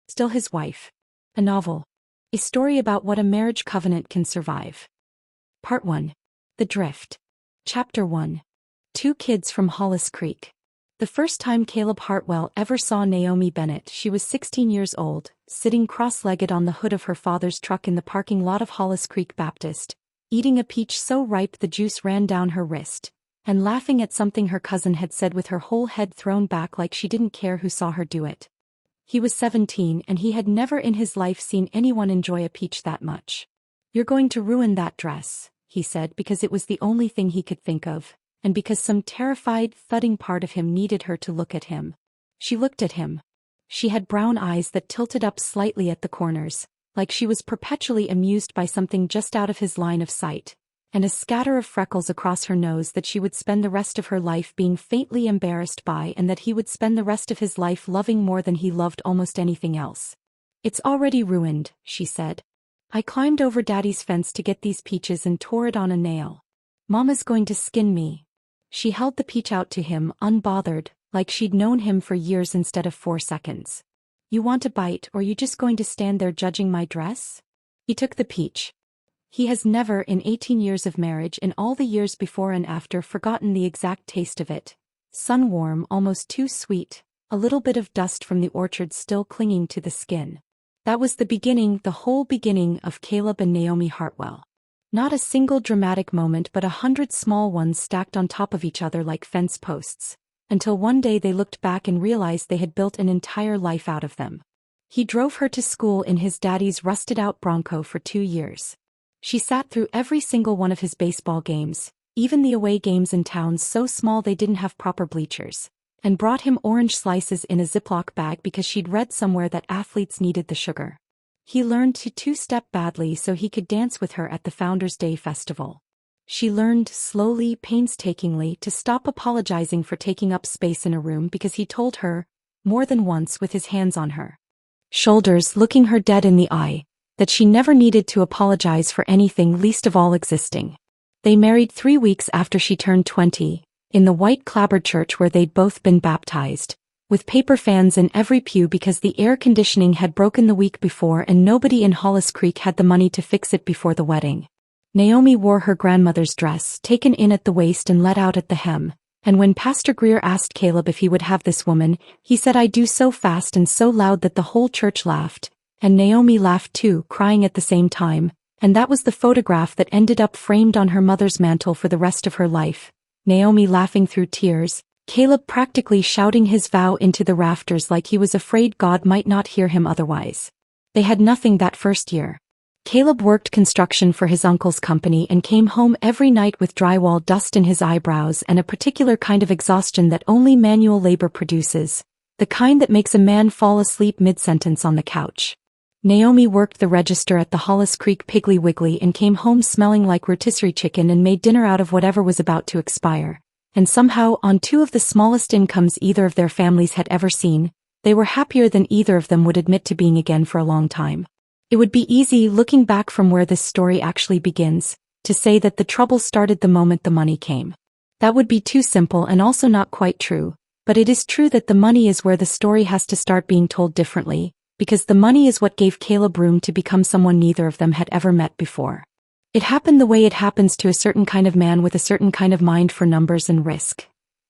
Still his wife. A novel. A story about what a marriage covenant can survive. Part 1. The Drift. Chapter 1. 2 kids from Hollis Creek. The first time Caleb Hartwell ever saw Naomi Bennett, she was 16 years old, sitting cross-legged on the hood of her father's truck in the parking lot of Hollis Creek Baptist, eating a peach so ripe the juice ran down her wrist, and laughing at something her cousin had said with her whole head thrown back like she didn't care who saw her do it. He was 17 and he had never in his life seen anyone enjoy a peach that much. "You're going to ruin that dress," he said, because it was the only thing he could think of, and because some terrified, thudding part of him needed her to look at him. She looked at him. She had brown eyes that tilted up slightly at the corners, like she was perpetually amused by something just out of his line of sight, and a scatter of freckles across her nose that she would spend the rest of her life being faintly embarrassed by, and that he would spend the rest of his life loving more than he loved almost anything else. "It's already ruined," she said. "I climbed over Daddy's fence to get these peaches and tore it on a nail. Mama's going to skin me." She held the peach out to him, unbothered, like she'd known him for years instead of 4 seconds. "You want a bite, or you just going to stand there judging my dress?" He took the peach. He has never, in 18 years of marriage, in all the years before and after, forgotten the exact taste of it. Sun-warm, almost too sweet, a little bit of dust from the orchard still clinging to the skin. That was the beginning, the whole beginning, of Caleb and Naomi Hartwell. Not a single dramatic moment, but 100 small ones stacked on top of each other like fence posts, until one day they looked back and realized they had built an entire life out of them. He drove her to school in his daddy's rusted-out Bronco for 2 years. She sat through every single one of his baseball games, even the away games in towns so small they didn't have proper bleachers, and brought him orange slices in a Ziploc bag because she'd read somewhere that athletes needed the sugar. He learned to two-step badly so he could dance with her at the Founders' Day festival. She learned, slowly, painstakingly, to stop apologizing for taking up space in a room because he told her, more than once with his hands on her shoulders, looking her dead in the eye, that she never needed to apologize for anything, least of all existing. They married 3 weeks after she turned 20, in the white clapboard church where they'd both been baptized, with paper fans in every pew because the air conditioning had broken the week before and nobody in Hollis Creek had the money to fix it before the wedding. Naomi wore her grandmother's dress, taken in at the waist and let out at the hem, and when Pastor Greer asked Caleb if he would have this woman, he said "I do" so fast and so loud that the whole church laughed. And Naomi laughed too, crying at the same time, and that was the photograph that ended up framed on her mother's mantle for the rest of her life. Naomi laughing through tears, Caleb practically shouting his vow into the rafters like he was afraid God might not hear him otherwise. They had nothing that first year. Caleb worked construction for his uncle's company and came home every night with drywall dust in his eyebrows and a particular kind of exhaustion that only manual labor produces, the kind that makes a man fall asleep mid-sentence on the couch. Naomi worked the register at the Hollis Creek Piggly Wiggly and came home smelling like rotisserie chicken and made dinner out of whatever was about to expire. And somehow, on 2 of the smallest incomes either of their families had ever seen, they were happier than either of them would admit to being again for a long time. It would be easy, looking back from where this story actually begins, to say that the trouble started the moment the money came. That would be too simple and also not quite true, but it is true that the money is where the story has to start being told differently, because the money is what gave Caleb room to become someone neither of them had ever met before. It happened the way it happens to a certain kind of man with a certain kind of mind for numbers and risk.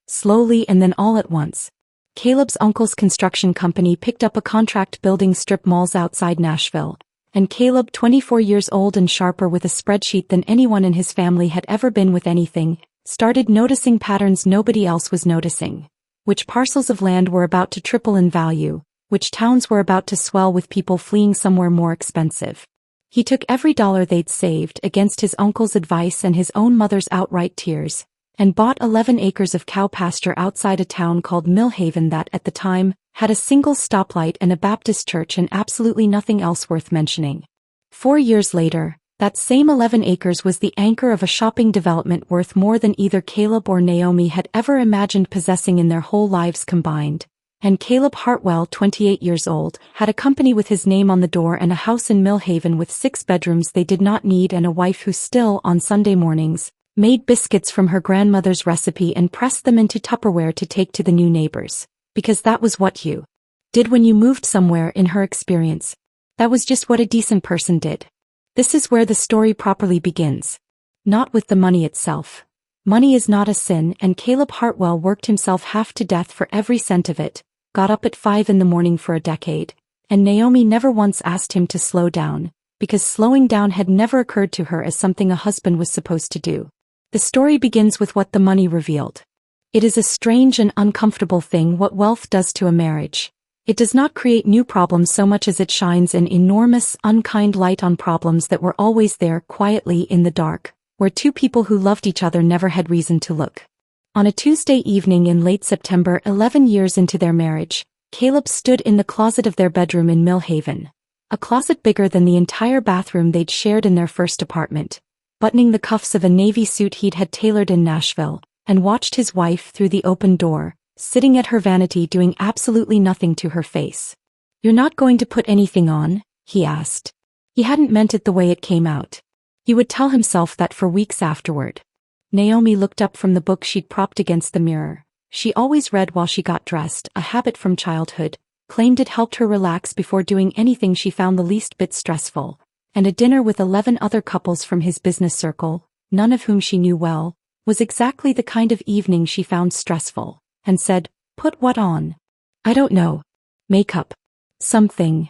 Slowly and then all at once. Caleb's uncle's construction company picked up a contract building strip malls outside Nashville, and Caleb, 24 years old and sharper with a spreadsheet than anyone in his family had ever been with anything, started noticing patterns nobody else was noticing. Which parcels of land were about to triple in value, which towns were about to swell with people fleeing somewhere more expensive. He took every dollar they'd saved, against his uncle's advice and his own mother's outright tears, and bought 11 acres of cow pasture outside a town called Millhaven that, at the time, had a single stoplight and a Baptist church and absolutely nothing else worth mentioning. 4 years later, that same 11 acres was the anchor of a shopping development worth more than either Caleb or Naomi had ever imagined possessing in their whole lives combined. And Caleb Hartwell, 28 years old, had a company with his name on the door and a house in Millhaven with 6 bedrooms they did not need and a wife who still, on Sunday mornings, made biscuits from her grandmother's recipe and pressed them into Tupperware to take to the new neighbors, because that was what you did when you moved somewhere. In her experience, that was just what a decent person did. This is where the story properly begins. Not with the money itself. Money is not a sin, and Caleb Hartwell worked himself half to death for every cent of it, got up at 5 in the morning for a decade, and Naomi never once asked him to slow down, because slowing down had never occurred to her as something a husband was supposed to do. The story begins with what the money revealed. It is a strange and uncomfortable thing what wealth does to a marriage. It does not create new problems so much as it shines an enormous, unkind light on problems that were always there quietly in the dark, where two people who loved each other never had reason to look. On a Tuesday evening in late September, 11 years into their marriage, Caleb stood in the closet of their bedroom in Millhaven, a closet bigger than the entire bathroom they'd shared in their first apartment, buttoning the cuffs of a navy suit he'd had tailored in Nashville, and watched his wife through the open door, sitting at her vanity doing absolutely nothing to her face. "You're not going to put anything on?" he asked. He hadn't meant it the way it came out. He would tell himself that for weeks afterward. Naomi looked up from the book she'd propped against the mirror. She always read while she got dressed, a habit from childhood, claimed it helped her relax before doing anything she found the least bit stressful, and a dinner with 11 other couples from his business circle, none of whom she knew well, was exactly the kind of evening she found stressful, and said, "Put what on?" "I don't know. Makeup. Something."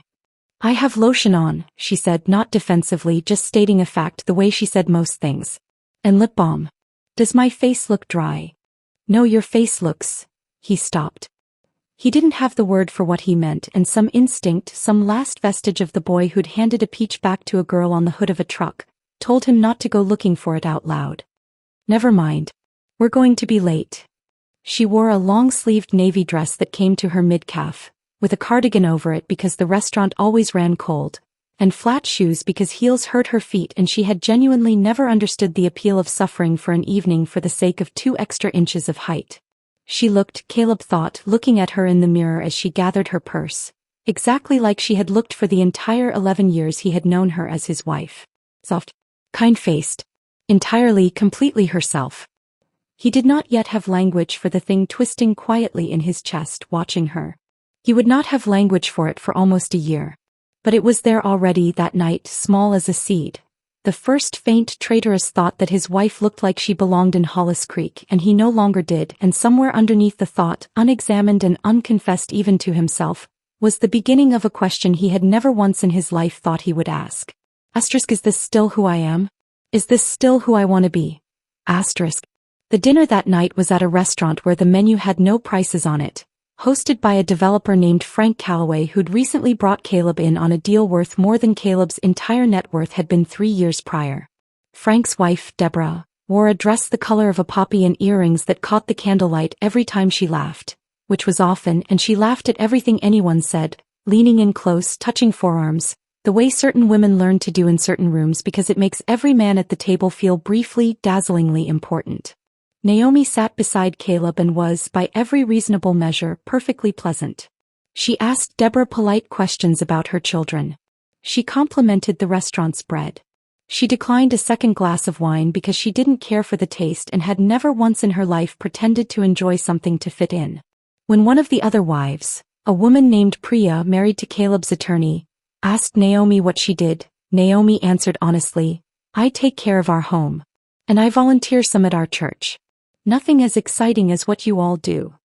"I have lotion on," she said, not defensively, just stating a fact the way she said most things. "And lip balm. Does my face look dry?" "No, your face looks..." He stopped. He didn't have the word for what he meant, and some instinct, some last vestige of the boy who'd handed a peach back to a girl on the hood of a truck, told him not to go looking for it out loud. "Never mind. We're going to be late." She wore a long-sleeved navy dress that came to her mid-calf, with a cardigan over it because the restaurant always ran cold, and flat shoes because heels hurt her feet, and she had genuinely never understood the appeal of suffering for an evening for the sake of 2 extra inches of height. She looked, Caleb thought, looking at her in the mirror as she gathered her purse, exactly like she had looked for the entire 11 years he had known her as his wife. Soft, kind-faced, entirely, completely herself. He did not yet have language for the thing twisting quietly in his chest, watching her. He would not have language for it for almost a year. But it was there already that night, small as a seed. The first faint traitorous thought that his wife looked like she belonged in Hollis Creek, and he no longer did, and somewhere underneath the thought, unexamined and unconfessed even to himself, was the beginning of a question he had never once in his life thought he would ask. Is this still who I am? Is this still who I want to be? The dinner that night was at a restaurant where the menu had no prices on it, hosted by a developer named Frank Calloway who'd recently brought Caleb in on a deal worth more than Caleb's entire net worth had been 3 years prior. Frank's wife, Deborah, wore a dress the color of a poppy and earrings that caught the candlelight every time she laughed, which was often, and she laughed at everything anyone said, leaning in close, touching forearms, the way certain women learn to do in certain rooms because it makes every man at the table feel briefly, dazzlingly important. Naomi sat beside Caleb and was, by every reasonable measure, perfectly pleasant. She asked Deborah polite questions about her children. She complimented the restaurant's bread. She declined a second glass of wine because she didn't care for the taste and had never once in her life pretended to enjoy something to fit in. When one of the other wives, a woman named Priya married to Caleb's attorney, asked Naomi what she did, Naomi answered honestly, "I take care of our home. And I volunteer some at our church. Nothing as exciting as what you all do."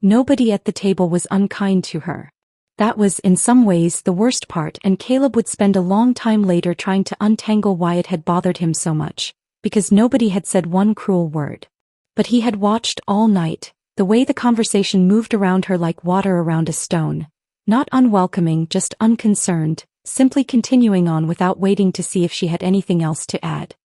Nobody at the table was unkind to her. That was, in some ways, the worst part, and Caleb would spend a long time later trying to untangle why it had bothered him so much, because nobody had said one cruel word. But he had watched all night, the way the conversation moved around her like water around a stone, not unwelcoming, just unconcerned, simply continuing on without waiting to see if she had anything else to add.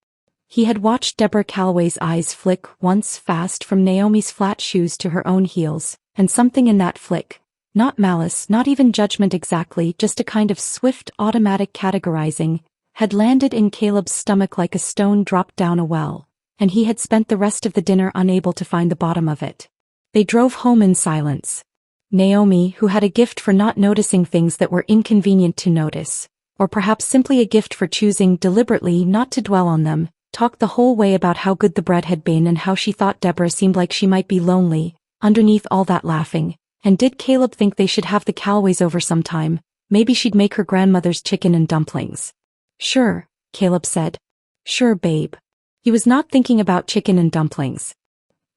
He had watched Deborah Calloway's eyes flick once fast from Naomi's flat shoes to her own heels, and something in that flick, not malice, not even judgment exactly, just a kind of swift automatic categorizing, had landed in Caleb's stomach like a stone dropped down a well, and he had spent the rest of the dinner unable to find the bottom of it. They drove home in silence. Naomi, who had a gift for not noticing things that were inconvenient to notice, or perhaps simply a gift for choosing deliberately not to dwell on them, talked the whole way about how good the bread had been and how she thought Deborah seemed like she might be lonely, underneath all that laughing, And did Caleb think they should have the Callways over sometime? Maybe she'd make her grandmother's chicken and dumplings. Sure, Caleb said. Sure, babe. He was not thinking about chicken and dumplings.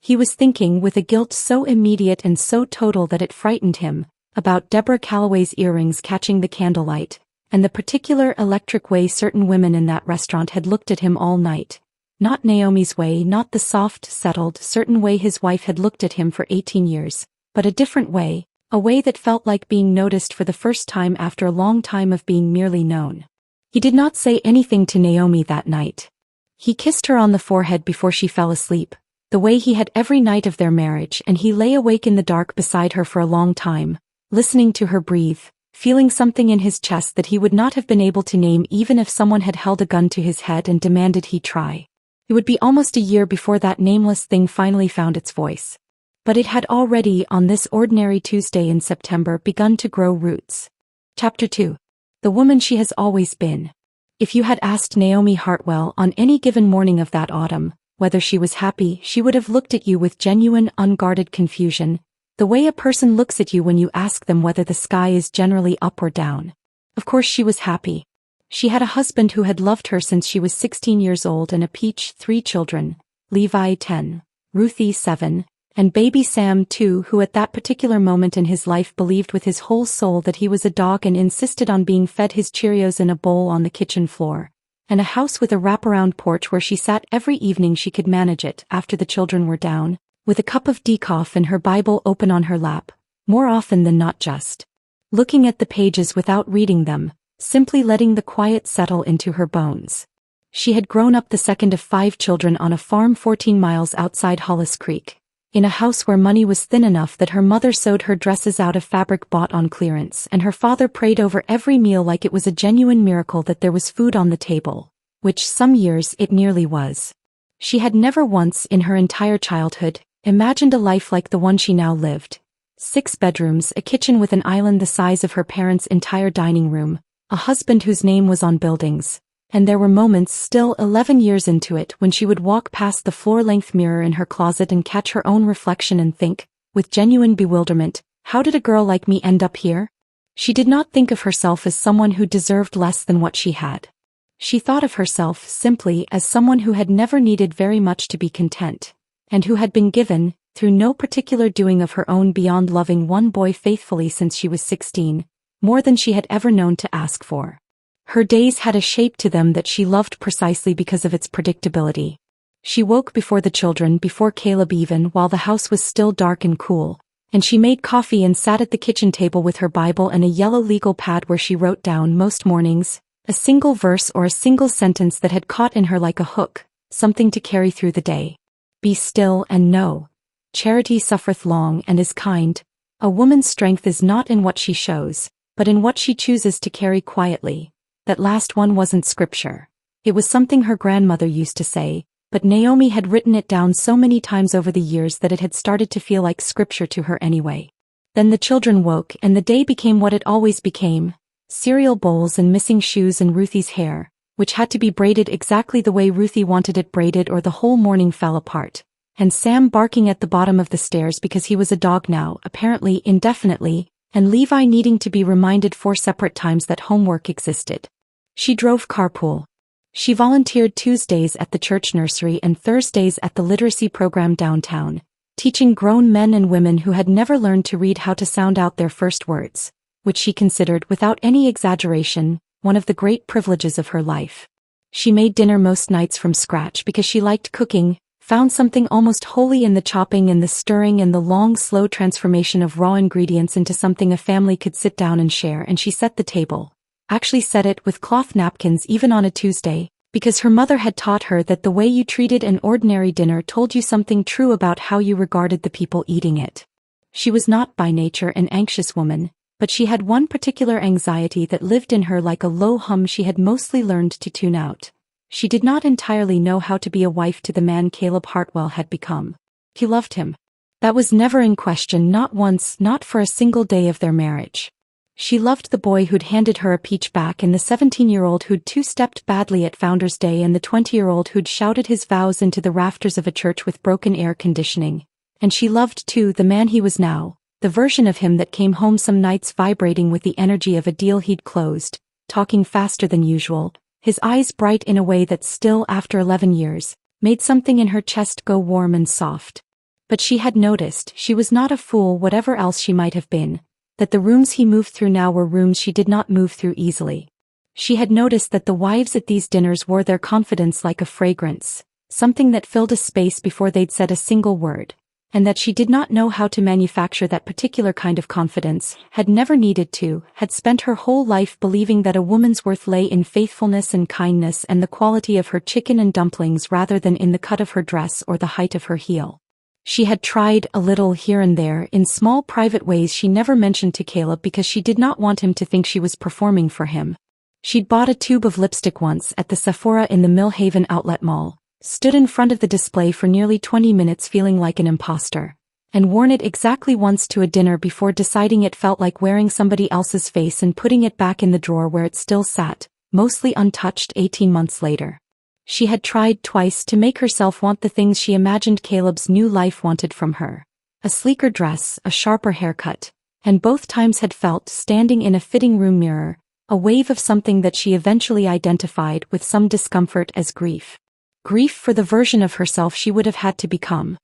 He was thinking, with a guilt so immediate and so total that it frightened him, about Deborah Calloway's earrings catching the candlelight, and the particular electric way certain women in that restaurant had looked at him all night. Not Naomi's way, not the soft, settled, certain way his wife had looked at him for 18 years, but a different way, a way that felt like being noticed for the first time after a long time of being merely known. He did not say anything to Naomi that night. He kissed her on the forehead before she fell asleep, the way he had every night of their marriage, and he lay awake in the dark beside her for a long time, listening to her breathe, feeling something in his chest that he would not have been able to name even if someone had held a gun to his head and demanded he try. It would be almost a year before that nameless thing finally found its voice. But it had already, on this ordinary Tuesday in September, begun to grow roots. Chapter 2. The woman she has always been. If you had asked Naomi Hartwell on any given morning of that autumn whether she was happy, she would have looked at you with genuine, unguarded confusion, the way a person looks at you when you ask them whether the sky is generally up or down. Of course she was happy. She had a husband who had loved her since she was 16 years old and a peach, 3 children, Levi 10, Ruthie 7, and baby Sam 2, who at that particular moment in his life believed with his whole soul that he was a dog and insisted on being fed his Cheerios in a bowl on the kitchen floor, and a house with a wraparound porch where she sat every evening she could manage it after the children were down, with a cup of decaf and her Bible open on her lap, more often than not just looking at the pages without reading them, simply letting the quiet settle into her bones. She had grown up the second of 5 children on a farm 14 miles outside Hollis Creek, in a house where money was thin enough that her mother sewed her dresses out of fabric bought on clearance, and her father prayed over every meal like it was a genuine miracle that there was food on the table, which some years it nearly was. She had never once in her entire childhood imagined a life like the one she now lived. 6 bedrooms, a kitchen with an island the size of her parents' entire dining room, a husband whose name was on buildings, and there were moments still 11 years into it when she would walk past the floor-length mirror in her closet and catch her own reflection and think, with genuine bewilderment, how did a girl like me end up here? She did not think of herself as someone who deserved less than what she had. She thought of herself simply as someone who had never needed very much to be content, and who had been given, through no particular doing of her own beyond loving one boy faithfully since she was 16, more than she had ever known to ask for. Her days had a shape to them that she loved precisely because of its predictability. She woke before the children, before Caleb even, while the house was still dark and cool, and she made coffee and sat at the kitchen table with her Bible and a yellow legal pad where she wrote down most mornings a single verse or a single sentence that had caught in her like a hook, something to carry through the day. Be still and know. Charity suffereth long and is kind. A woman's strength is not in what she shows, but in what she chooses to carry quietly. That last one wasn't scripture. It was something her grandmother used to say, but Naomi had written it down so many times over the years that it had started to feel like scripture to her anyway. Then the children woke and the day became what it always became, cereal bowls and missing shoes and Ruthie's hair, which had to be braided exactly the way Ruthie wanted it braided or the whole morning fell apart, and Sam barking at the bottom of the stairs because he was a dog now, apparently indefinitely, and Levi needing to be reminded 4 separate times that homework existed. She drove carpool. She volunteered Tuesdays at the church nursery and Thursdays at the literacy program downtown, teaching grown men and women who had never learned to read how to sound out their first words, which she considered, without any exaggeration, one of the great privileges of her life. She made dinner most nights from scratch because she liked cooking, found something almost holy in the chopping and the stirring and the long, slow transformation of raw ingredients into something a family could sit down and share, and she set the table. Actually set it with cloth napkins even on a Tuesday, because her mother had taught her that the way you treated an ordinary dinner told you something true about how you regarded the people eating it. She was not by nature an anxious woman, but she had one particular anxiety that lived in her like a low hum she had mostly learned to tune out. She did not entirely know how to be a wife to the man Caleb Hartwell had become. He loved him. That was never in question, not once, not for a single day of their marriage. She loved the boy who'd handed her a peach back and the 17-year-old who'd two-stepped badly at Founder's Day and the 20-year-old who'd shouted his vows into the rafters of a church with broken air conditioning. And she loved, too, the man he was now, the version of him that came home some nights vibrating with the energy of a deal he'd closed, talking faster than usual, his eyes bright in a way that still after 11 years, made something in her chest go warm and soft. But she had noticed she was not a fool whatever else she might have been, that the rooms he moved through now were rooms she did not move through easily. She had noticed that the wives at these dinners wore their confidence like a fragrance, something that filled a space before they'd said a single word, and that she did not know how to manufacture that particular kind of confidence, had never needed to, had spent her whole life believing that a woman's worth lay in faithfulness and kindness and the quality of her chicken and dumplings rather than in the cut of her dress or the height of her heel. She had tried a little here and there in small private ways she never mentioned to Caleb because she did not want him to think she was performing for him. She'd bought a tube of lipstick once at the Sephora in the Millhaven Outlet Mall, stood in front of the display for nearly 20 minutes feeling like an imposter, and worn it exactly once to a dinner before deciding it felt like wearing somebody else's face and putting it back in the drawer where it still sat, mostly untouched 18 months later. She had tried twice to make herself want the things she imagined Caleb's new life wanted from her. A sleeker dress, a sharper haircut, and both times had felt, standing in a fitting room mirror, a wave of something that she eventually identified with some discomfort as grief. Grief for the version of herself she would have had to become.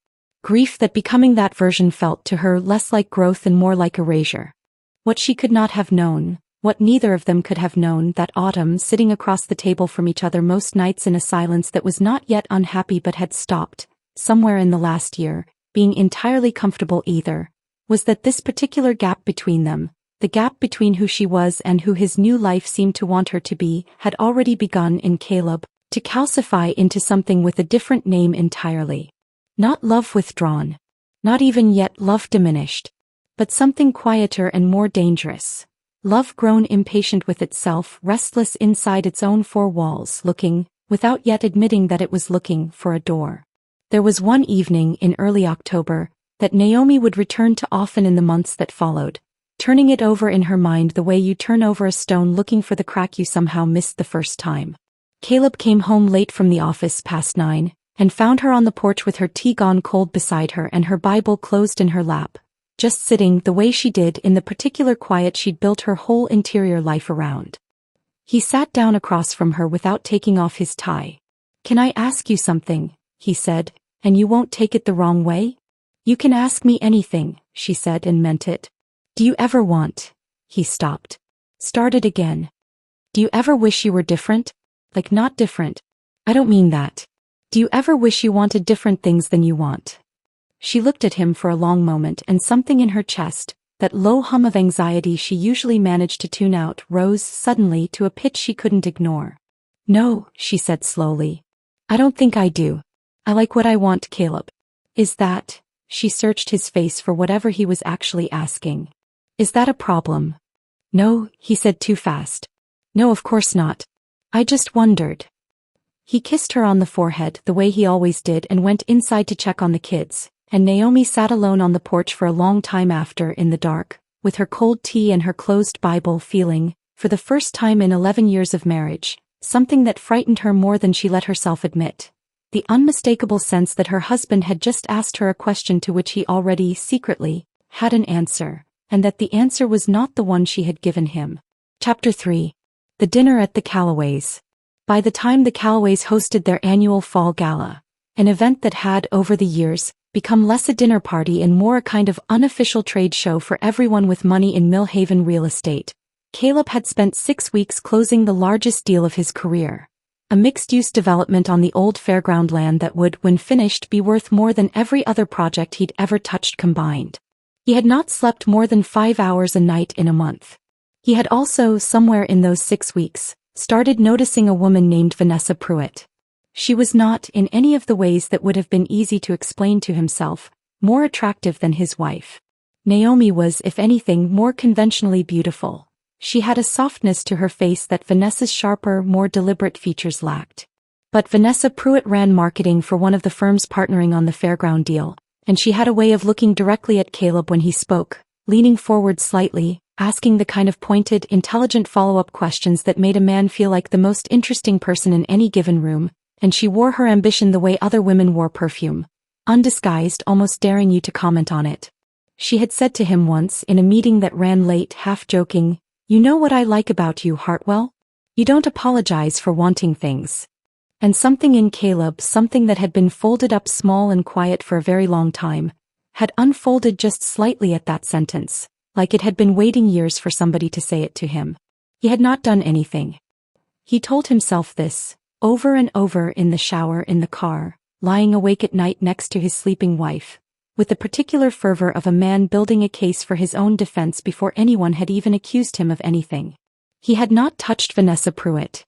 Grief that becoming that version felt to her less like growth and more like erasure. What she could not have known, what neither of them could have known that autumn sitting across the table from each other most nights in a silence that was not yet unhappy but had stopped, somewhere in the last year, being entirely comfortable either, was that this particular gap between them, the gap between who she was and who his new life seemed to want her to be, had already begun in Caleb to calcify into something with a different name entirely. Not love withdrawn. Not even yet love diminished. But something quieter and more dangerous. Love grown impatient with itself, restless inside its own four walls, looking, without yet admitting that it was looking, for a door. There was one evening in early October that Naomi would return to often in the months that followed, turning it over in her mind the way you turn over a stone looking for the crack you somehow missed the first time. Caleb came home late from the office past 9, and found her on the porch with her tea gone cold beside her and her Bible closed in her lap, just sitting the way she did in the particular quiet she'd built her whole interior life around. He sat down across from her without taking off his tie. "Can I ask you something?" he said, "and you won't take it the wrong way?" "You can ask me anything," she said and meant it. "Do you ever want?" He stopped. Started again. "Do you ever wish you were different? Like not different. I don't mean that. Do you ever wish you wanted different things than you want?" She looked at him for a long moment and something in her chest, that low hum of anxiety she usually managed to tune out, rose suddenly to a pitch she couldn't ignore. "No," she said slowly. "I don't think I do. I like what I want, Caleb." "Is that?" She searched his face for whatever he was actually asking. "Is that a problem?" "No," he said too fast. "No, of course not. I just wondered." He kissed her on the forehead the way he always did and went inside to check on the kids, and Naomi sat alone on the porch for a long time after in the dark, with her cold tea and her closed Bible, feeling, for the first time in 11 years of marriage, something that frightened her more than she let herself admit. The unmistakable sense that her husband had just asked her a question to which he already, secretly, had an answer, and that the answer was not the one she had given him. Chapter 3. The dinner at the Callaways. By the time the Callaways hosted their annual fall gala, an event that had, over the years, become less a dinner party and more a kind of unofficial trade show for everyone with money in Millhaven real estate, Caleb had spent 6 weeks closing the largest deal of his career. A mixed-use development on the old fairground land that would, when finished, be worth more than every other project he'd ever touched combined. He had not slept more than 5 hours a night in a month. He had also, somewhere in those 6 weeks, started noticing a woman named Vanessa Pruitt. She was not, in any of the ways that would have been easy to explain to himself, more attractive than his wife. Naomi was, if anything, more conventionally beautiful. She had a softness to her face that Vanessa's sharper, more deliberate features lacked. But Vanessa Pruitt ran marketing for one of the firms partnering on the fairground deal, and she had a way of looking directly at Caleb when he spoke, leaning forward slightly, asking the kind of pointed, intelligent follow-up questions that made a man feel like the most interesting person in any given room, and she wore her ambition the way other women wore perfume, undisguised, almost daring you to comment on it. She had said to him once in a meeting that ran late, half joking, "You know what I like about you, Hartwell? You don't apologize for wanting things." And something in Caleb, something that had been folded up small and quiet for a very long time, had unfolded just slightly at that sentence, like it had been waiting years for somebody to say it to him. He had not done anything. He told himself this, over and over in the shower, in the car, lying awake at night next to his sleeping wife, with the particular fervor of a man building a case for his own defense before anyone had even accused him of anything. He had not touched Vanessa Pruitt.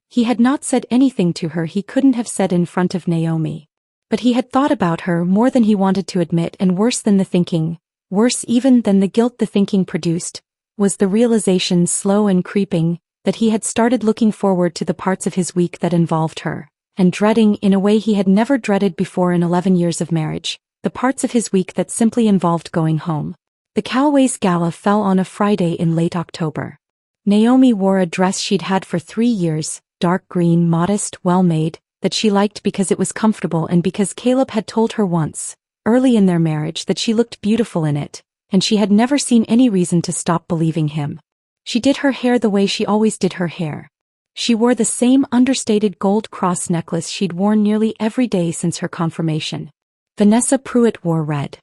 He had not said anything to her he couldn't have said in front of Naomi. But he had thought about her more than he wanted to admit, and worse than the thinking, worse even than the guilt the thinking produced, was the realization, slow and creeping, that he had started looking forward to the parts of his week that involved her, and dreading, in a way he had never dreaded before in 11 years of marriage, the parts of his week that simply involved going home. The Callaway's gala fell on a Friday in late October. Naomi wore a dress she'd had for 3 years, dark green, modest, well-made, that she liked because it was comfortable and because Caleb had told her once, early in their marriage, that she looked beautiful in it, and she had never seen any reason to stop believing him. She did her hair the way she always did her hair. She wore the same understated gold cross necklace she'd worn nearly every day since her confirmation. Vanessa Pruitt wore red.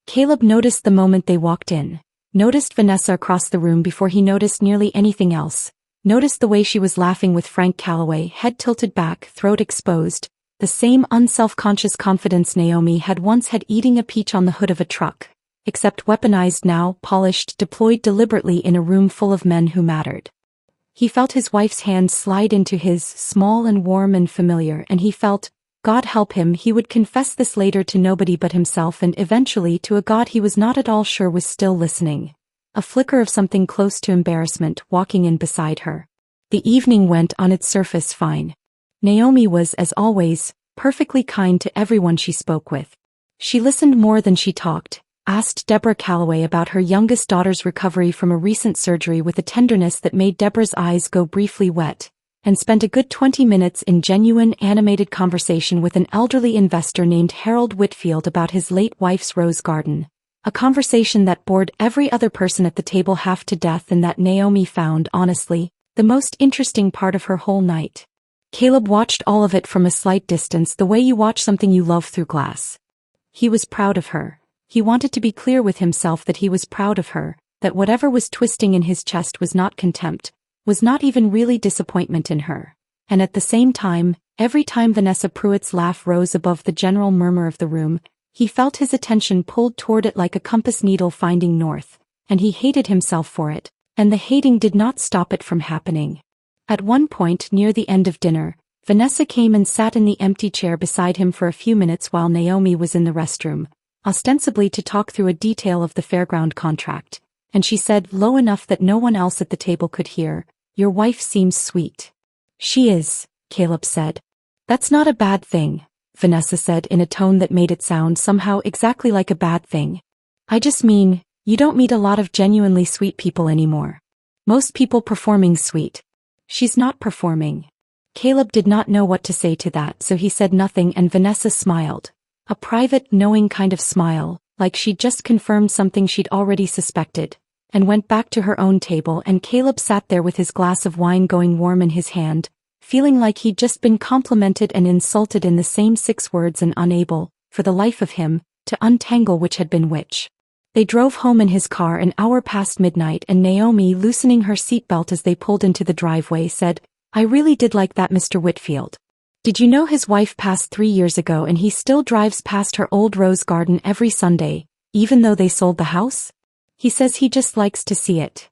Caleb noticed the moment they walked in, noticed Vanessa across the room before he noticed nearly anything else, noticed the way she was laughing with Frank Callaway, head tilted back, throat exposed, the same unself-conscious confidence Naomi had once had eating a peach on the hood of a truck, except weaponized now, polished, deployed deliberately in a room full of men who mattered. He felt his wife's hand slide into his, small and warm and familiar, and he felt, God help him, he would confess this later to nobody but himself and eventually to a God he was not at all sure was still listening. A flicker of something close to embarrassment walking in beside her. The evening went on its surface fine. Naomi was, as always, perfectly kind to everyone she spoke with. She listened more than she talked, asked Deborah Callaway about her youngest daughter's recovery from a recent surgery with a tenderness that made Deborah's eyes go briefly wet, and spent a good 20 minutes in genuine, animated conversation with an elderly investor named Harold Whitfield about his late wife's rose garden. A conversation that bored every other person at the table half to death and that Naomi found, honestly, the most interesting part of her whole night. Caleb watched all of it from a slight distance, the way you watch something you love through glass. He was proud of her. He wanted to be clear with himself that he was proud of her, that whatever was twisting in his chest was not contempt, was not even really disappointment in her. And at the same time, every time Vanessa Pruitt's laugh rose above the general murmur of the room, he felt his attention pulled toward it like a compass needle finding north, and he hated himself for it, and the hating did not stop it from happening. At one point near the end of dinner, Vanessa came and sat in the empty chair beside him for a few minutes while Naomi was in the restroom, ostensibly to talk through a detail of the fairground contract, and she said, low enough that no one else at the table could hear, "Your wife seems sweet." "She is," Caleb said. "That's not a bad thing," Vanessa said in a tone that made it sound somehow exactly like a bad thing. "I just mean, you don't meet a lot of genuinely sweet people anymore. Most people performing sweet." "She's not performing." Caleb did not know what to say to that, so he said nothing, and Vanessa smiled. A private, knowing kind of smile, like she'd just confirmed something she'd already suspected, and went back to her own table, and Caleb sat there with his glass of wine going warm in his hand, feeling like he'd just been complimented and insulted in the same 6 words and unable, for the life of him, to untangle which had been which. They drove home in his car an hour past midnight, and Naomi, loosening her seatbelt as they pulled into the driveway, said, "I really did like that Mr. Whitfield. Did you know his wife passed 3 years ago and he still drives past her old rose garden every Sunday, even though they sold the house? He says he just likes to see it."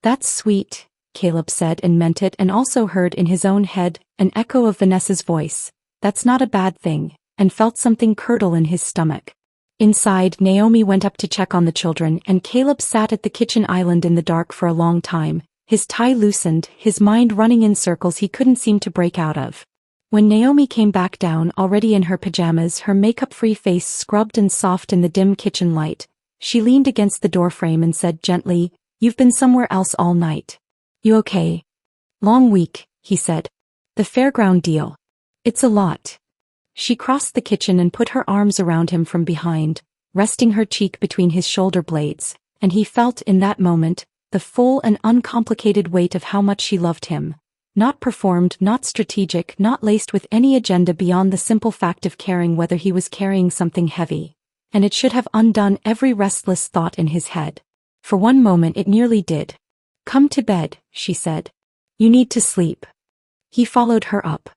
"That's sweet," Caleb said, and meant it, and also heard in his own head an echo of Vanessa's voice, "That's not a bad thing," and felt something curdle in his stomach. Inside, Naomi went up to check on the children, and Caleb sat at the kitchen island in the dark for a long time, his tie loosened, his mind running in circles he couldn't seem to break out of. When Naomi came back down, already in her pajamas, her makeup-free face scrubbed and soft in the dim kitchen light, she leaned against the doorframe and said gently, "You've been somewhere else all night. You okay?" "Long week," he said. "The fairground deal. It's a lot." She crossed the kitchen and put her arms around him from behind, resting her cheek between his shoulder blades, and he felt in that moment the full and uncomplicated weight of how much she loved him. Not performed, not strategic, not laced with any agenda beyond the simple fact of caring whether he was carrying something heavy. And it should have undone every restless thought in his head. For one moment it nearly did. "Come to bed," she said. "You need to sleep." He followed her up.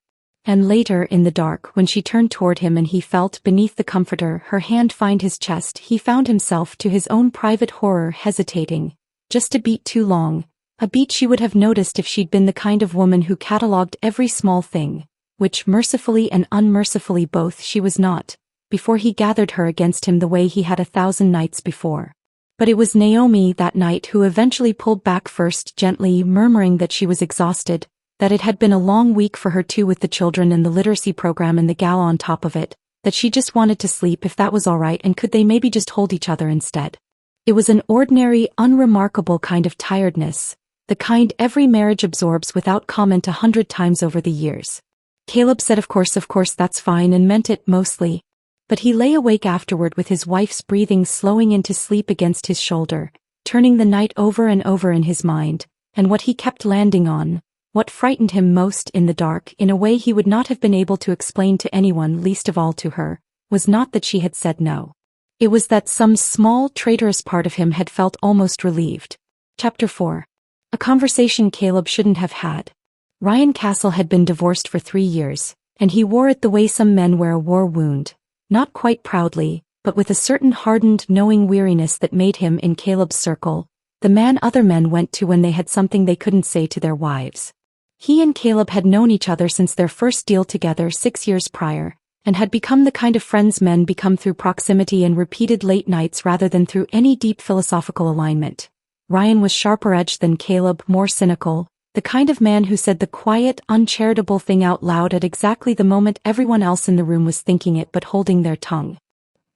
And later in the dark, when she turned toward him and he felt beneath the comforter her hand find his chest, he found himself to his own private horror hesitating. Just a beat too long. A beat she would have noticed if she'd been the kind of woman who catalogued every small thing, which mercifully and unmercifully both she was not, before he gathered her against him the way he had 1,000 nights before. But it was Naomi that night who eventually pulled back first, gently murmuring that she was exhausted, that it had been a long week for her too with the children and the literacy program and the gala on top of it, that she just wanted to sleep if that was all right and could they maybe just hold each other instead. It was an ordinary, unremarkable kind of tiredness, the kind every marriage absorbs without comment 100 times over the years. Caleb said of course that's fine and meant it mostly. But he lay awake afterward with his wife's breathing slowing into sleep against his shoulder, turning the night over and over in his mind, and what he kept landing on, what frightened him most in the dark in a way he would not have been able to explain to anyone, least of all to her, was not that she had said no. It was that some small, traitorous part of him had felt almost relieved. Chapter 4. A conversation Caleb shouldn't have had. Ryan Castle had been divorced for 3 years, and he wore it the way some men wear a war wound, not quite proudly, but with a certain hardened, knowing weariness that made him, in Caleb's circle, the man other men went to when they had something they couldn't say to their wives. He and Caleb had known each other since their first deal together 6 years prior, and had become the kind of friends men become through proximity and repeated late nights rather than through any deep philosophical alignment. Ryan was sharper-edged than Caleb, more cynical, the kind of man who said the quiet, uncharitable thing out loud at exactly the moment everyone else in the room was thinking it but holding their tongue.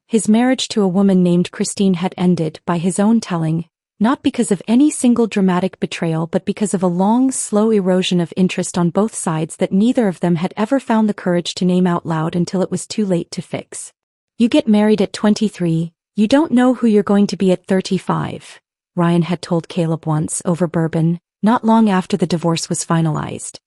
His marriage to a woman named Christine had ended, by his own telling, not because of any single dramatic betrayal but because of a long, slow erosion of interest on both sides that neither of them had ever found the courage to name out loud until it was too late to fix. You get married at 23, you don't know who you're going to be at 35, Ryan had told Caleb once over bourbon, not long after the divorce was finalized.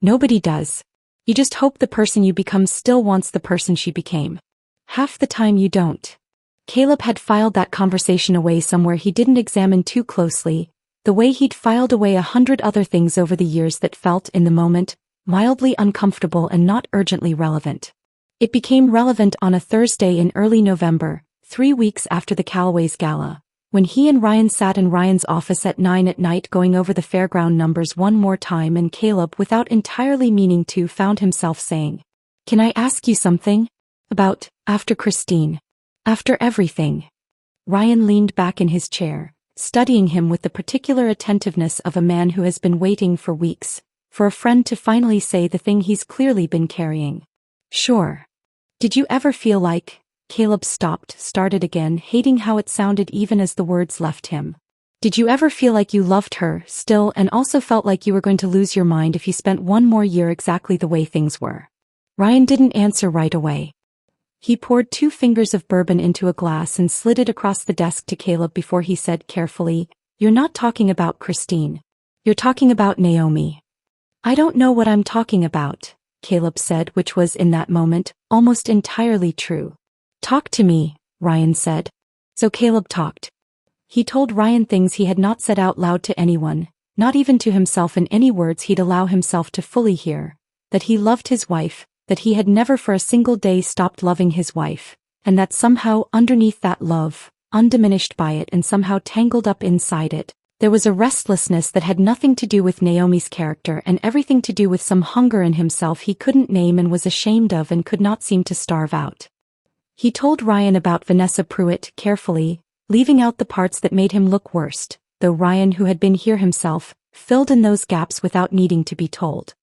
Nobody does. You just hope the person you become still wants the person she became. Half the time you don't. Caleb had filed that conversation away somewhere he didn't examine too closely, the way he'd filed away 100 other things over the years that felt, in the moment, mildly uncomfortable and not urgently relevant. It became relevant on a Thursday in early November, 3 weeks after the Callaway's gala, when he and Ryan sat in Ryan's office at 9 at night going over the fairground numbers one more time, and Caleb, without entirely meaning to, found himself saying, "Can I ask you something? About, after Christine? After everything?" Ryan leaned back in his chair, studying him with the particular attentiveness of a man who has been waiting for weeks, for a friend to finally say the thing he's clearly been carrying. "Sure. Did you ever feel like..." Caleb started again, hating how it sounded even as the words left him. "Did you ever feel like you loved her, still, and also felt like you were going to lose your mind if you spent one more year exactly the way things were?" Ryan didn't answer right away. He poured 2 fingers of bourbon into a glass and slid it across the desk to Caleb before he said carefully, "You're not talking about Christine. You're talking about Naomi." "I don't know what I'm talking about," Caleb said, which was, in that moment, almost entirely true. "Talk to me," Ryan said. So Caleb talked. He told Ryan things he had not said out loud to anyone, not even to himself in any words he'd allow himself to fully hear, that he loved his wife, that he had never for a single day stopped loving his wife, and that somehow underneath that love, undiminished by it and somehow tangled up inside it, there was a restlessness that had nothing to do with Naomi's character and everything to do with some hunger in himself he couldn't name and was ashamed of and could not seem to starve out. He told Ryan about Vanessa Pruitt carefully, leaving out the parts that made him look worst, though Ryan, who had been here himself, filled in those gaps without needing to be told.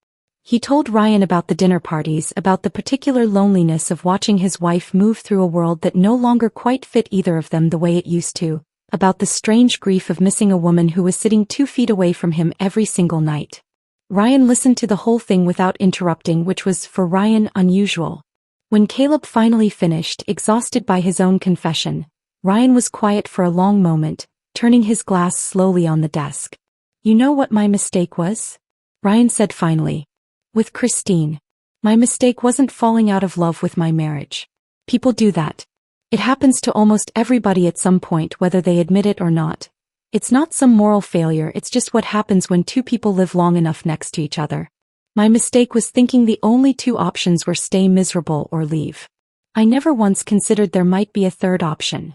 He told Ryan about the dinner parties, about the particular loneliness of watching his wife move through a world that no longer quite fit either of them the way it used to, about the strange grief of missing a woman who was sitting 2 feet away from him every single night. Ryan listened to the whole thing without interrupting, which was, for Ryan, unusual. When Caleb finally finished, exhausted by his own confession, Ryan was quiet for a long moment, turning his glass slowly on the desk. You know what my mistake was? Ryan said finally. With Christine. My mistake wasn't falling out of love with my marriage. People do that. It happens to almost everybody at some point, whether they admit it or not. It's not some moral failure, it's just what happens when two people live long enough next to each other. My mistake was thinking the only two options were stay miserable or leave. I never once considered there might be a third option.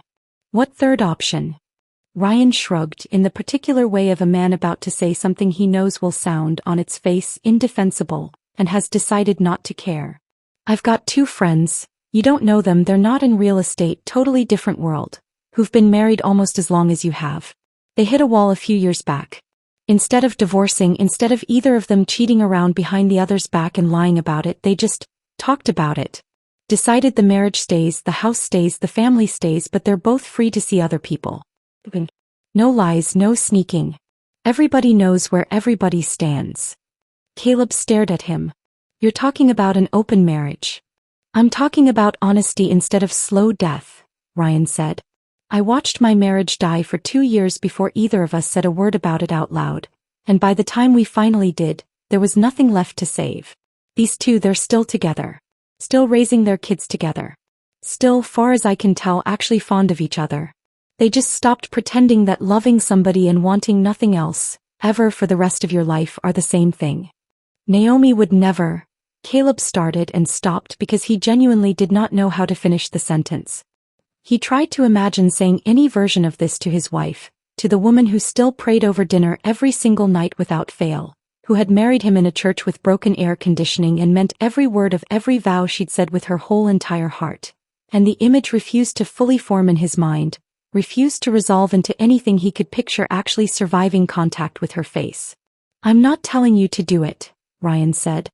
What third option? Ryan shrugged, in the particular way of a man about to say something he knows will sound on its face indefensible, and has decided not to care. I've got two friends, you don't know them, they're not in real estate, totally different world, who've been married almost as long as you have. They hit a wall a few years back. Instead of divorcing, instead of either of them cheating around behind the other's back and lying about it, they just talked about it. Decided the marriage stays, the house stays, the family stays, but they're both free to see other people. No lies, no sneaking. Everybody knows where everybody stands. Caleb stared at him. You're talking about an open marriage. I'm talking about honesty instead of slow death, Ryan said. I watched my marriage die for 2 years before either of us said a word about it out loud, and by the time we finally did, there was nothing left to save. These two, they're still together. Still raising their kids together. Still, far as I can tell, actually fond of each other. They just stopped pretending that loving somebody and wanting nothing else, ever for the rest of your life, are the same thing. Naomi would never. Caleb started and stopped because he genuinely did not know how to finish the sentence. He tried to imagine saying any version of this to his wife, to the woman who still prayed over dinner every single night without fail, who had married him in a church with broken air conditioning and meant every word of every vow she'd said with her whole entire heart. And the image refused to fully form in his mind, refused to resolve into anything he could picture actually surviving contact with her face. I'm not telling you to do it, Ryan said.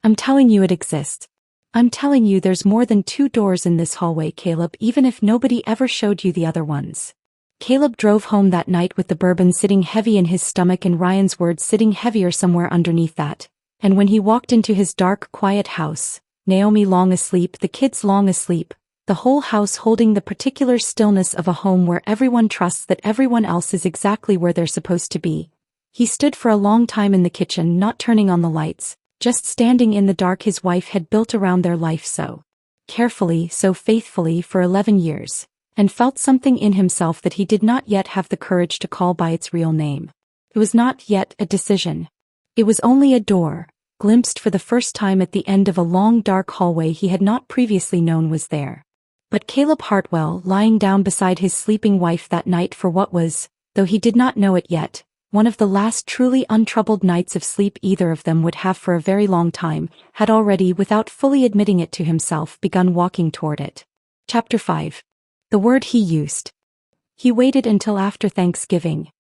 I'm telling you it exists. I'm telling you there's more than 2 doors in this hallway, Caleb, even if nobody ever showed you the other ones. Caleb drove home that night with the bourbon sitting heavy in his stomach and Ryan's words sitting heavier somewhere underneath that. And when he walked into his dark, quiet house, Naomi long asleep, the kids long asleep, the whole house holding the particular stillness of a home where everyone trusts that everyone else is exactly where they're supposed to be. He stood for a long time in the kitchen, not turning on the lights, just standing in the dark his wife had built around their life so carefully, so faithfully for 11 years, and felt something in himself that he did not yet have the courage to call by its real name. It was not yet a decision. It was only a door, glimpsed for the first time at the end of a long dark hallway he had not previously known was there. But Caleb Hartwell, lying down beside his sleeping wife that night for what was, though he did not know it yet, one of the last truly untroubled nights of sleep either of them would have for a very long time, had already, without fully admitting it to himself, begun walking toward it. Chapter 5. The word he used. He waited until after Thanksgiving.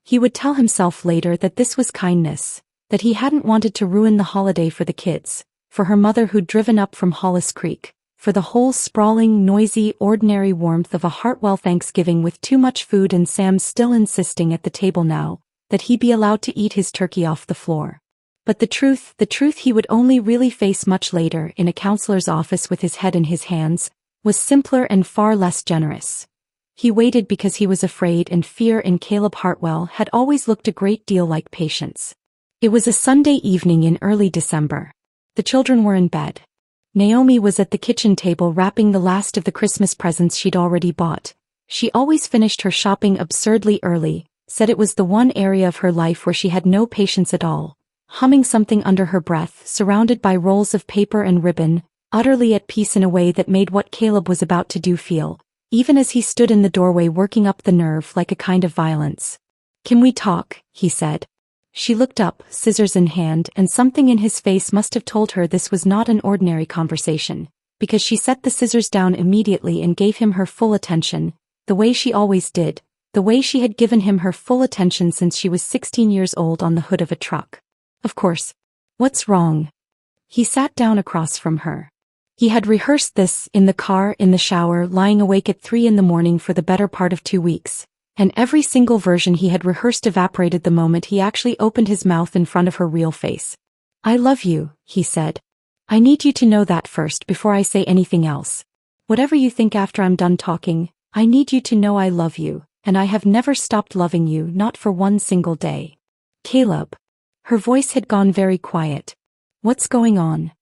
He would tell himself later that this was kindness, that he hadn't wanted to ruin the holiday for the kids, for her mother who'd driven up from Hollis Creek, for the whole sprawling, noisy, ordinary warmth of a Hartwell Thanksgiving with too much food and Sam still insisting at the table now that he be allowed to eat his turkey off the floor. But the truth he would only really face much later in a counselor's office with his head in his hands, was simpler and far less generous. He waited because he was afraid, and fear in Caleb Hartwell had always looked a great deal like patience. It was a Sunday evening in early December. The children were in bed. Naomi was at the kitchen table wrapping the last of the Christmas presents she'd already bought. She always finished her shopping absurdly early, said it was the one area of her life where she had no patience at all, humming something under her breath, surrounded by rolls of paper and ribbon, utterly at peace in a way that made what Caleb was about to do feel, even as he stood in the doorway working up the nerve, like a kind of violence. Can we talk? He said. She looked up, scissors in hand, and something in his face must have told her this was not an ordinary conversation, because she set the scissors down immediately and gave him her full attention, the way she always did, the way she had given him her full attention since she was 16 years old on the hood of a truck. Of course. What's wrong? He sat down across from her. He had rehearsed this, in the car, in the shower, lying awake at 3 in the morning for the better part of 2 weeks, and every single version he had rehearsed evaporated the moment he actually opened his mouth in front of her real face. I love you, he said. I need you to know that first before I say anything else. Whatever you think after I'm done talking, I need you to know I love you, and I have never stopped loving you, not for one single day. Caleb. Her voice had gone very quiet. What's going on?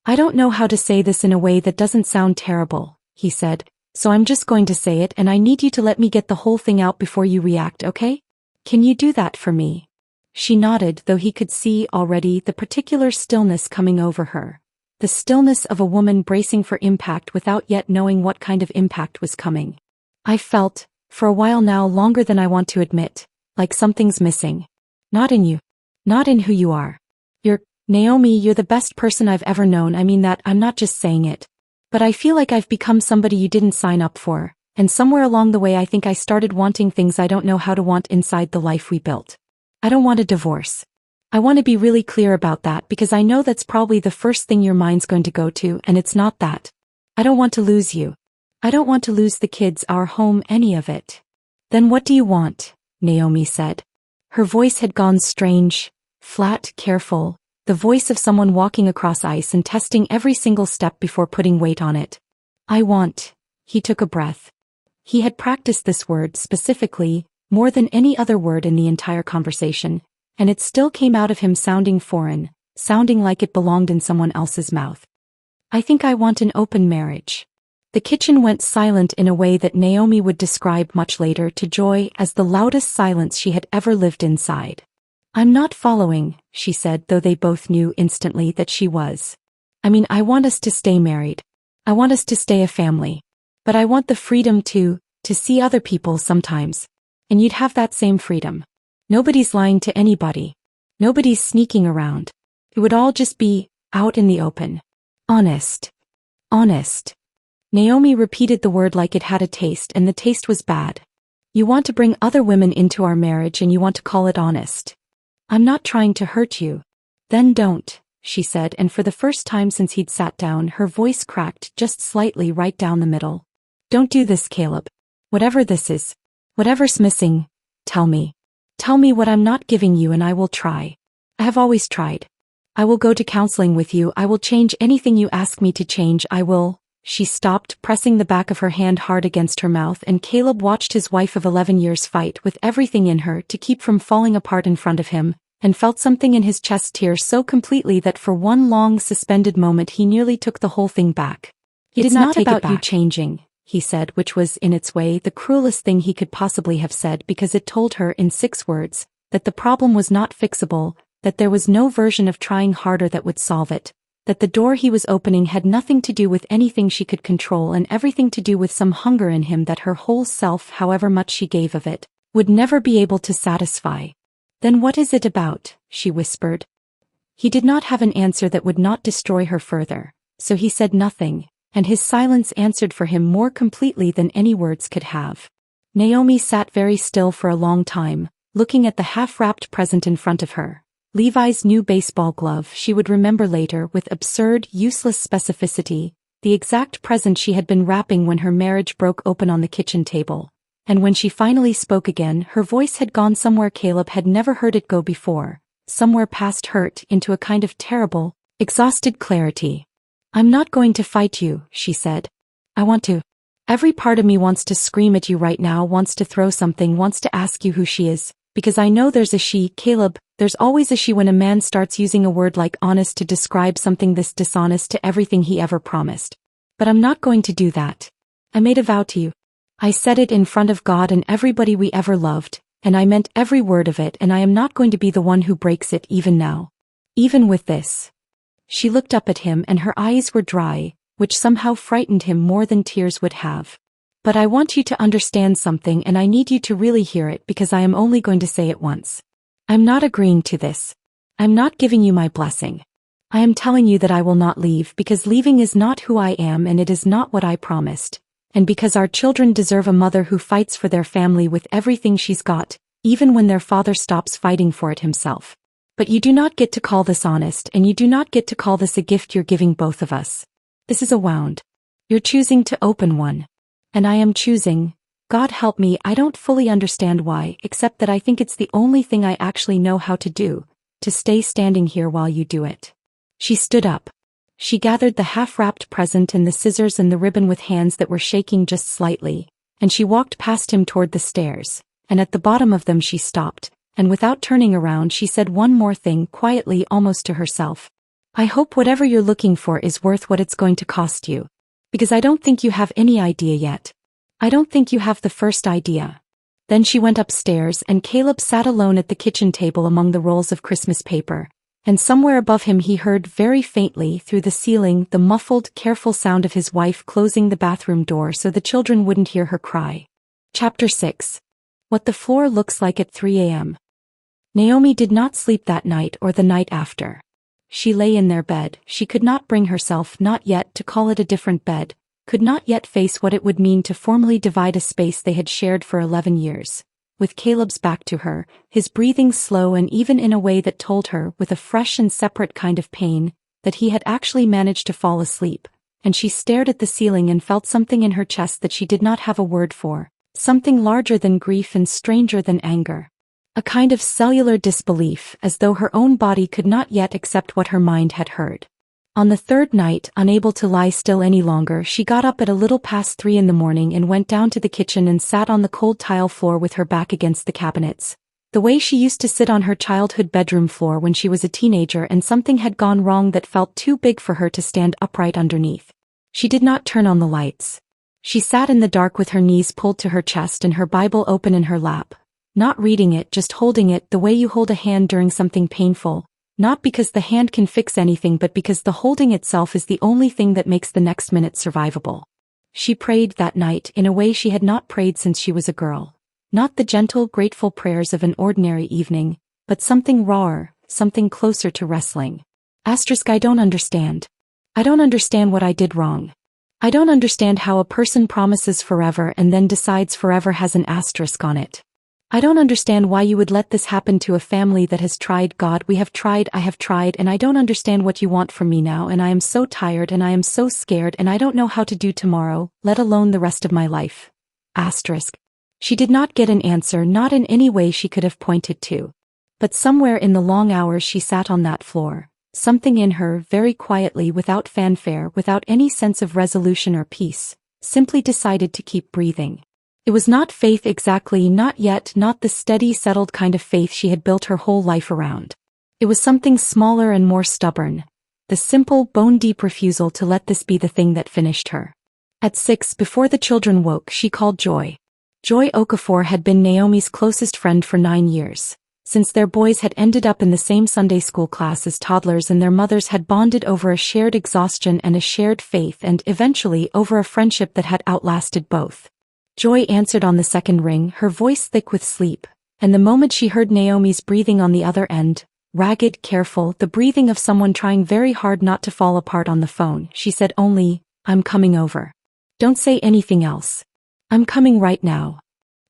I don't know how to say this in a way that doesn't sound terrible, he said, so I'm just going to say it, and I need you to let me get the whole thing out before you react, okay? Can you do that for me? She nodded, though he could see already the particular stillness coming over her. The stillness of a woman bracing for impact without yet knowing what kind of impact was coming. I felt, for a while now, longer than I want to admit, like something's missing. Not in you. Not in who you are. Naomi, you're the best person I've ever known. I mean that, I'm not just saying it. But I feel like I've become somebody you didn't sign up for, and somewhere along the way I think I started wanting things I don't know how to want inside the life we built. I don't want a divorce. I want to be really clear about that because I know that's probably the first thing your mind's going to go to, and it's not that. I don't want to lose you. I don't want to lose the kids, our home, any of it. Then what do you want? Naomi said. Her voice had gone strange, flat, careful. The voice of someone walking across ice and testing every single step before putting weight on it. I want. He took a breath. He had practiced this word specifically, more than any other word in the entire conversation, and it still came out of him sounding foreign, sounding like it belonged in someone else's mouth. I think I want an open marriage. The kitchen went silent in a way that Naomi would describe much later to Joy as the loudest silence she had ever lived inside. I'm not following, she said, though they both knew instantly that she was. I mean, I want us to stay married. I want us to stay a family. But I want the freedom to see other people sometimes. And you'd have that same freedom. Nobody's lying to anybody. Nobody's sneaking around. It would all just be out in the open. Honest. Honest. Naomi repeated the word like it had a taste, and the taste was bad. You want to bring other women into our marriage and you want to call it honest. I'm not trying to hurt you. Then don't, she said, and for the first time since he'd sat down, her voice cracked just slightly right down the middle. Don't do this, Caleb. Whatever this is, whatever's missing, tell me. Tell me what I'm not giving you and I will try. I have always tried. I will go to counseling with you. I will change anything you ask me to change. I will. She stopped, pressing the back of her hand hard against her mouth, and Caleb watched his wife of 11 years fight with everything in her to keep from falling apart in front of him, and felt something in his chest tear so completely that for one long suspended moment he nearly took the whole thing back. It's not about you changing, he said, which was, in its way, the cruelest thing he could possibly have said because it told her in 6 words that the problem was not fixable, that there was no version of trying harder that would solve it, that the door he was opening had nothing to do with anything she could control and everything to do with some hunger in him that her whole self, however much she gave of it, would never be able to satisfy. Then what is it about? She whispered. He did not have an answer that would not destroy her further, so he said nothing, and his silence answered for him more completely than any words could have. Naomi sat very still for a long time, looking at the half-wrapped present in front of her. Levi's new baseball glove, she would remember later with absurd, useless specificity, the exact present she had been wrapping when her marriage broke open on the kitchen table. And when she finally spoke again, her voice had gone somewhere Caleb had never heard it go before, somewhere past hurt into a kind of terrible, exhausted clarity. I'm not going to fight you, she said. I want to. Every part of me wants to scream at you right now, wants to throw something, wants to ask you who she is, because I know there's a she, Caleb. There's always a she when a man starts using a word like honest to describe something this dishonest to everything he ever promised. But I'm not going to do that. I made a vow to you. I said it in front of God and everybody we ever loved, and I meant every word of it, and I am not going to be the one who breaks it even now. Even with this. She looked up at him and her eyes were dry, which somehow frightened him more than tears would have. But I want you to understand something, and I need you to really hear it because I am only going to say it once. I'm not agreeing to this. I'm not giving you my blessing. I am telling you that I will not leave because leaving is not who I am and it is not what I promised. And because our children deserve a mother who fights for their family with everything she's got, even when their father stops fighting for it himself. But you do not get to call this honest, and you do not get to call this a gift you're giving both of us. This is a wound. You're choosing to open one. And I am choosing. God help me, I don't fully understand why, except that I think it's the only thing I actually know how to do, to stay standing here while you do it. She stood up. She gathered the half-wrapped present and the scissors and the ribbon with hands that were shaking just slightly, and she walked past him toward the stairs, and at the bottom of them she stopped, and without turning around she said one more thing quietly, almost to herself. I hope whatever you're looking for is worth what it's going to cost you. Because I don't think you have any idea yet. I don't think you have the first idea. Then she went upstairs and Caleb sat alone at the kitchen table among the rolls of Christmas paper, and somewhere above him he heard very faintly through the ceiling the muffled, careful sound of his wife closing the bathroom door so the children wouldn't hear her cry. Chapter 6. What the floor looks like at 3 a.m. Naomi did not sleep that night or the night after. She lay in their bed. She could not bring herself, not yet, to call it a different bed, could not yet face what it would mean to formally divide a space they had shared for 11 years. With Caleb's back to her, his breathing slow and even in a way that told her, with a fresh and separate kind of pain, that he had actually managed to fall asleep, and she stared at the ceiling and felt something in her chest that she did not have a word for, something larger than grief and stranger than anger. A kind of cellular disbelief, as though her own body could not yet accept what her mind had heard. On the third night, unable to lie still any longer, she got up at a little past 3 in the morning and went down to the kitchen and sat on the cold tile floor with her back against the cabinets, the way she used to sit on her childhood bedroom floor when she was a teenager and something had gone wrong that felt too big for her to stand upright underneath. She did not turn on the lights. She sat in the dark with her knees pulled to her chest and her Bible open in her lap. Not reading it, just holding it the way you hold a hand during something painful, not because the hand can fix anything but because the holding itself is the only thing that makes the next minute survivable. She prayed that night in a way she had not prayed since she was a girl. Not the gentle, grateful prayers of an ordinary evening, but something rawer, something closer to wrestling. I don't understand. I don't understand what I did wrong. I don't understand how a person promises forever and then decides forever has an asterisk on it. I don't understand why you would let this happen to a family that has tried. God, we have tried, I have tried, and I don't understand what you want from me now, and I am so tired and I am so scared and I don't know how to do tomorrow, let alone the rest of my life. Asterisk. She did not get an answer, not in any way she could have pointed to. But somewhere in the long hours she sat on that floor, something in her, very quietly, without fanfare, without any sense of resolution or peace, simply decided to keep breathing. It was not faith exactly, not yet, not the steady, settled kind of faith she had built her whole life around. It was something smaller and more stubborn, the simple, bone-deep refusal to let this be the thing that finished her. At 6, before the children woke, she called Joy. Joy Okafor had been Naomi's closest friend for 9 years, since their boys had ended up in the same Sunday school class as toddlers and their mothers had bonded over a shared exhaustion and a shared faith and, eventually, over a friendship that had outlasted both. Joy answered on the second ring, her voice thick with sleep, and the moment she heard Naomi's breathing on the other end, ragged, careful, the breathing of someone trying very hard not to fall apart on the phone, she said only, "I'm coming over. Don't say anything else. I'm coming right now."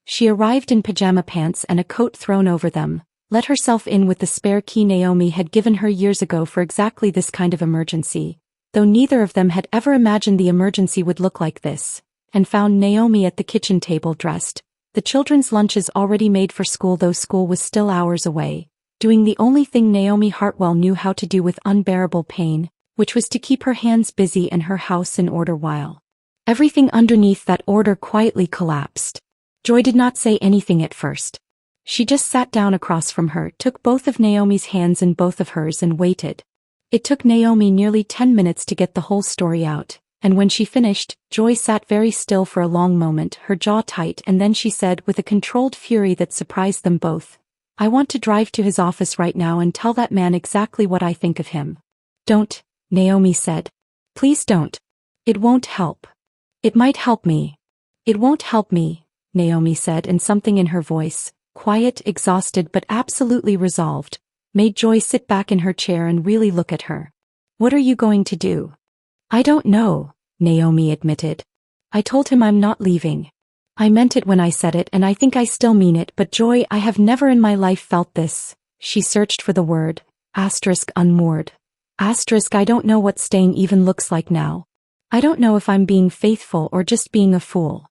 She arrived in pajama pants and a coat thrown over them, let herself in with the spare key Naomi had given her years ago for exactly this kind of emergency, though neither of them had ever imagined the emergency would look like this, and found Naomi at the kitchen table dressed, the children's lunches already made for school though school was still hours away, doing the only thing Naomi Hartwell knew how to do with unbearable pain, which was to keep her hands busy and her house in order while everything underneath that order quietly collapsed. Joy did not say anything at first. She just sat down across from her, took both of Naomi's hands in both of hers and waited. It took Naomi nearly 10 minutes to get the whole story out. And when she finished, Joy sat very still for a long moment, her jaw tight, and then she said with a controlled fury that surprised them both, "I want to drive to his office right now and tell that man exactly what I think of him." "Don't," Naomi said. "Please don't. It won't help." "It might help me." "It won't help me," Naomi said, and something in her voice, quiet, exhausted but absolutely resolved, made Joy sit back in her chair and really look at her. "What are you going to do?" "I don't know," Naomi admitted. "I told him I'm not leaving. I meant it when I said it and I think I still mean it, but Joy, I have never in my life felt this." She searched for the word, unmoored. I don't know what staying even looks like now. I don't know if I'm being faithful or just being a fool."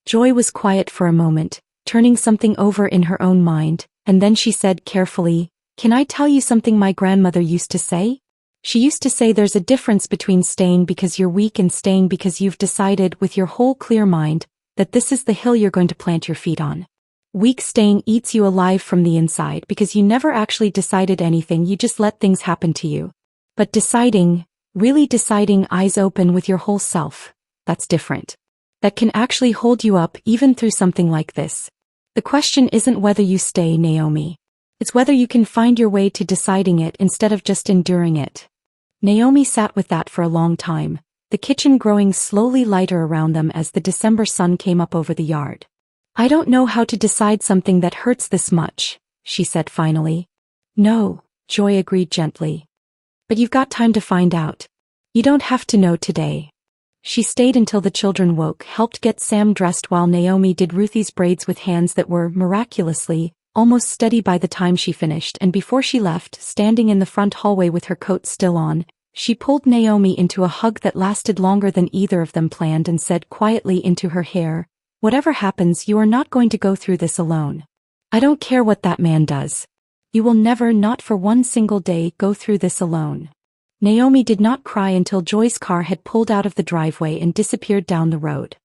Joy was quiet for a moment, turning something over in her own mind, and then she said carefully, "Can I tell you something my grandmother used to say? She used to say there's a difference between staying because you're weak and staying because you've decided with your whole clear mind, that this is the hill you're going to plant your feet on. Weak staying eats you alive from the inside because you never actually decided anything, you just let things happen to you. But deciding, really deciding eyes open with your whole self, that's different. That can actually hold you up even through something like this. The question isn't whether you stay, Naomi. It's whether you can find your way to deciding it instead of just enduring it. Naomi sat with that for a long time, the kitchen growing slowly lighter around them as the December sun came up over the yard. I don't know how to decide something that hurts this much, she said finally. No, Joy agreed gently. But you've got time to find out. You don't have to know today. She stayed until the children woke, helped get Sam dressed while Naomi did Ruthie's braids with hands that were, miraculously, almost steady by the time she finished, and before she left, standing in the front hallway with her coat still on, she pulled Naomi into a hug that lasted longer than either of them planned and said quietly into her hair, "Whatever happens, you are not going to go through this alone. I don't care what that man does. You will never, not for one single day, go through this alone." Naomi did not cry until Joy's car had pulled out of the driveway and disappeared down the road.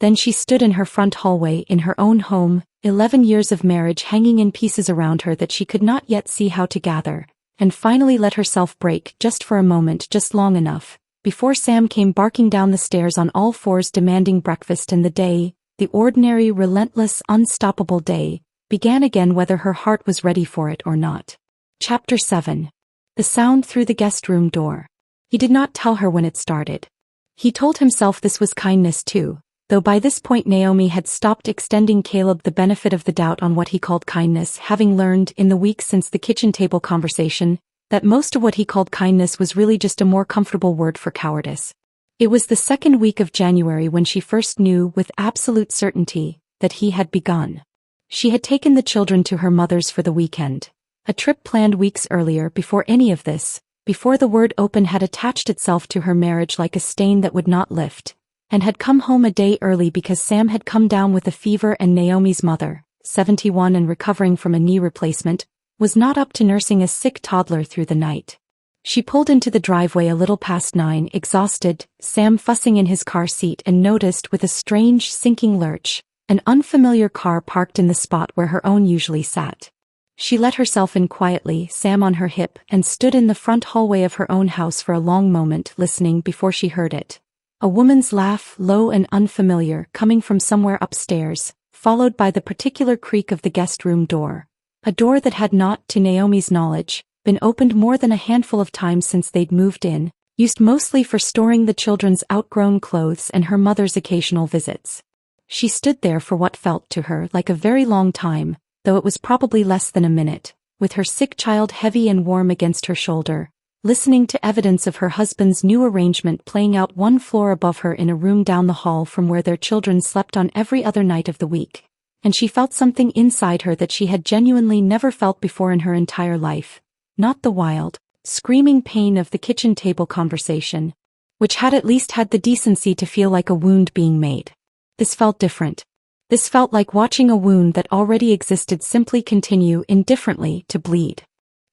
Then she stood in her front hallway in her own home, 11 years of marriage hanging in pieces around her that she could not yet see how to gather, and finally let herself break just for a moment, just long enough, before Sam came barking down the stairs on all fours demanding breakfast, and the day, the ordinary, relentless, unstoppable day, began again whether her heart was ready for it or not. Chapter 7. The sound through the guest room door. He did not tell her when it started. He told himself this was kindness too, though by this point Naomi had stopped extending Caleb the benefit of the doubt on what he called kindness, having learned, in the weeks since the kitchen table conversation, that most of what he called kindness was really just a more comfortable word for cowardice. It was the second week of January when she first knew with absolute certainty that he had begun. She had taken the children to her mother's for the weekend, a trip planned weeks earlier before any of this, before the word open had attached itself to her marriage like a stain that would not lift, and had come home a day early because Sam had come down with a fever and Naomi's mother, 71 and recovering from a knee replacement, was not up to nursing a sick toddler through the night. She pulled into the driveway a little past 9, exhausted, Sam fussing in his car seat, and noticed with a strange sinking lurch, an unfamiliar car parked in the spot where her own usually sat. She let herself in quietly, Sam on her hip, and stood in the front hallway of her own house for a long moment, listening before she heard it. A woman's laugh, low and unfamiliar, coming from somewhere upstairs, followed by the particular creak of the guest room door. A door that had not, to Naomi's knowledge, been opened more than a handful of times since they'd moved in, used mostly for storing the children's outgrown clothes and her mother's occasional visits. She stood there for what felt to her like a very long time, though it was probably less than a minute, with her sick child heavy and warm against her shoulder, listening to evidence of her husband's new arrangement playing out one floor above her in a room down the hall from where their children slept on every other night of the week. And she felt something inside her that she had genuinely never felt before in her entire life. Not the wild, screaming pain of the kitchen table conversation, which had at least had the decency to feel like a wound being made. This felt different. This felt like watching a wound that already existed simply continue indifferently to bleed.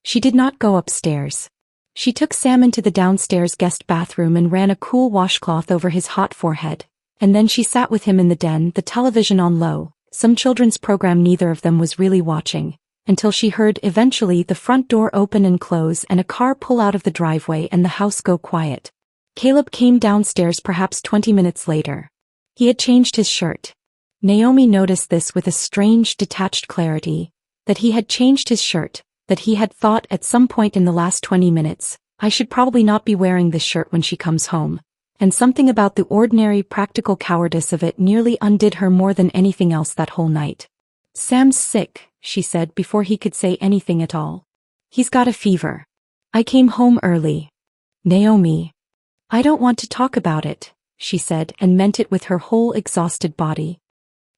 She did not go upstairs. She took Sam into the downstairs guest bathroom and ran a cool washcloth over his hot forehead, and then she sat with him in the den, the television on low, some children's program neither of them was really watching, until she heard eventually the front door open and close and a car pull out of the driveway and the house go quiet. Caleb came downstairs perhaps 20 minutes later. He had changed his shirt. Naomi noticed this with a strange detached clarity, that he had changed his shirt, that he had thought at some point in the last 20 minutes, I should probably not be wearing this shirt when she comes home, and something about the ordinary practical cowardice of it nearly undid her more than anything else that whole night. Sam's sick, she said before he could say anything at all. He's got a fever. I came home early. Naomi. I don't want to talk about it, she said, and meant it with her whole exhausted body.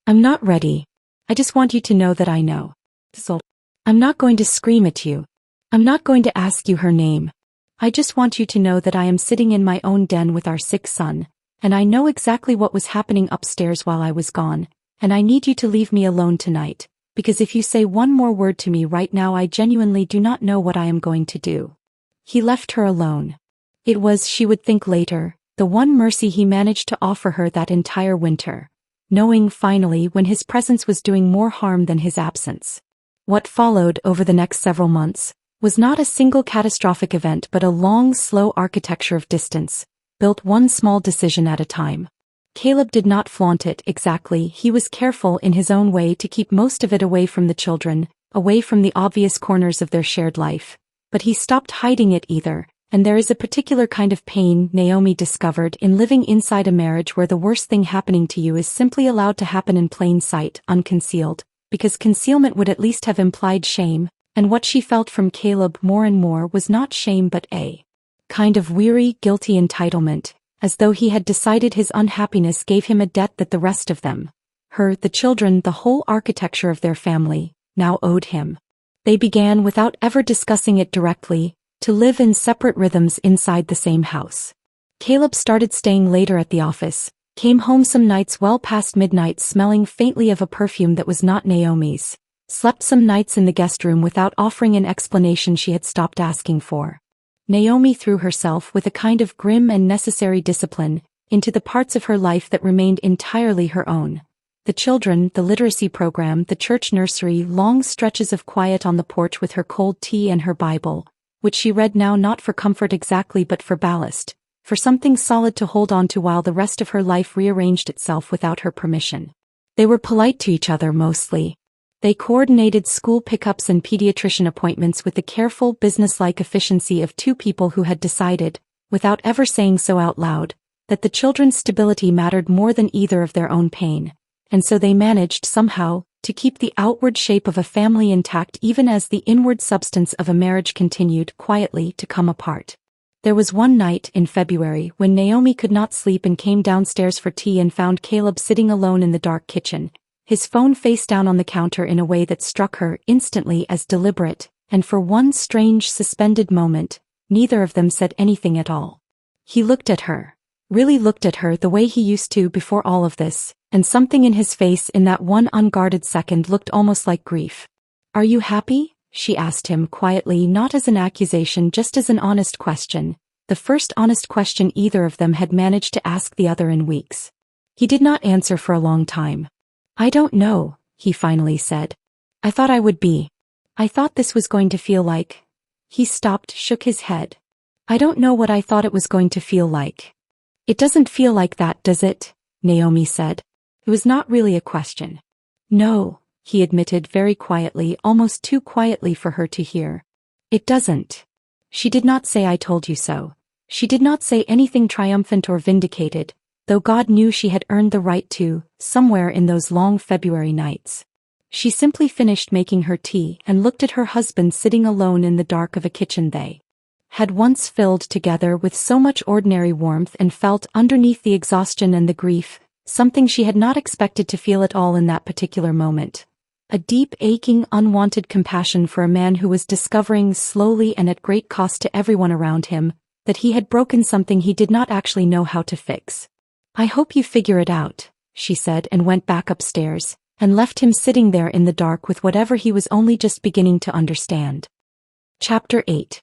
I'm not ready. I just want you to know that I know. So, I'm not going to scream at you. I'm not going to ask you her name. I just want you to know that I am sitting in my own den with our sick son, and I know exactly what was happening upstairs while I was gone, and I need you to leave me alone tonight, because if you say one more word to me right now I genuinely do not know what I am going to do. He left her alone. It was, she would think later, the one mercy he managed to offer her that entire winter. knowing finally when his presence was doing more harm than his absence. What followed over the next several months was not a single catastrophic event but a long, slow architecture of distance, built one small decision at a time. Caleb did not flaunt it exactly. He was careful in his own way to keep most of it away from the children, away from the obvious corners of their shared life. But he stopped hiding it either, and there is a particular kind of pain, Naomi discovered, in living inside a marriage where the worst thing happening to you is simply allowed to happen in plain sight, unconcealed, because concealment would at least have implied shame, and what she felt from Caleb more and more was not shame but a kind of weary, guilty entitlement, as though he had decided his unhappiness gave him a debt that the rest of them, her, the children, the whole architecture of their family, now owed him. They began, without ever discussing it directly, to live in separate rhythms inside the same house. Caleb started staying later at the office, came home some nights well past midnight smelling faintly of a perfume that was not Naomi's, slept some nights in the guest room without offering an explanation she had stopped asking for. Naomi threw herself with a kind of grim and necessary discipline into the parts of her life that remained entirely her own. The children, the literacy program, the church nursery, long stretches of quiet on the porch with her cold tea and her Bible, which she read now not for comfort exactly but for ballast, for something solid to hold on to while the rest of her life rearranged itself without her permission. They were polite to each other mostly. They coordinated school pickups and pediatrician appointments with the careful, businesslike efficiency of two people who had decided, without ever saying so out loud, that the children's stability mattered more than either of their own pain, and so they managed, somehow, to keep the outward shape of a family intact even as the inward substance of a marriage continued quietly to come apart. There was one night in February when Naomi could not sleep and came downstairs for tea and found Caleb sitting alone in the dark kitchen, his phone face down on the counter in a way that struck her instantly as deliberate, and for one strange suspended moment, neither of them said anything at all. He looked at her, really looked at her the way he used to before all of this, and something in his face in that one unguarded second looked almost like grief. "Are you happy?" she asked him quietly, not as an accusation, just as an honest question, the first honest question either of them had managed to ask the other in weeks. He did not answer for a long time. "I don't know," he finally said. "I thought I would be. I thought this was going to feel like." He stopped, shook his head. "I don't know what I thought it was going to feel like." "It doesn't feel like that, does it?" Naomi said. It was not really a question. "No," he admitted very quietly, almost too quietly for her to hear. "It doesn't." She did not say "I told you so." She did not say anything triumphant or vindicated, though God knew she had earned the right to, somewhere in those long February nights. She simply finished making her tea and looked at her husband sitting alone in the dark of a kitchen they had once filled together with so much ordinary warmth, and felt, underneath the exhaustion and the grief, something she had not expected to feel at all in that particular moment. A deep, aching, unwanted compassion for a man who was discovering slowly and at great cost to everyone around him that he had broken something he did not actually know how to fix. "I hope you figure it out," she said, and went back upstairs, and left him sitting there in the dark with whatever he was only just beginning to understand. Chapter 8.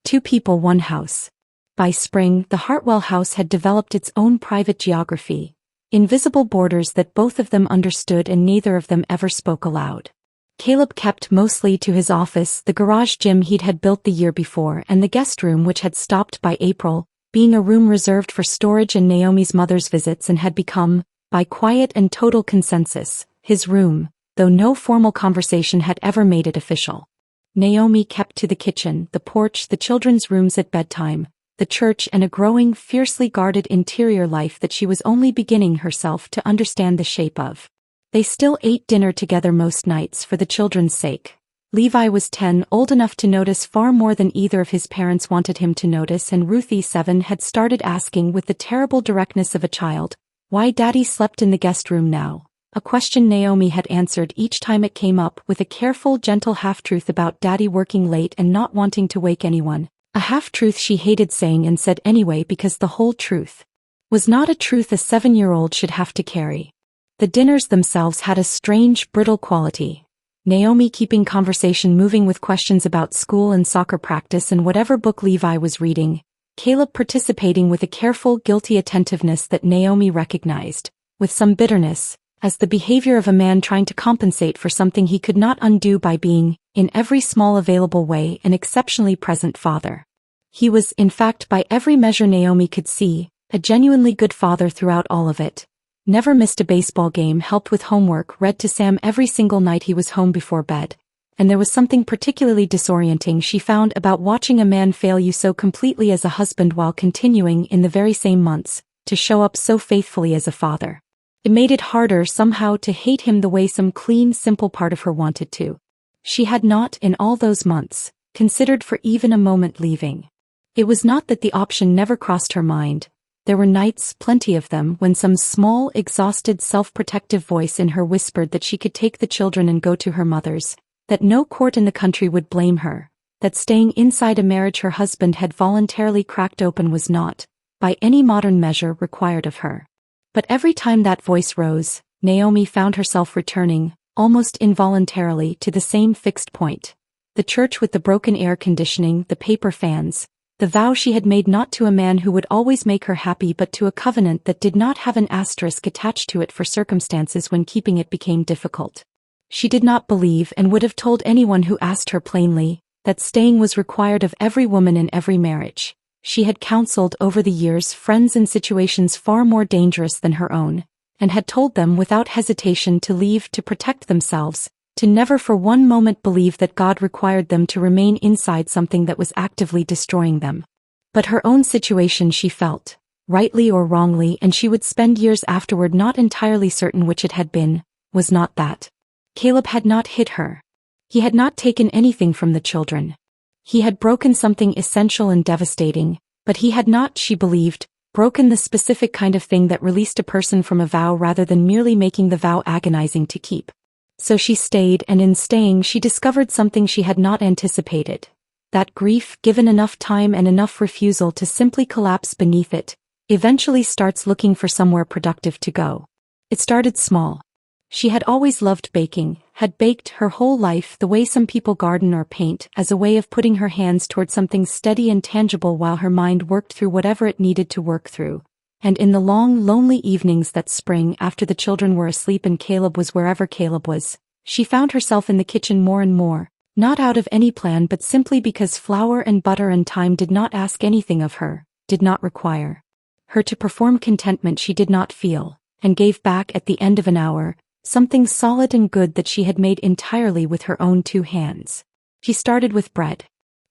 Two People, One House. By spring, the Hartwell house had developed its own private geography, invisible borders that both of them understood and neither of them ever spoke aloud. Caleb kept mostly to his office, the garage gym he'd had built the year before, and the guest room which had stopped by April, being a room reserved for storage and Naomi's mother's visits, and had become, by quiet and total consensus, his room, though no formal conversation had ever made it official. Naomi kept to the kitchen, the porch, the children's rooms at bedtime, the church, and a growing, fiercely guarded interior life that she was only beginning herself to understand the shape of. They still ate dinner together most nights for the children's sake. Levi was 10, old enough to notice far more than either of his parents wanted him to notice, and Ruthie, 7, had started asking with the terrible directness of a child, why Daddy slept in the guest room now, a question Naomi had answered each time it came up with a careful, gentle half-truth about Daddy working late and not wanting to wake anyone, a half-truth she hated saying and said anyway because the whole truth was not a truth a 7-year-old should have to carry. The dinners themselves had a strange, brittle quality. Naomi keeping conversation moving with questions about school and soccer practice and whatever book Levi was reading, Caleb participating with a careful, guilty attentiveness that Naomi recognized, with some bitterness, as the behavior of a man trying to compensate for something he could not undo by being, in every small available way, an exceptionally present father. He was, in fact, by every measure Naomi could see, a genuinely good father throughout all of it. Never missed a baseball game, helped with homework, read to Sam every single night he was home before bed. And there was something particularly disorienting she found about watching a man fail you so completely as a husband while continuing, in the very same months, to show up so faithfully as a father. It made it harder somehow to hate him the way some clean, simple part of her wanted to. She had not, in all those months, considered for even a moment leaving. It was not that the option never crossed her mind. There were nights, plenty of them, when some small, exhausted, self-protective voice in her whispered that she could take the children and go to her mother's, that no court in the country would blame her, that staying inside a marriage her husband had voluntarily cracked open was not, by any modern measure, required of her. But every time that voice rose, Naomi found herself returning, almost involuntarily, to the same fixed point. The church with the broken air conditioning, the paper fans, the vow she had made not to a man who would always make her happy but to a covenant that did not have an asterisk attached to it for circumstances when keeping it became difficult. She did not believe, and would have told anyone who asked her plainly, that staying was required of every woman in every marriage. She had counseled over the years friends in situations far more dangerous than her own, and had told them without hesitation to leave to protect themselves, to never for one moment believe that God required them to remain inside something that was actively destroying them. But her own situation, she felt, rightly or wrongly, and she would spend years afterward not entirely certain which it had been, was not that. Caleb had not hit her. He had not taken anything from the children. He had broken something essential and devastating, but he had not, she believed, broken the specific kind of thing that released a person from a vow rather than merely making the vow agonizing to keep. So she stayed, and in staying she discovered something she had not anticipated. That grief, given enough time and enough refusal to simply collapse beneath it, eventually starts looking for somewhere productive to go. It started small. She had always loved baking, had baked her whole life the way some people garden or paint, as a way of putting her hands toward something steady and tangible while her mind worked through whatever it needed to work through. And in the long, lonely evenings that spring after the children were asleep and Caleb was wherever Caleb was, she found herself in the kitchen more and more, not out of any plan but simply because flour and butter and time did not ask anything of her, did not require her to perform contentment she did not feel, and gave back at the end of an hour, something solid and good that she had made entirely with her own two hands. She started with bread,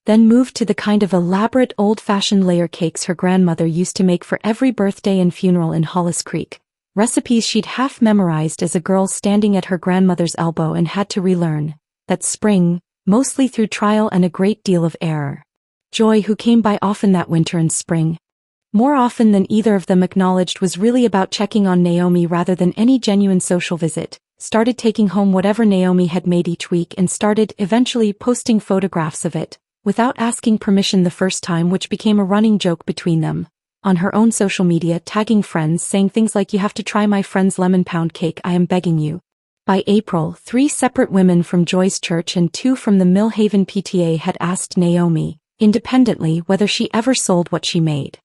then moved to the kind of elaborate old-fashioned layer cakes her grandmother used to make for every birthday and funeral in Hollis Creek, recipes she'd half memorized as a girl standing at her grandmother's elbow and had to relearn, that spring, mostly through trial and a great deal of error. Joy, who came by often that winter and spring, more often than either of them acknowledged, was really about checking on Naomi rather than any genuine social visit, started taking home whatever Naomi had made each week and started, eventually, posting photographs of it, without asking permission the first time, which became a running joke between them, on her own social media, tagging friends, saying things like, "You have to try my friend's lemon pound cake, I am begging you." By April, 3 separate women from Joy's church and 2 from the Millhaven PTA had asked Naomi, independently, whether she ever sold what she made.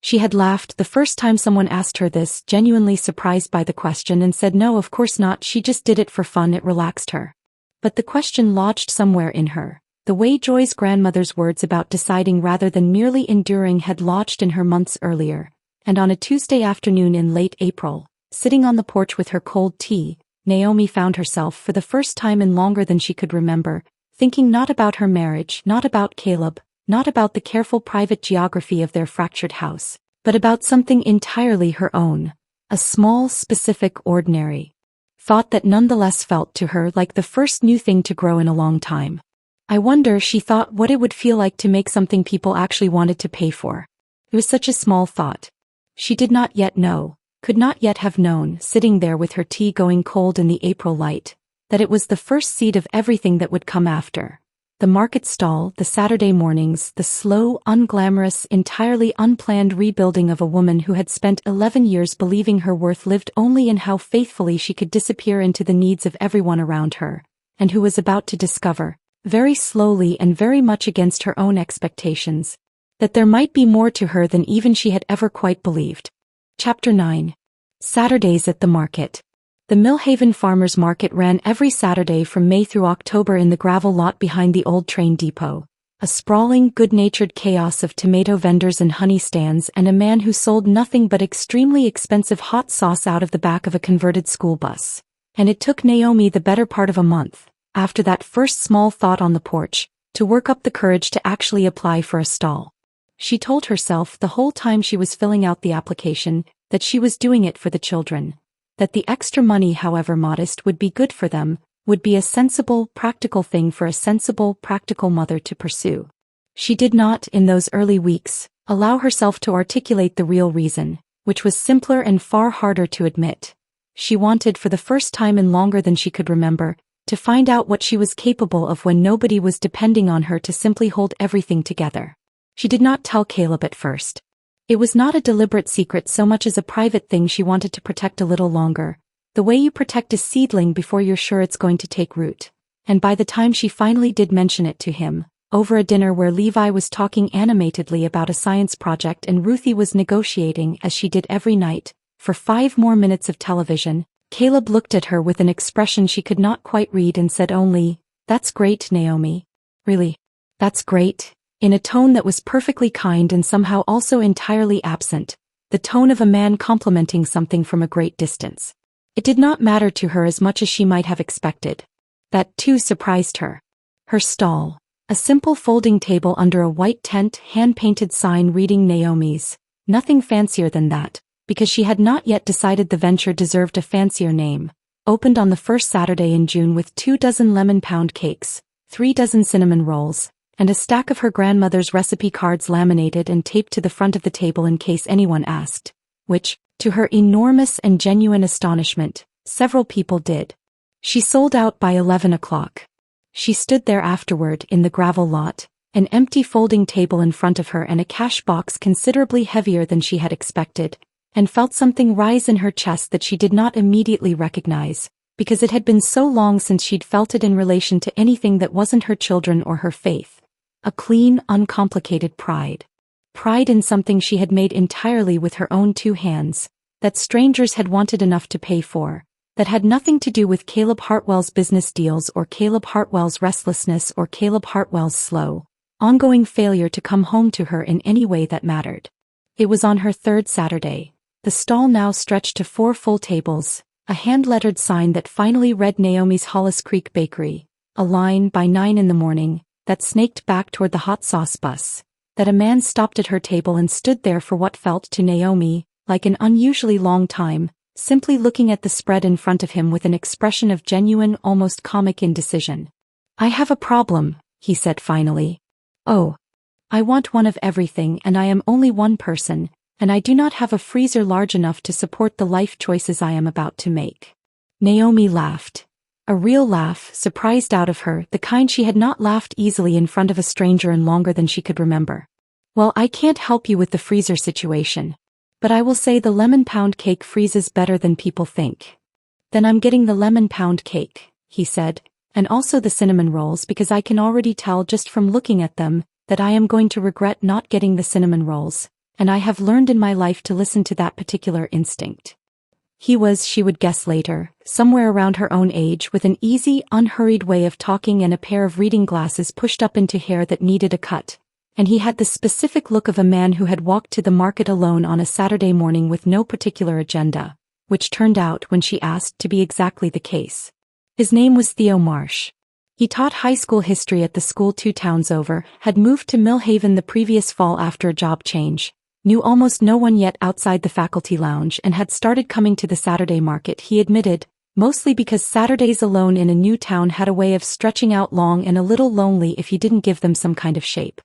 She had laughed the first time someone asked her this, genuinely surprised by the question, and said no, of course not, she just did it for fun, it relaxed her. But the question lodged somewhere in her, the way Joy's grandmother's words about deciding rather than merely enduring had lodged in her months earlier, and on a Tuesday afternoon in late April, sitting on the porch with her cold tea, Naomi found herself, for the first time in longer than she could remember, thinking not about her marriage, not about Caleb, not about the careful private geography of their fractured house, but about something entirely her own, a small, specific, ordinary thought that nonetheless felt to her like the first new thing to grow in a long time. I wonder, she thought, what it would feel like to make something people actually wanted to pay for. It was such a small thought. She did not yet know, could not yet have known, sitting there with her tea going cold in the April light, that it was the first seed of everything that would come after. The market stall, the Saturday mornings, the slow, unglamorous, entirely unplanned rebuilding of a woman who had spent 11 years believing her worth lived only in how faithfully she could disappear into the needs of everyone around her, and who was about to discover, very slowly and very much against her own expectations, that there might be more to her than even she had ever quite believed. Chapter 9. Saturdays at the Market. The Millhaven Farmers Market ran every Saturday from May through October in the gravel lot behind the old train depot. A sprawling, good-natured chaos of tomato vendors and honey stands and a man who sold nothing but extremely expensive hot sauce out of the back of a converted school bus. And it took Naomi the better part of a month, after that first small thought on the porch, to work up the courage to actually apply for a stall. She told herself the whole time she was filling out the application that she was doing it for the children, that the extra money, however modest, would be good for them, would be a sensible, practical thing for a sensible, practical mother to pursue. She did not, in those early weeks, allow herself to articulate the real reason, which was simpler and far harder to admit. She wanted, for the first time in longer than she could remember, to find out what she was capable of when nobody was depending on her to simply hold everything together. She did not tell Caleb at first. It was not a deliberate secret so much as a private thing she wanted to protect a little longer, the way you protect a seedling before you're sure it's going to take root. And by the time she finally did mention it to him, over a dinner where Levi was talking animatedly about a science project and Ruthie was negotiating, as she did every night, for 5 more minutes of television, Caleb looked at her with an expression she could not quite read and said only, "That's great, Naomi. Really? That's great," in a tone that was perfectly kind and somehow also entirely absent, the tone of a man complimenting something from a great distance. It did not matter to her as much as she might have expected. That, too, surprised her. Her stall, a simple folding table under a white tent, hand-painted sign reading Naomi's, nothing fancier than that, because she had not yet decided the venture deserved a fancier name, opened on the first Saturday in June with 24 lemon pound cakes, 3 dozen cinnamon rolls, and a stack of her grandmother's recipe cards laminated and taped to the front of the table in case anyone asked, which, to her enormous and genuine astonishment, several people did. She sold out by 11 o'clock. She stood there afterward in the gravel lot, an empty folding table in front of her and a cash box considerably heavier than she had expected, and felt something rise in her chest that she did not immediately recognize, because it had been so long since she'd felt it in relation to anything that wasn't her children or her faith. A clean, uncomplicated pride. Pride in something she had made entirely with her own 2 hands, that strangers had wanted enough to pay for, that had nothing to do with Caleb Hartwell's business deals or Caleb Hartwell's restlessness or Caleb Hartwell's slow, ongoing failure to come home to her in any way that mattered. It was on her 3rd Saturday. The stall now stretched to 4 full tables, a hand-lettered sign that finally read Naomi's Hollis Creek Bakery, a line by 9 in the morning, that snaked back toward the hot sauce bus, that a man stopped at her table and stood there for what felt to Naomi like an unusually long time, simply looking at the spread in front of him with an expression of genuine, almost comic indecision. "I have a problem," he said finally. "Oh. I want one of everything and I am only one person, and I do not have a freezer large enough to support the life choices I am about to make." Naomi laughed. A real laugh, surprised out of her, the kind she had not laughed easily in front of a stranger in longer than she could remember. "Well, I can't help you with the freezer situation. But I will say the lemon pound cake freezes better than people think." "Then I'm getting the lemon pound cake," he said, "and also the cinnamon rolls because I can already tell just from looking at them that I am going to regret not getting the cinnamon rolls, and I have learned in my life to listen to that particular instinct." He was, she would guess later, somewhere around her own age with an easy, unhurried way of talking and a pair of reading glasses pushed up into hair that needed a cut, and he had the specific look of a man who had walked to the market alone on a Saturday morning with no particular agenda, which turned out, when she asked, to be exactly the case. His name was Theo Marsh. He taught high school history at the school 2 towns over, had moved to Millhaven the previous fall after a job change, knew almost no one yet outside the faculty lounge and had started coming to the Saturday market, he admitted, mostly because Saturdays alone in a new town had a way of stretching out long and a little lonely if you didn't give them some kind of shape.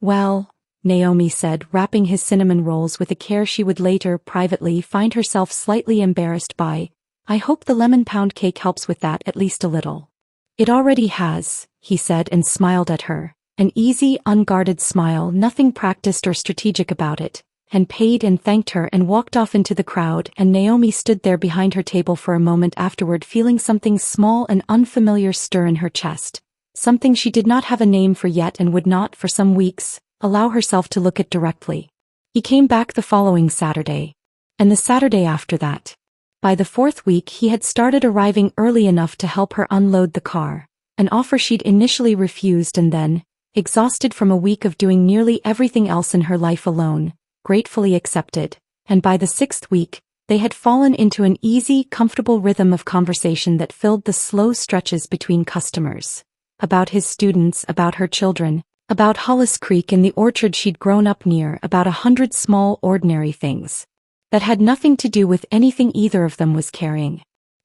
"Well," Naomi said, wrapping his cinnamon rolls with a care she would later, privately, find herself slightly embarrassed by, "I hope the lemon pound cake helps with that at least a little." "It already has," he said and smiled at her. An easy, unguarded smile, nothing practiced or strategic about it, and paid and thanked her and walked off into the crowd, and Naomi stood there behind her table for a moment afterward feeling something small and unfamiliar stir in her chest, something she did not have a name for yet and would not, for some weeks, allow herself to look at directly. He came back the following Saturday. And the Saturday after that. By the fourth week he had started arriving early enough to help her unload the car, an offer she'd initially refused and then, exhausted from a week of doing nearly everything else in her life alone, gratefully accepted, and by the sixth week, they had fallen into an easy, comfortable rhythm of conversation that filled the slow stretches between customers. About his students, about her children, about Hollis Creek and the orchard she'd grown up near, about 100 small, ordinary things that had nothing to do with anything either of them was carrying.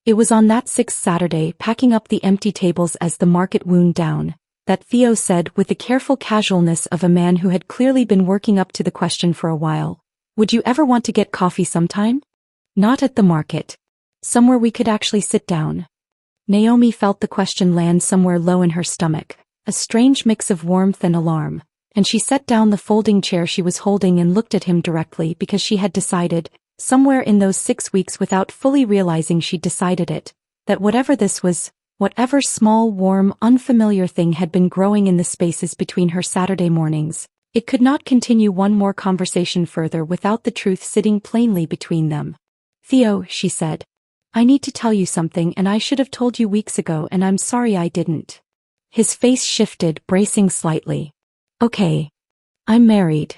It was on that sixth Saturday, packing up the empty tables as the market wound down, that Theo said with the careful casualness of a man who had clearly been working up to the question for a while, "Would you ever want to get coffee sometime? Not at the market. Somewhere we could actually sit down." Naomi felt the question land somewhere low in her stomach, a strange mix of warmth and alarm, and she set down the folding chair she was holding and looked at him directly because she had decided, somewhere in those 6 weeks without fully realizing she'd decided it, that whatever this was, whatever small, warm, unfamiliar thing had been growing in the spaces between her Saturday mornings, it could not continue one more conversation further without the truth sitting plainly between them. "Theo," she said, "I need to tell you something and I should have told you weeks ago and I'm sorry I didn't." His face shifted, bracing slightly. "Okay. I'm married."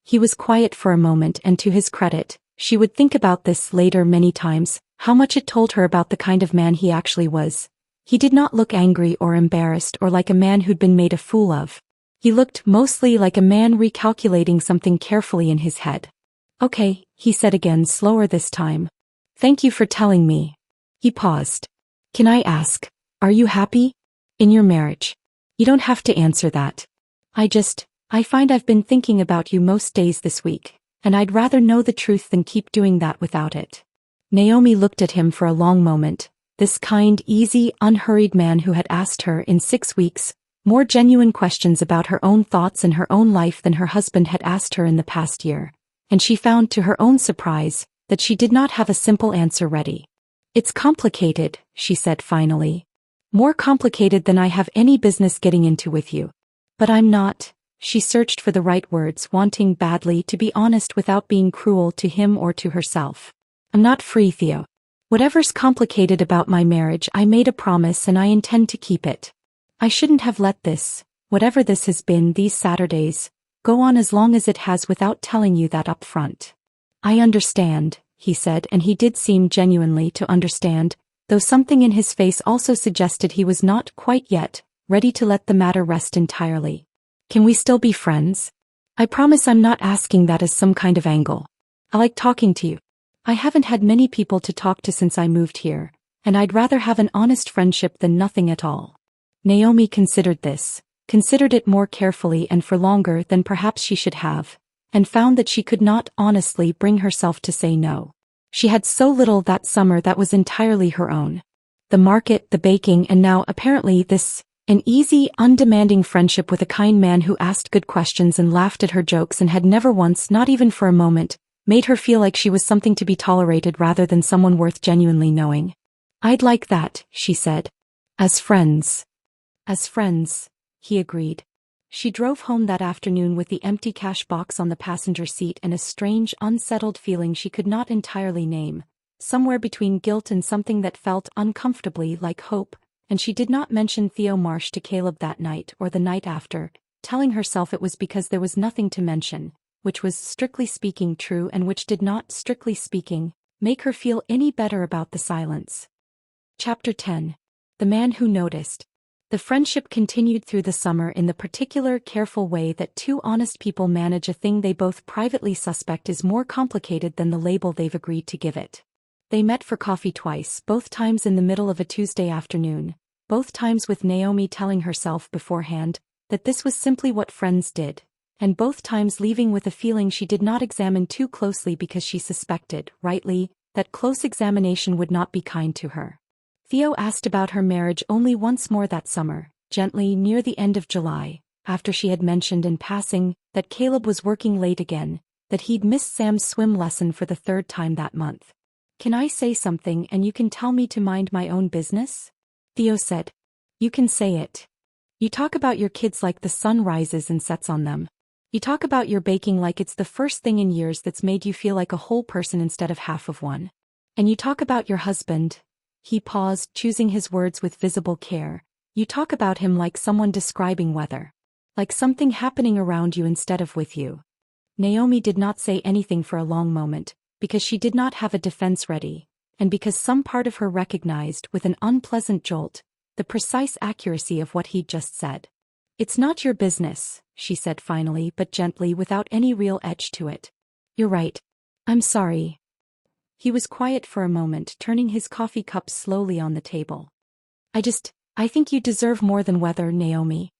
He was quiet for a moment and to his credit, she would think about this later many times, how much it told her about the kind of man he actually was. He did not look angry or embarrassed or like a man who'd been made a fool of. He looked mostly like a man recalculating something carefully in his head. "Okay," he said again, slower this time. "Thank you for telling me." He paused. "Can I ask, are you happy in your marriage? You don't have to answer that. I find I've been thinking about you most days this week, and I'd rather know the truth than keep doing that without it." Naomi looked at him for a long moment, this kind, easy, unhurried man who had asked her in 6 weeks, more genuine questions about her own thoughts and her own life than her husband had asked her in the past year, and she found to her own surprise, that she did not have a simple answer ready. "It's complicated," she said finally. "More complicated than I have any business getting into with you. But I'm not." She searched for the right words, wanting badly to be honest without being cruel to him or to herself. "I'm not free, Theo. Whatever's complicated about my marriage, I made a promise and I intend to keep it. I shouldn't have let this, whatever this has been these Saturdays, go on as long as it has without telling you that up front." "I understand," he said, and he did seem genuinely to understand, though something in his face also suggested he was not quite yet ready to let the matter rest entirely. "Can we still be friends? I promise I'm not asking that as some kind of angle. I like talking to you. I haven't had many people to talk to since I moved here, and I'd rather have an honest friendship than nothing at all." Naomi considered it more carefully and for longer than perhaps she should have, and found that she could not honestly bring herself to say no. She had so little that summer that was entirely her own. The market, the baking, and now apparently this, an easy, undemanding friendship with a kind man who asked good questions and laughed at her jokes and had never once, not even for a moment, made her feel like she was something to be tolerated rather than someone worth genuinely knowing. "I'd like that," she said. "As friends." "As friends," he agreed. She drove home that afternoon with the empty cash box on the passenger seat and a strange, unsettled feeling she could not entirely name, somewhere between guilt and something that felt uncomfortably like hope, and she did not mention Theo Marsh to Caleb that night or the night after, telling herself it was because there was nothing to mention, which was strictly speaking true and which did not, strictly speaking, make her feel any better about the silence. Chapter 10. The Man Who Noticed. The friendship continued through the summer in the particular careful way that two honest people manage a thing they both privately suspect is more complicated than the label they've agreed to give it. They met for coffee twice, both times in the middle of a Tuesday afternoon, both times with Naomi telling herself beforehand that this was simply what friends did, and both times leaving with a feeling she did not examine too closely because she suspected, rightly, that close examination would not be kind to her. Theo asked about her marriage only once more that summer, gently near the end of July, after she had mentioned in passing that Caleb was working late again, that he'd missed Sam's swim lesson for the 3rd time that month. "Can I say something and you can tell me to mind my own business?" Theo said. "You can say it. You talk about your kids like the sun rises and sets on them. You talk about your baking like it's the first thing in years that's made you feel like a whole person instead of half of one. And you talk about your husband. He paused, choosing his words with visible care. You talk about him like someone describing weather. Like something happening around you instead of with you. Naomi did not say anything for a long moment, because she did not have a defense ready, and because some part of her recognized, with an unpleasant jolt, the precise accuracy of what he'd just said. It's not your business, she said finally but gently without any real edge to it. You're right. I'm sorry. He was quiet for a moment, turning his coffee cup slowly on the table. I think you deserve more than weather, Naomi.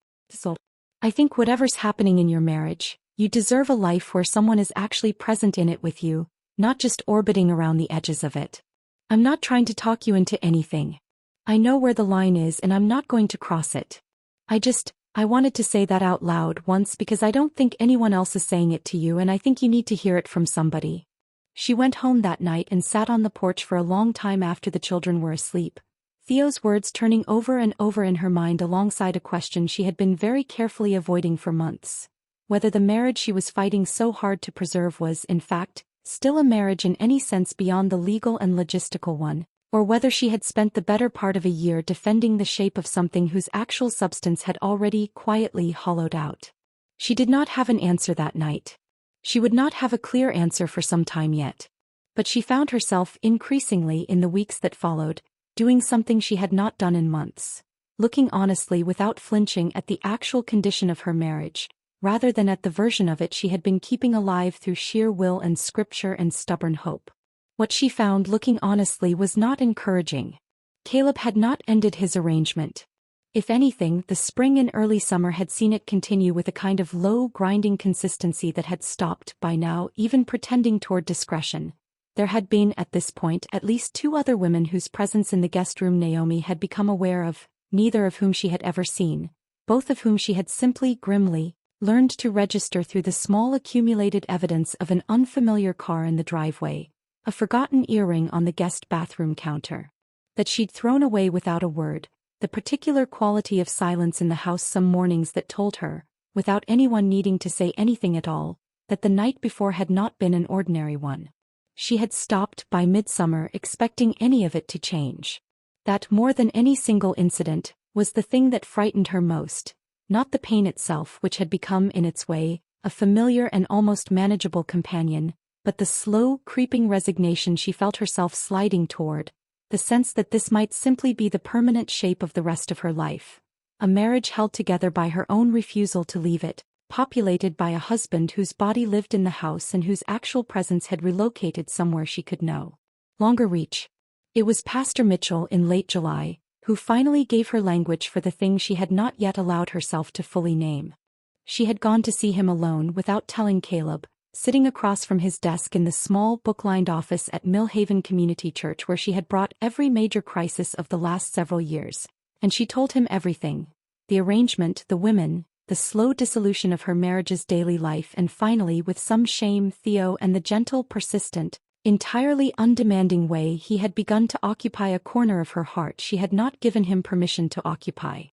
I think whatever's happening in your marriage, you deserve a life where someone is actually present in it with you, not just orbiting around the edges of it. I'm not trying to talk you into anything. I know where the line is and I'm not going to cross it. I wanted to say that out loud once because I don't think anyone else is saying it to you and I think you need to hear it from somebody. She went home that night and sat on the porch for a long time after the children were asleep, Theo's words turning over and over in her mind alongside a question she had been very carefully avoiding for months. Whether the marriage she was fighting so hard to preserve was, in fact, still a marriage in any sense beyond the legal and logistical one, or whether she had spent the better part of a year defending the shape of something whose actual substance had already quietly hollowed out. She did not have an answer that night. She would not have a clear answer for some time yet. But she found herself increasingly in the weeks that followed, doing something she had not done in months, looking honestly without flinching at the actual condition of her marriage, rather than at the version of it she had been keeping alive through sheer will and scripture and stubborn hope. What she found looking honestly was not encouraging. Caleb had not ended his arrangement. If anything, the spring and early summer had seen it continue with a kind of low, grinding consistency that had stopped, by now, even pretending toward discretion. There had been, at this point, at least 2 other women whose presence in the guest room Naomi had become aware of, neither of whom she had ever seen, both of whom she had simply grimly learned to register through the small accumulated evidence of an unfamiliar car in the driveway, a forgotten earring on the guest bathroom counter, that she'd thrown away without a word, the particular quality of silence in the house some mornings that told her, without anyone needing to say anything at all, that the night before had not been an ordinary one. She had stopped by midsummer expecting any of it to change. That, more than any single incident, was the thing that frightened her most, not the pain itself which had become in its way, a familiar and almost manageable companion, but the slow, creeping resignation she felt herself sliding toward, the sense that this might simply be the permanent shape of the rest of her life. A marriage held together by her own refusal to leave it, populated by a husband whose body lived in the house and whose actual presence had relocated somewhere she could no longer reach. It was Pastor Mitchell in late July, who finally gave her language for the thing she had not yet allowed herself to fully name. She had gone to see him alone without telling Caleb, sitting across from his desk in the small book-lined office at Millhaven Community Church where she had brought every major crisis of the last several years, and she told him everything: the arrangement, the women, the slow dissolution of her marriage's daily life, and finally, with some shame, Theo and the gentle, persistent, entirely undemanding way he had begun to occupy a corner of her heart she had not given him permission to occupy,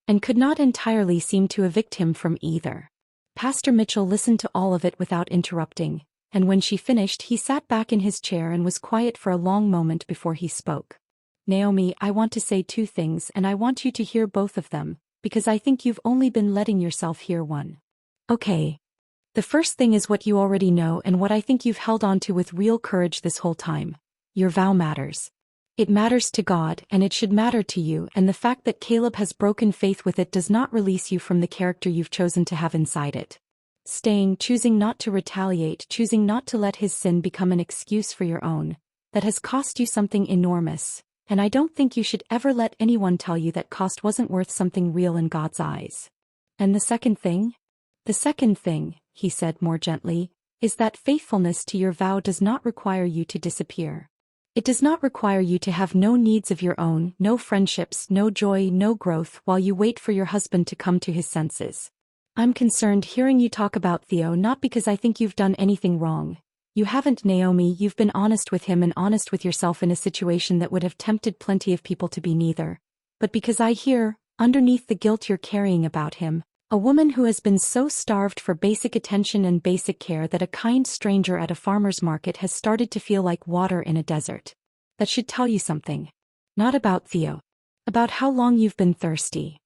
and could not entirely seem to evict him from either. Pastor Mitchell listened to all of it without interrupting, and when she finished he sat back in his chair and was quiet for a long moment before he spoke. Naomi, I want to say 2 things and I want you to hear both of them, because I think you've only been letting yourself hear one. Okay. The first thing is what you already know and what I think you've held on to with real courage this whole time. Your vow matters. It matters to God and it should matter to you, and the fact that Caleb has broken faith with it does not release you from the character you've chosen to have inside it. Staying, choosing not to retaliate, choosing not to let his sin become an excuse for your own, that has cost you something enormous, and I don't think you should ever let anyone tell you that cost wasn't worth something real in God's eyes. And the second thing? The second thing, he said more gently, is that faithfulness to your vow does not require you to disappear. It does not require you to have no needs of your own, no friendships, no joy, no growth while you wait for your husband to come to his senses. I'm concerned hearing you talk about Theo not because I think you've done anything wrong. You haven't, Naomi. You've been honest with him and honest with yourself in a situation that would have tempted plenty of people to be neither. But because I hear, underneath the guilt you're carrying about him, a woman who has been so starved for basic attention and basic care that a kind stranger at a farmer's market has started to feel like water in a desert. That should tell you something. Not about Theo. About how long you've been thirsty.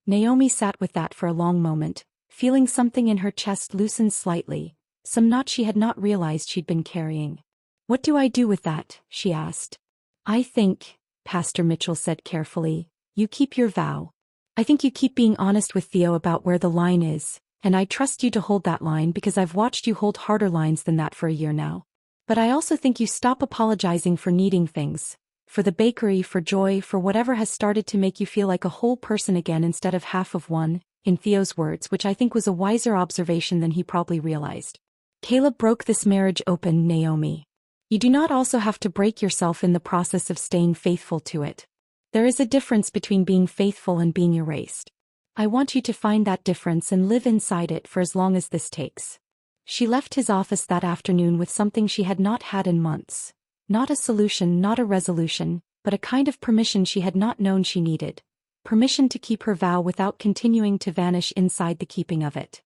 Naomi sat with that for a long moment, feeling something in her chest loosen slightly, some knot she had not realized she'd been carrying. What do I do with that? She asked. I think, Pastor Mitchell said carefully, you keep your vow. I think you keep being honest with Theo about where the line is, and I trust you to hold that line because I've watched you hold harder lines than that for a year now. But I also think you stop apologizing for needing things. For the bakery, for joy, for whatever has started to make you feel like a whole person again instead of half of one, in Theo's words, which I think was a wiser observation than he probably realized. Caleb broke this marriage open, Naomi. You do not also have to break yourself in the process of staying faithful to it. There is a difference between being faithful and being erased. I want you to find that difference and live inside it for as long as this takes. She left his office that afternoon with something she had not had in months. Not a solution, not a resolution, but a kind of permission she had not known she needed. Permission to keep her vow without continuing to vanish inside the keeping of it.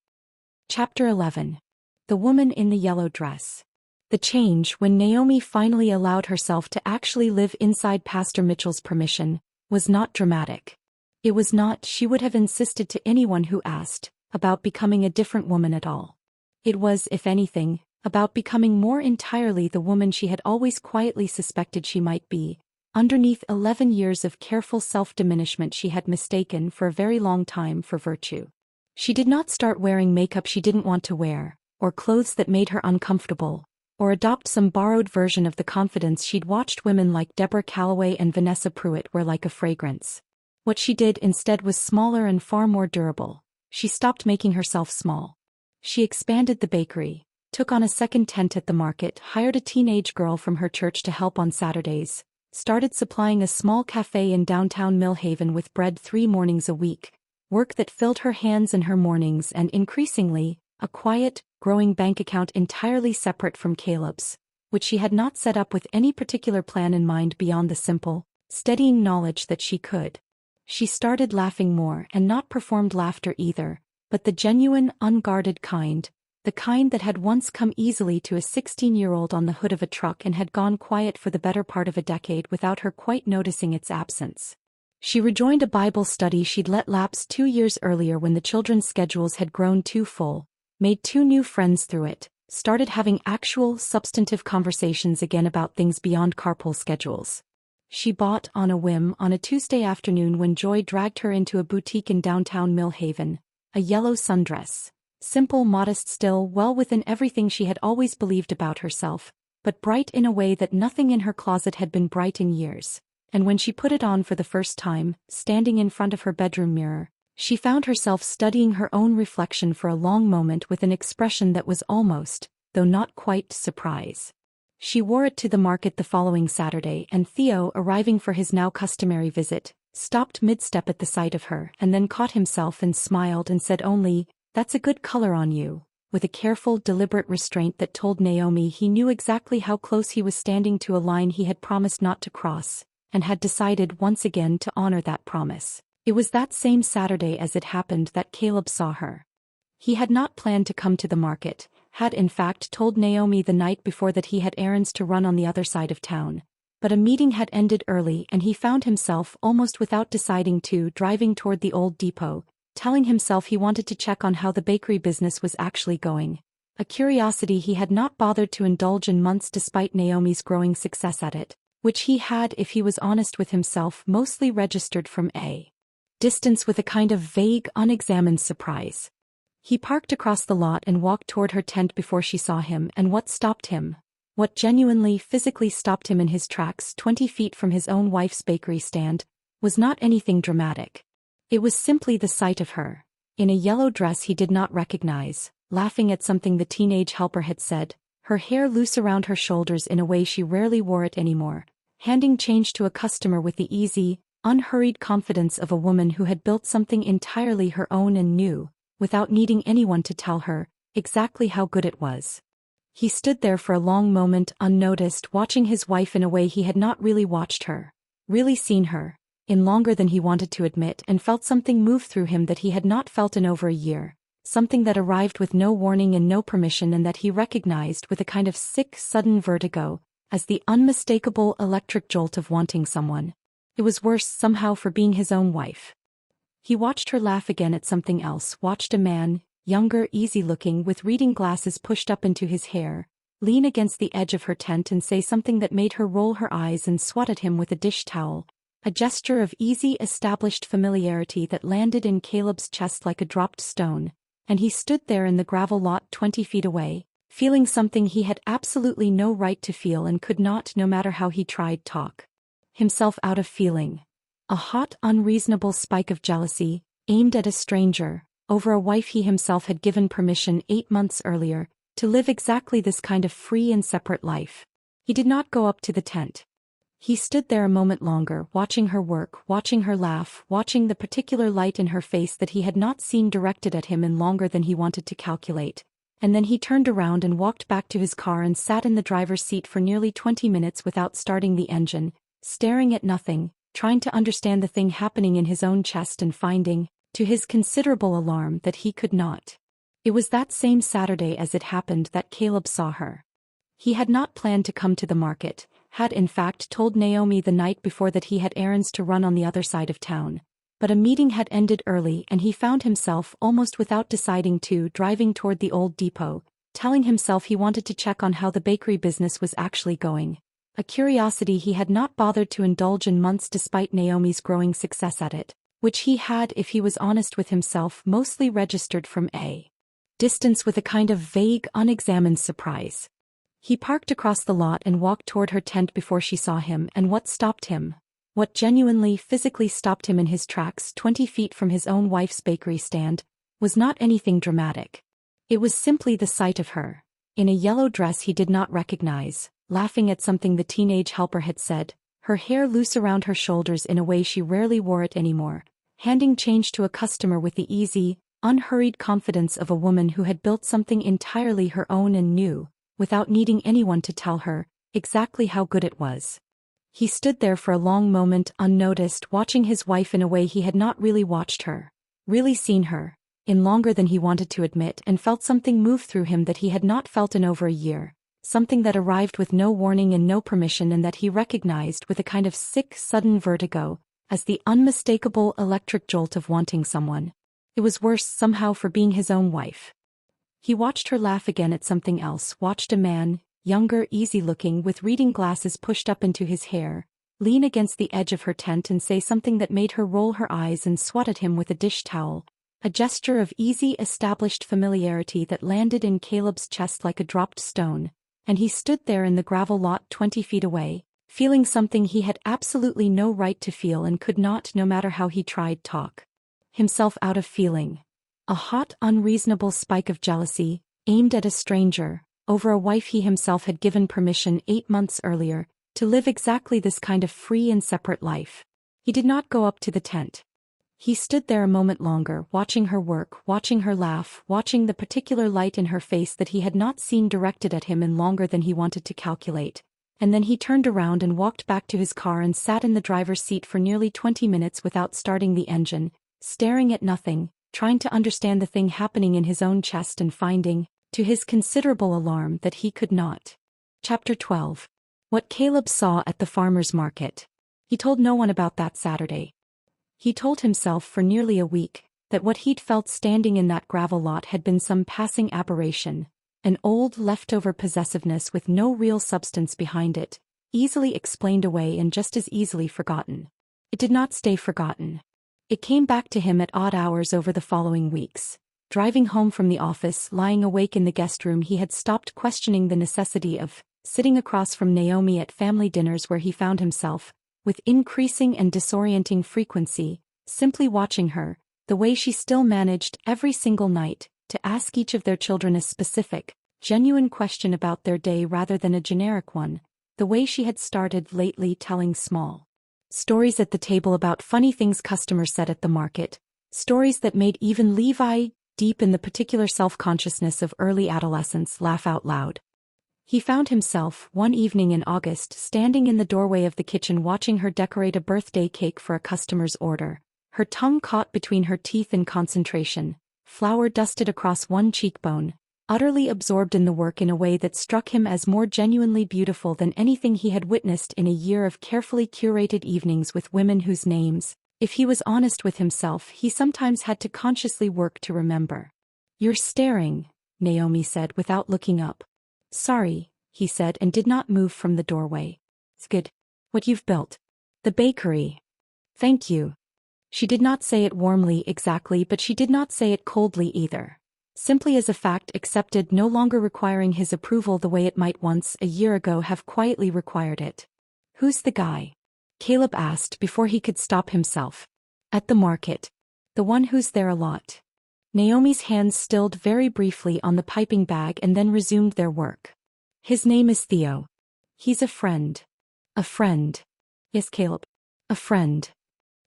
Chapter 11. The Woman in the Yellow Dress. The change, when Naomi finally allowed herself to actually live inside Pastor Mitchell's permission, was not dramatic. It was not, she would have insisted to anyone who asked, about becoming a different woman at all. It was, if anything, about becoming more entirely the woman she had always quietly suspected she might be, underneath 11 years of careful self-diminishment she had mistaken for a very long time for virtue. She did not start wearing makeup she didn't want to wear, or clothes that made her uncomfortable, or adopt some borrowed version of the confidence she'd watched women like Deborah Calloway and Vanessa Pruitt wear like a fragrance. What she did instead was smaller and far more durable. She stopped making herself small. She expanded the bakery, took on a second tent at the market, hired a teenage girl from her church to help on Saturdays, started supplying a small cafe in downtown Millhaven with bread 3 mornings a week, work that filled her hands and her mornings, and increasingly, a quiet, growing bank account entirely separate from Caleb's, which she had not set up with any particular plan in mind beyond the simple, steadying knowledge that she could. She started laughing more, and not performed laughter either, but the genuine, unguarded kind, the kind that had once come easily to a 16-year-old on the hood of a truck and had gone quiet for the better part of a decade without her quite noticing its absence. She rejoined a Bible study she'd let lapse 2 years earlier when the children's schedules had grown too full, made 2 new friends through it, started having actual, substantive conversations again about things beyond carpool schedules. She bought, on a whim, on a Tuesday afternoon when Joy dragged her into a boutique in downtown Millhaven, a yellow sundress. Simple, modest still, well within everything she had always believed about herself, but bright in a way that nothing in her closet had been bright in years. And when she put it on for the first time, standing in front of her bedroom mirror, she found herself studying her own reflection for a long moment with an expression that was almost, though not quite, surprise. She wore it to the market the following Saturday, and Theo, arriving for his now customary visit, stopped mid-step at the sight of her and then caught himself and smiled and said only, "That's a good color on you," with a careful, deliberate restraint that told Naomi he knew exactly how close he was standing to a line he had promised not to cross, and had decided once again to honor that promise. It was that same Saturday as it happened that Caleb saw her. He had not planned to come to the market, had in fact told Naomi the night before that he had errands to run on the other side of town, but a meeting had ended early and he found himself, almost without deciding to, driving toward the old depot, telling himself he wanted to check on how the bakery business was actually going, a curiosity he had not bothered to indulge in months despite Naomi's growing success at it, which he had, if he was honest with himself, mostly registered from a distance with a kind of vague, unexamined surprise. He parked across the lot and walked toward her tent before she saw him, and what stopped him, what genuinely, physically stopped him in his tracks 20 feet from his own wife's bakery stand, was not anything dramatic. It was simply the sight of her, in a yellow dress he did not recognize, laughing at something the teenage helper had said, her hair loose around her shoulders in a way she rarely wore it anymore, handing change to a customer with the easy, unhurried confidence of a woman who had built something entirely her own and new, without needing anyone to tell her exactly how good it was. He stood there for a long moment unnoticed, watching his wife in a way he had not really watched her, really seen her, in longer than he wanted to admit, and felt something move through him that he had not felt in over a year, something that arrived with no warning and no permission and that he recognized with a kind of sick, sudden vertigo, as the unmistakable electric jolt of wanting someone. It was worse somehow for being his own wife. He watched her laugh again at something else, watched a man, younger, easy-looking, with reading glasses pushed up into his hair, lean against the edge of her tent and say something that made her roll her eyes and swat at him with a dish towel, a gesture of easy, established familiarity that landed in Caleb's chest like a dropped stone, and he stood there in the gravel lot 20 feet away, feeling something he had absolutely no right to feel and could not, no matter how he tried, talk himself out of feeling. A hot, unreasonable spike of jealousy, aimed at a stranger, over a wife he himself had given permission 8 months earlier to live exactly this kind of free and separate life. He did not go up to the tent. He stood there a moment longer, watching her work, watching her laugh, watching the particular light in her face that he had not seen directed at him in longer than he wanted to calculate, and then he turned around and walked back to his car and sat in the driver's seat for nearly 20 minutes without starting the engine, staring at nothing, trying to understand the thing happening in his own chest and finding, to his considerable alarm, that he could not. It was that same Saturday as it happened that Caleb saw her. He had not planned to come to the market, had in fact told Naomi the night before that he had errands to run on the other side of town, but a meeting had ended early and he found himself, almost without deciding to, driving toward the old depot, telling himself he wanted to check on how the bakery business was actually going, a curiosity he had not bothered to indulge in months despite Naomi's growing success at it, which he had, if he was honest with himself, mostly registered from a distance with a kind of vague, unexamined surprise. He parked across the lot and walked toward her tent before she saw him, and what stopped him, what genuinely, physically stopped him in his tracks 20 feet from his own wife's bakery stand, was not anything dramatic. It was simply the sight of her, in a yellow dress he did not recognize, laughing at something the teenage helper had said, her hair loose around her shoulders in a way she rarely wore it anymore, handing change to a customer with the easy, unhurried confidence of a woman who had built something entirely her own and new, without needing anyone to tell her exactly how good it was. He stood there for a long moment unnoticed, watching his wife in a way he had not really watched her, really seen her, in longer than he wanted to admit, and felt something move through him that he had not felt in over a year, something that arrived with no warning and no permission and that he recognized with a kind of sick, sudden vertigo, as the unmistakable electric jolt of wanting someone. It was worse somehow for being his own wife. He watched her laugh again at something else, watched a man, younger, easy-looking, with reading glasses pushed up into his hair, lean against the edge of her tent and say something that made her roll her eyes and swat at him with a dish towel, a gesture of easy, established familiarity that landed in Caleb's chest like a dropped stone, and he stood there in the gravel lot 20 feet away, feeling something he had absolutely no right to feel and could not, no matter how he tried, talk himself out of feeling. A hot, unreasonable spike of jealousy, aimed at a stranger, over a wife he himself had given permission 8 months earlier to live exactly this kind of free and separate life. He did not go up to the tent. He stood there a moment longer, watching her work, watching her laugh, watching the particular light in her face that he had not seen directed at him in longer than he wanted to calculate, and then he turned around and walked back to his car and sat in the driver's seat for nearly 20 minutes without starting the engine, staring at nothing, trying to understand the thing happening in his own chest and finding, to his considerable alarm, that he could not. Chapter 12. What Caleb saw at the farmer's market. He told no one about that Saturday. He told himself for nearly a week that what he'd felt standing in that gravel lot had been some passing aberration, an old leftover possessiveness with no real substance behind it, easily explained away and just as easily forgotten. It did not stay forgotten. It came back to him at odd hours over the following weeks. Driving home from the office, lying awake in the guest room, he had stopped questioning the necessity of sitting across from Naomi at family dinners where he found himself, with increasing and disorienting frequency, simply watching her, the way she still managed every single night to ask each of their children a specific, genuine question about their day rather than a generic one, the way she had started lately telling small stories at the table about funny things customers said at the market, stories that made even Levi, deep in the particular self-consciousness of early adolescence, laugh out loud. He found himself, one evening in August, standing in the doorway of the kitchen watching her decorate a birthday cake for a customer's order, her tongue caught between her teeth in concentration, flour dusted across one cheekbone, utterly absorbed in the work in a way that struck him as more genuinely beautiful than anything he had witnessed in a year of carefully curated evenings with women whose names, if he was honest with himself, he sometimes had to consciously work to remember. "You're staring," Naomi said without looking up. "Sorry," he said and did not move from the doorway. "It's good. What you've built. The bakery. Thank you." She did not say it warmly exactly, but she did not say it coldly either. Simply as a fact accepted, no longer requiring his approval the way it might once, a year ago, have quietly required it. "Who's the guy?" Caleb asked before he could stop himself. "At the market. The one who's there a lot." Naomi's hands stilled very briefly on the piping bag and then resumed their work. "His name is Theo. He's a friend." "A friend?" "Yes, Caleb. A friend."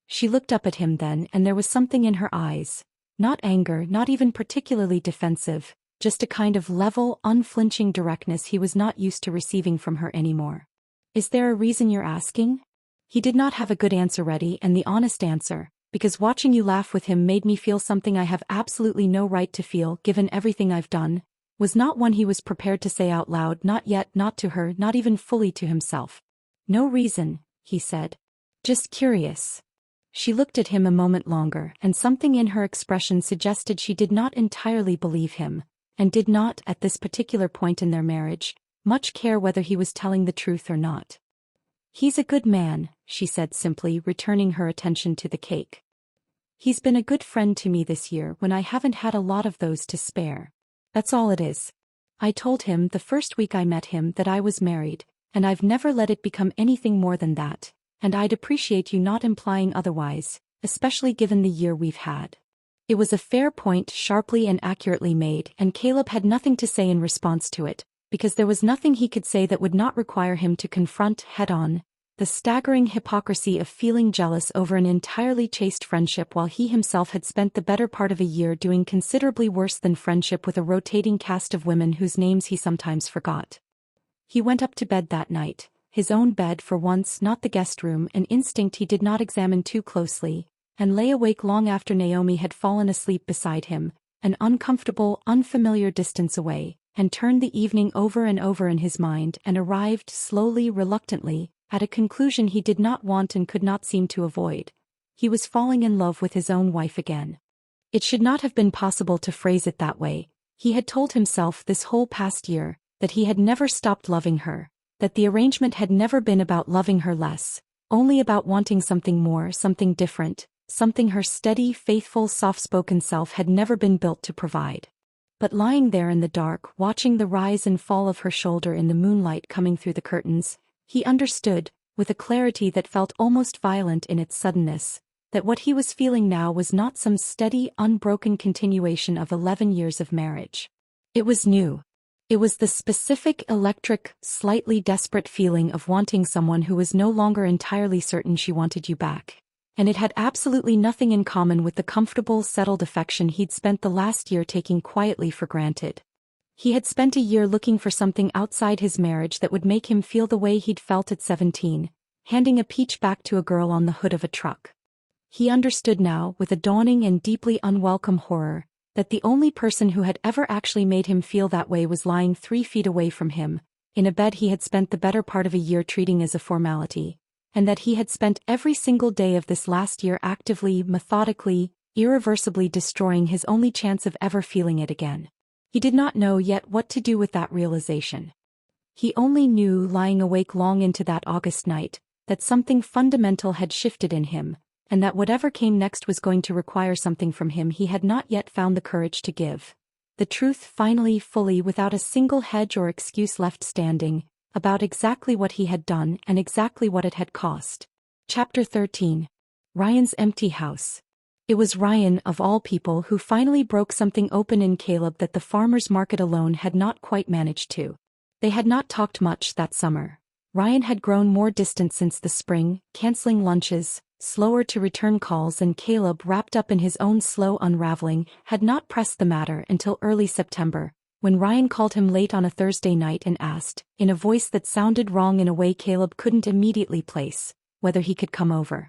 She looked up at him then, and there was something in her eyes. Not anger, not even particularly defensive, just a kind of level, unflinching directness he was not used to receiving from her anymore. "Is there a reason you're asking?" He did not have a good answer ready, and the honest answer, "Because watching you laugh with him made me feel something I have absolutely no right to feel given everything I've done," was not one he was prepared to say out loud, not yet, not to her, not even fully to himself. "No reason," he said. "Just curious." She looked at him a moment longer, and something in her expression suggested she did not entirely believe him, and did not, at this particular point in their marriage, much care whether he was telling the truth or not. "He's a good man," she said simply, returning her attention to the cake. "He's been a good friend to me this year when I haven't had a lot of those to spare. That's all it is. I told him the first week I met him that I was married, and I've never let it become anything more than that, and I'd appreciate you not implying otherwise, especially given the year we've had." It was a fair point, sharply and accurately made, and Caleb had nothing to say in response to it, because there was nothing he could say that would not require him to confront, head-on, the staggering hypocrisy of feeling jealous over an entirely chaste friendship while he himself had spent the better part of a year doing considerably worse than friendship with a rotating cast of women whose names he sometimes forgot. He went up to bed that night, his own bed for once, not the guest room, an instinct he did not examine too closely, and lay awake long after Naomi had fallen asleep beside him, an uncomfortable, unfamiliar distance away, and turned the evening over and over in his mind and arrived, slowly, reluctantly, at a conclusion he did not want and could not seem to avoid. He was falling in love with his own wife again. It should not have been possible to phrase it that way. He had told himself this whole past year that he had never stopped loving her, that the arrangement had never been about loving her less, only about wanting something more, something different, something her steady, faithful, soft-spoken self had never been built to provide. But lying there in the dark, watching the rise and fall of her shoulder in the moonlight coming through the curtains, he understood, with a clarity that felt almost violent in its suddenness, that what he was feeling now was not some steady, unbroken continuation of 11 years of marriage. It was new. It was the specific, electric, slightly desperate feeling of wanting someone who was no longer entirely certain she wanted you back. And it had absolutely nothing in common with the comfortable, settled affection he'd spent the last year taking quietly for granted. He had spent a year looking for something outside his marriage that would make him feel the way he'd felt at 17, handing a peach back to a girl on the hood of a truck. He understood now, with a dawning and deeply unwelcome horror, that the only person who had ever actually made him feel that way was lying 3 feet away from him, in a bed he had spent the better part of a year treating as a formality, and that he had spent every single day of this last year actively, methodically, irreversibly destroying his only chance of ever feeling it again. He did not know yet what to do with that realization. He only knew, lying awake long into that August night, that something fundamental had shifted in him, and that whatever came next was going to require something from him he had not yet found the courage to give. The truth finally, fully, without a single hedge or excuse left standing, about exactly what he had done and exactly what it had cost. Chapter 13. Ryan's Empty House. It was Ryan, of all people, who finally broke something open in Caleb that the farmer's market alone had not quite managed to. They had not talked much that summer. Ryan had grown more distant since the spring, canceling lunches, slower to return calls, and Caleb, wrapped up in his own slow unraveling, had not pressed the matter until early September, when Ryan called him late on a Thursday night and asked, in a voice that sounded wrong in a way Caleb couldn't immediately place, whether he could come over.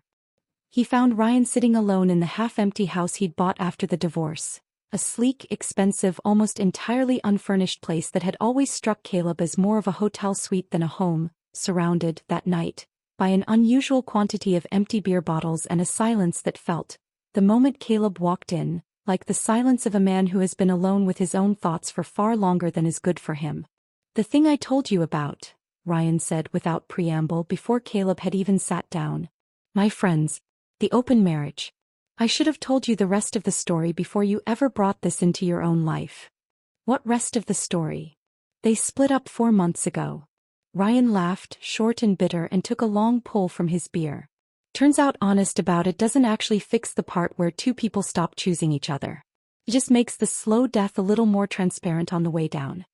He found Ryan sitting alone in the half-empty house he'd bought after the divorce, a sleek, expensive, almost entirely unfurnished place that had always struck Caleb as more of a hotel suite than a home, surrounded, that night, by an unusual quantity of empty beer bottles and a silence that felt, the moment Caleb walked in, like the silence of a man who has been alone with his own thoughts for far longer than is good for him. "The thing I told you about," Ryan said without preamble before Caleb had even sat down. "My friends, the open marriage. I should have told you the rest of the story before you ever brought this into your own life." "What rest of the story?" "They split up 4 months ago." Ryan laughed, short and bitter, and took a long pull from his beer. "Turns out honest about it doesn't actually fix the part where two people stop choosing each other. It just makes the slow death a little more transparent on the way down."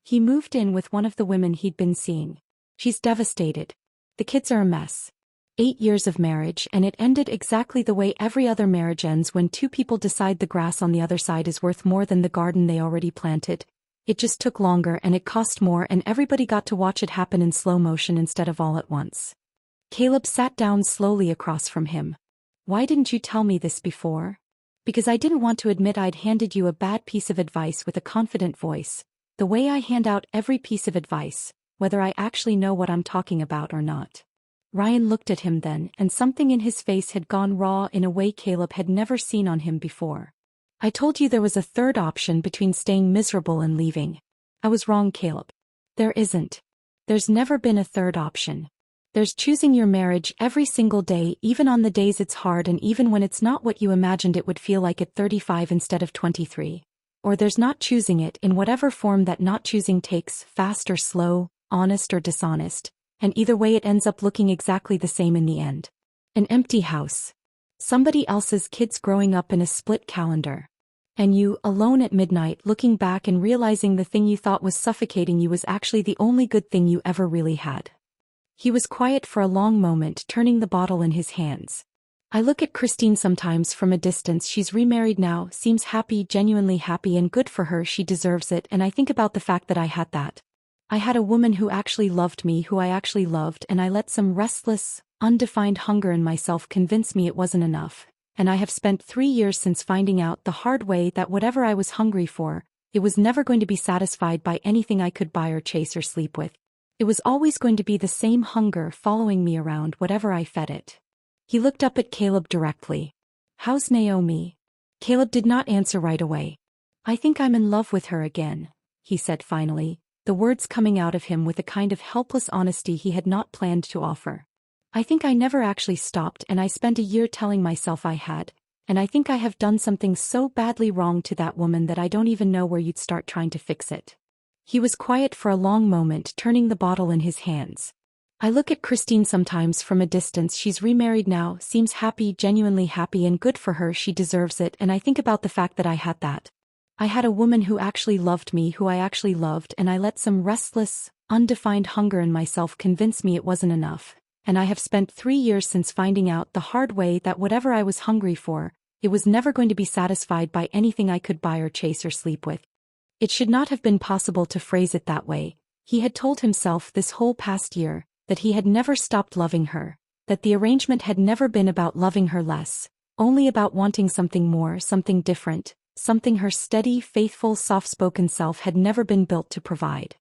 He moved in with one of the women he'd been seeing. "She's devastated. The kids are a mess. 8 years of marriage, and it ended exactly the way every other marriage ends when two people decide the grass on the other side is worth more than the garden they already planted. It just took longer and it cost more, and everybody got to watch it happen in slow motion instead of all at once." Caleb sat down slowly across from him. "Why didn't you tell me this before?" "Because I didn't want to admit I'd handed you a bad piece of advice," with a confident voice. "The way I hand out every piece of advice, whether I actually know what I'm talking about or not." Ryan looked at him then, and something in his face had gone raw in a way Caleb had never seen on him before. "I told you there was a third option between staying miserable and leaving." "I was wrong, Caleb. There isn't. There's never been a third option. There's choosing your marriage every single day, even on the days it's hard and even when it's not what you imagined it would feel like at 35 instead of 23. Or there's not choosing it in whatever form that not choosing takes, fast or slow, honest or dishonest, and either way it ends up looking exactly the same in the end. An empty house. Somebody else's kids growing up in a split calendar. And you, alone at midnight, looking back and realizing the thing you thought was suffocating you was actually the only good thing you ever really had." He was quiet for a long moment, turning the bottle in his hands. "I look at Christine sometimes from a distance. She's remarried now, seems happy, genuinely happy, and good for her, she deserves it, and I think about the fact that I had that. I had a woman who actually loved me, who I actually loved, and I let some restless, undefined hunger in myself convince me it wasn't enough, and I have spent 3 years since finding out the hard way that whatever I was hungry for, it was never going to be satisfied by anything I could buy or chase or sleep with. It was always going to be the same hunger following me around whatever I fed it." He looked up at Caleb directly. "How's Naomi?" Caleb did not answer right away. "I think I'm in love with her again," he said finally, the words coming out of him with a kind of helpless honesty he had not planned to offer. "I think I never actually stopped, and I spent a year telling myself I had, and I think I have done something so badly wrong to that woman that I don't even know where you'd start trying to fix it." He was quiet for a long moment, turning the bottle in his hands. "I look at Christine sometimes from a distance. She's remarried now, seems happy, genuinely happy, and good for her, she deserves it, and I think about the fact that I had that. I had a woman who actually loved me, who I actually loved, and I let some restless, undefined hunger in myself convince me it wasn't enough, and I have spent 3 years since finding out the hard way that whatever I was hungry for, it was never going to be satisfied by anything I could buy or chase or sleep with." It should not have been possible to phrase it that way. He had told himself this whole past year that he had never stopped loving her, that the arrangement had never been about loving her less, only about wanting something more, something different, something her steady, faithful, soft-spoken self had never been built to provide.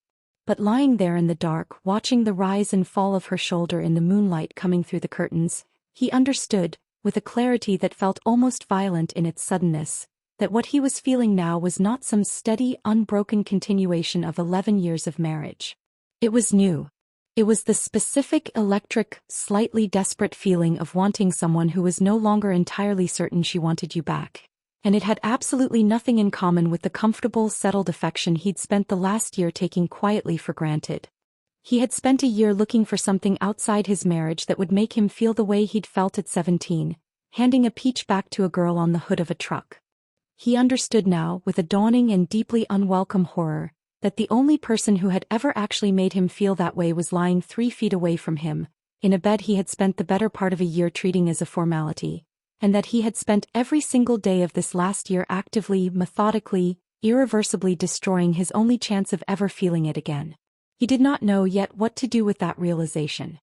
But lying there in the dark, watching the rise and fall of her shoulder in the moonlight coming through the curtains, he understood, with a clarity that felt almost violent in its suddenness, that what he was feeling now was not some steady, unbroken continuation of 11 years of marriage. It was new. It was the specific, electric, slightly desperate feeling of wanting someone who was no longer entirely certain she wanted you back. And it had absolutely nothing in common with the comfortable, settled affection he'd spent the last year taking quietly for granted. He had spent a year looking for something outside his marriage that would make him feel the way he'd felt at 17, handing a peach back to a girl on the hood of a truck. He understood now, with a dawning and deeply unwelcome horror, that the only person who had ever actually made him feel that way was lying 3 feet away from him, in a bed he had spent the better part of a year treating as a formality, and that he had spent every single day of this last year actively, methodically, irreversibly destroying his only chance of ever feeling it again. He did not know yet what to do with that realization.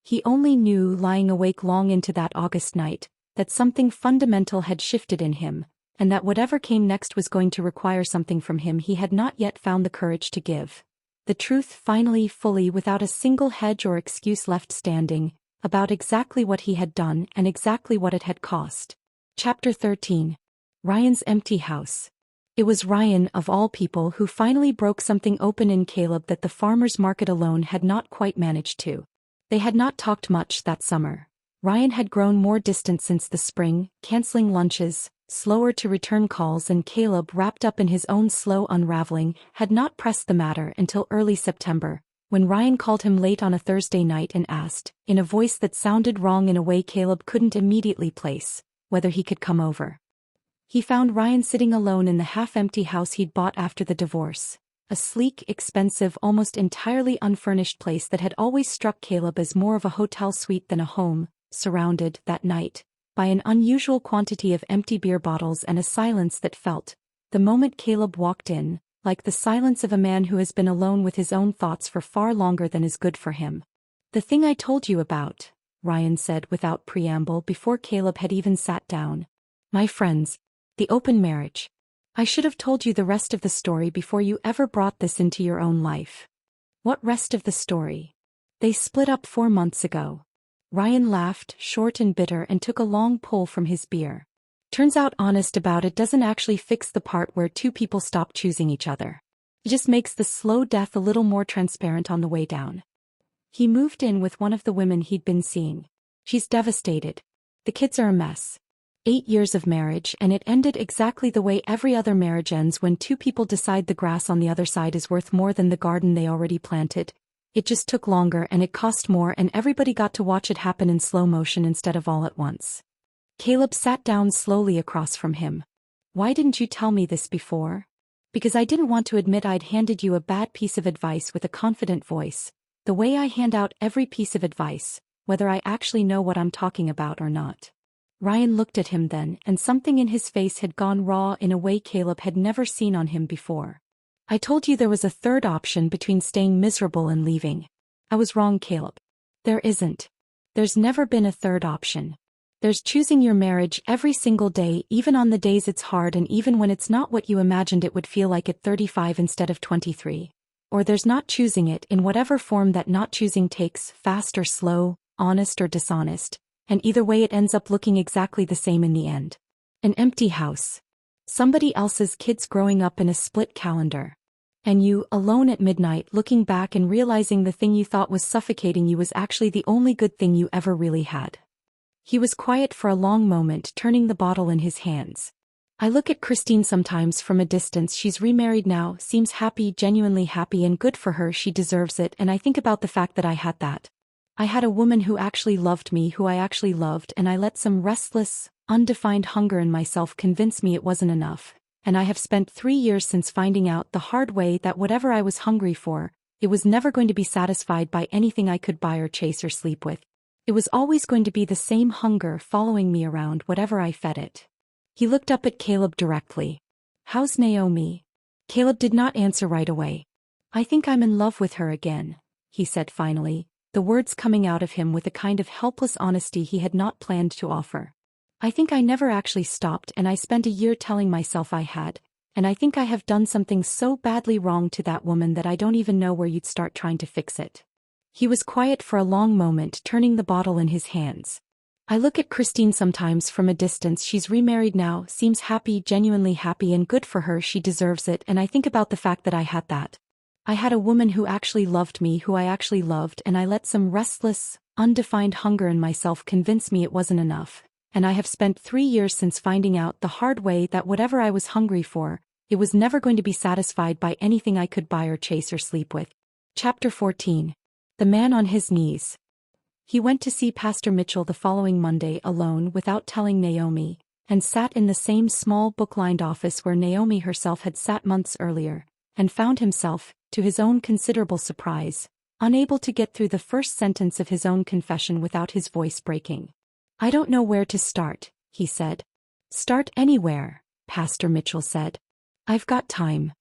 He only knew, lying awake long into that August night, that something fundamental had shifted in him, and that whatever came next was going to require something from him he had not yet found the courage to give. The truth finally, fully, without a single hedge or excuse left standing, about exactly what he had done and exactly what it had cost. Chapter 13. Ryan's empty house. It was Ryan, of all people, who finally broke something open in Caleb that the farmer's market alone had not quite managed to. They had not talked much that summer. Ryan had grown more distant since the spring, canceling lunches, slower to return calls, and Caleb, wrapped up in his own slow unraveling, had not pressed the matter until early September, when Ryan called him late on a Thursday night and asked, in a voice that sounded wrong in a way Caleb couldn't immediately place, whether he could come over. He found Ryan sitting alone in the half-empty house he'd bought after the divorce, a sleek, expensive, almost entirely unfurnished place that had always struck Caleb as more of a hotel suite than a home, surrounded, that night, by an unusual quantity of empty beer bottles and a silence that felt, the moment Caleb walked in, like the silence of a man who has been alone with his own thoughts for far longer than is good for him. "The thing I told you about," Ryan said without preamble before Caleb had even sat down. "My friends. The open marriage. I should have told you the rest of the story before you ever brought this into your own life." "What rest of the story?" "They split up 4 months ago." Ryan laughed, short and bitter, and took a long pull from his beer. "Turns out honest about it doesn't actually fix the part where two people stop choosing each other. It just makes the slow death a little more transparent on the way down." He moved in with one of the women he'd been seeing. "She's devastated. The kids are a mess. 8 years of marriage, and it ended exactly the way every other marriage ends, when two people decide the grass on the other side is worth more than the garden they already planted. It just took longer and it cost more, and everybody got to watch it happen in slow motion instead of all at once." Caleb sat down slowly across from him. "Why didn't you tell me this before?" "Because I didn't want to admit I'd handed you a bad piece of advice with a confident voice, the way I hand out every piece of advice, whether I actually know what I'm talking about or not." Ryan looked at him then, and something in his face had gone raw in a way Caleb had never seen on him before. "I told you there was a third option between staying miserable and leaving." "I was wrong, Caleb. There isn't. There's never been a third option. There's choosing your marriage every single day, even on the days it's hard and even when it's not what you imagined it would feel like at 35 instead of 23. Or there's not choosing it in whatever form that not choosing takes, fast or slow, honest or dishonest, and either way it ends up looking exactly the same in the end. An empty house. Somebody else's kids growing up in a split calendar. And you, alone at midnight, looking back and realizing the thing you thought was suffocating you was actually the only good thing you ever really had." He was quiet for a long moment, turning the bottle in his hands. "I look at Christine sometimes from a distance. She's remarried now, seems happy, genuinely happy, and good for her, she deserves it, and I think about the fact that I had that. I had a woman who actually loved me, who I actually loved, and I let some restless, undefined hunger in myself convince me it wasn't enough, and I have spent 3 years since finding out the hard way that whatever I was hungry for, it was never going to be satisfied by anything I could buy or chase or sleep with. It was always going to be the same hunger following me around whatever I fed it." He looked up at Caleb directly. "How's Naomi?" Caleb did not answer right away. "I think I'm in love with her again," he said finally, the words coming out of him with a kind of helpless honesty he had not planned to offer. "I think I never actually stopped, and I spent a year telling myself I had, and I think I have done something so badly wrong to that woman that I don't even know where you'd start trying to fix it." He was quiet for a long moment, turning the bottle in his hands. "I look at Christine sometimes from a distance. She's remarried now, seems happy, genuinely happy, and good for her, she deserves it, and I think about the fact that I had that. I had a woman who actually loved me, who I actually loved, and I let some restless, undefined hunger in myself convince me it wasn't enough, and I have spent 3 years since finding out the hard way that whatever I was hungry for, it was never going to be satisfied by anything I could buy or chase or sleep with." Chapter 14. The Man on His Knees. He went to see Pastor Mitchell the following Monday alone without telling Naomi, and sat in the same small book-lined office where Naomi herself had sat months earlier, and found himself, to his own considerable surprise, unable to get through the first sentence of his own confession without his voice breaking. "I don't know where to start," he said. "Start anywhere," Pastor Mitchell said. "I've got time."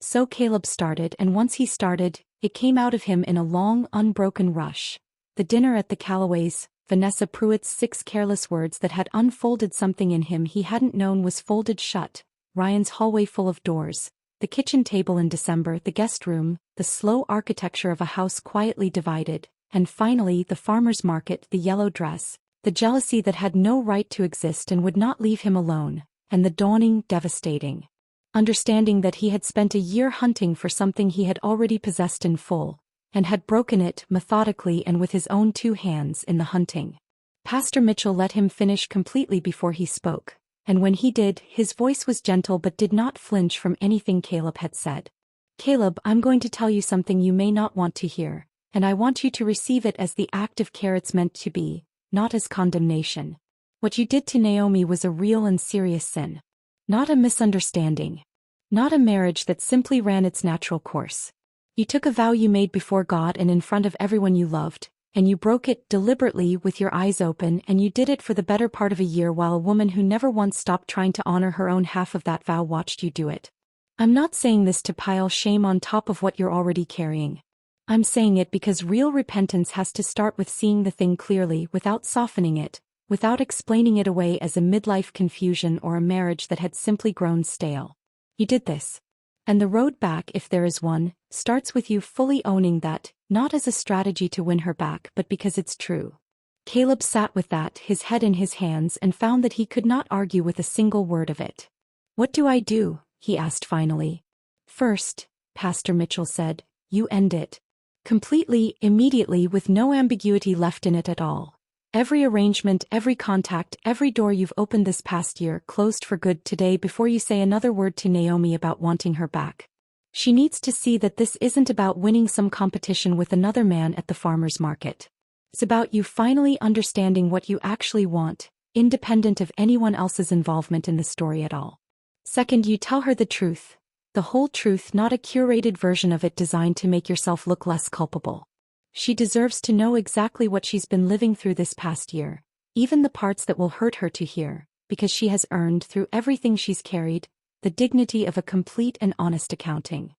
So Caleb started, and once he started, it came out of him in a long, unbroken rush. The dinner at the Callaways, Vanessa Pruitt's 6 careless words that had unfolded something in him he hadn't known was folded shut. Ryan's hallway full of doors, the kitchen table in December, the guest room, the slow architecture of a house quietly divided, and finally the farmer's market, the yellow dress, the jealousy that had no right to exist and would not leave him alone, and the dawning, devastating understanding that he had spent a year hunting for something he had already possessed in full, and had broken it methodically and with his own 2 hands in the hunting. Pastor Mitchell let him finish completely before he spoke, and when he did, his voice was gentle but did not flinch from anything Caleb had said. Caleb, I'm going to tell you something you may not want to hear, and I want you to receive it as the act of care it's meant to be, not as condemnation. What you did to Naomi was a real and serious sin. Not a misunderstanding. Not a marriage that simply ran its natural course. You took a vow you made before God and in front of everyone you loved, and you broke it deliberately with your eyes open, and you did it for the better part of a year while a woman who never once stopped trying to honor her own half of that vow watched you do it. I'm not saying this to pile shame on top of what you're already carrying. I'm saying it because real repentance has to start with seeing the thing clearly without softening it, without explaining it away as a midlife confusion or a marriage that had simply grown stale. You did this. And the road back, if there is one, starts with you fully owning that, not as a strategy to win her back but because it's true. Caleb sat with that, his head in his hands, and found that he could not argue with a single word of it. What do I do? He asked finally. First, Pastor Mitchell said, you end it. Completely, immediately, with no ambiguity left in it at all. Every arrangement, every contact, every door you've opened this past year closed for good today before you say another word to Naomi about wanting her back. She needs to see that this isn't about winning some competition with another man at the farmer's market. It's about you finally understanding what you actually want, independent of anyone else's involvement in the story at all. Second, you tell her the truth. The whole truth, not a curated version of it designed to make yourself look less culpable. She deserves to know exactly what she's been living through this past year, even the parts that will hurt her to hear, because she has earned, through everything she's carried, the dignity of a complete and honest accounting.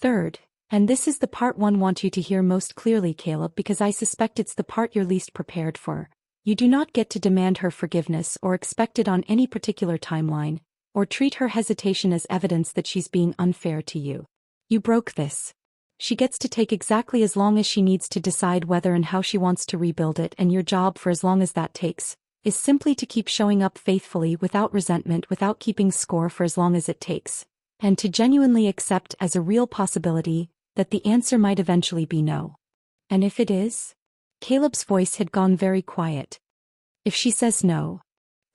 Third, and this is the part one want you to hear most clearly, Caleb, because I suspect it's the part you're least prepared for. You do not get to demand her forgiveness or expect it on any particular timeline, or treat her hesitation as evidence that she's being unfair to you. You broke this. She gets to take exactly as long as she needs to decide whether and how she wants to rebuild it, and your job, for as long as that takes, is simply to keep showing up faithfully without resentment, without keeping score for as long as it takes, and to genuinely accept as a real possibility that the answer might eventually be no. And if it is? Caleb's voice had gone very quiet. If she says no,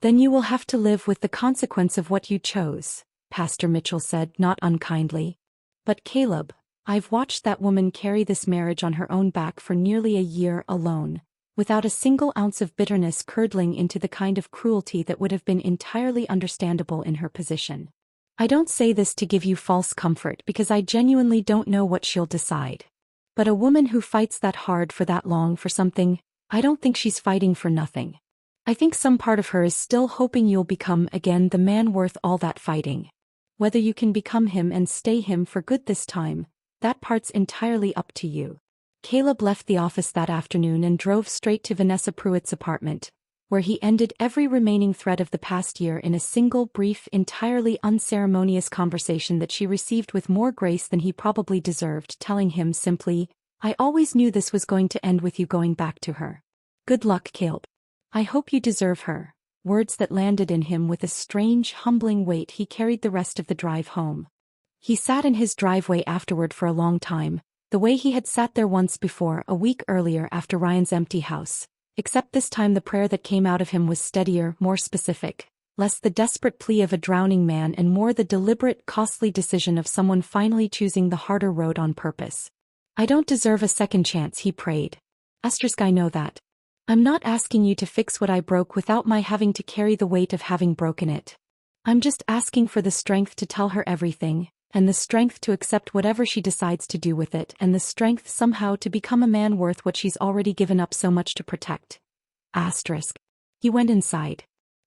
then you will have to live with the consequence of what you chose, Pastor Mitchell said, not unkindly. But Caleb, I've watched that woman carry this marriage on her own back for nearly a year alone, without a single ounce of bitterness curdling into the kind of cruelty that would have been entirely understandable in her position. I don't say this to give you false comfort because I genuinely don't know what she'll decide. But a woman who fights that hard for that long for something, I don't think she's fighting for nothing. I think some part of her is still hoping you'll become again the man worth all that fighting. Whether you can become him and stay him for good this time, that part's entirely up to you. Caleb left the office that afternoon and drove straight to Vanessa Pruitt's apartment, where he ended every remaining thread of the past year in a single brief, entirely unceremonious conversation that she received with more grace than he probably deserved, telling him simply, I always knew this was going to end with you going back to her. Good luck, Caleb. I hope you deserve her. Words that landed in him with a strange, humbling weight. He carried the rest of the drive home. He sat in his driveway afterward for a long time, the way he had sat there once before, a week earlier after Ryan's empty house, except this time the prayer that came out of him was steadier, more specific, less the desperate plea of a drowning man and more the deliberate, costly decision of someone finally choosing the harder road on purpose. I don't deserve a second chance, he prayed. I know that. I'm not asking you to fix what I broke without my having to carry the weight of having broken it. I'm just asking for the strength to tell her everything, and the strength to accept whatever she decides to do with it, and the strength somehow to become a man worth what she's already given up so much to protect. He went inside.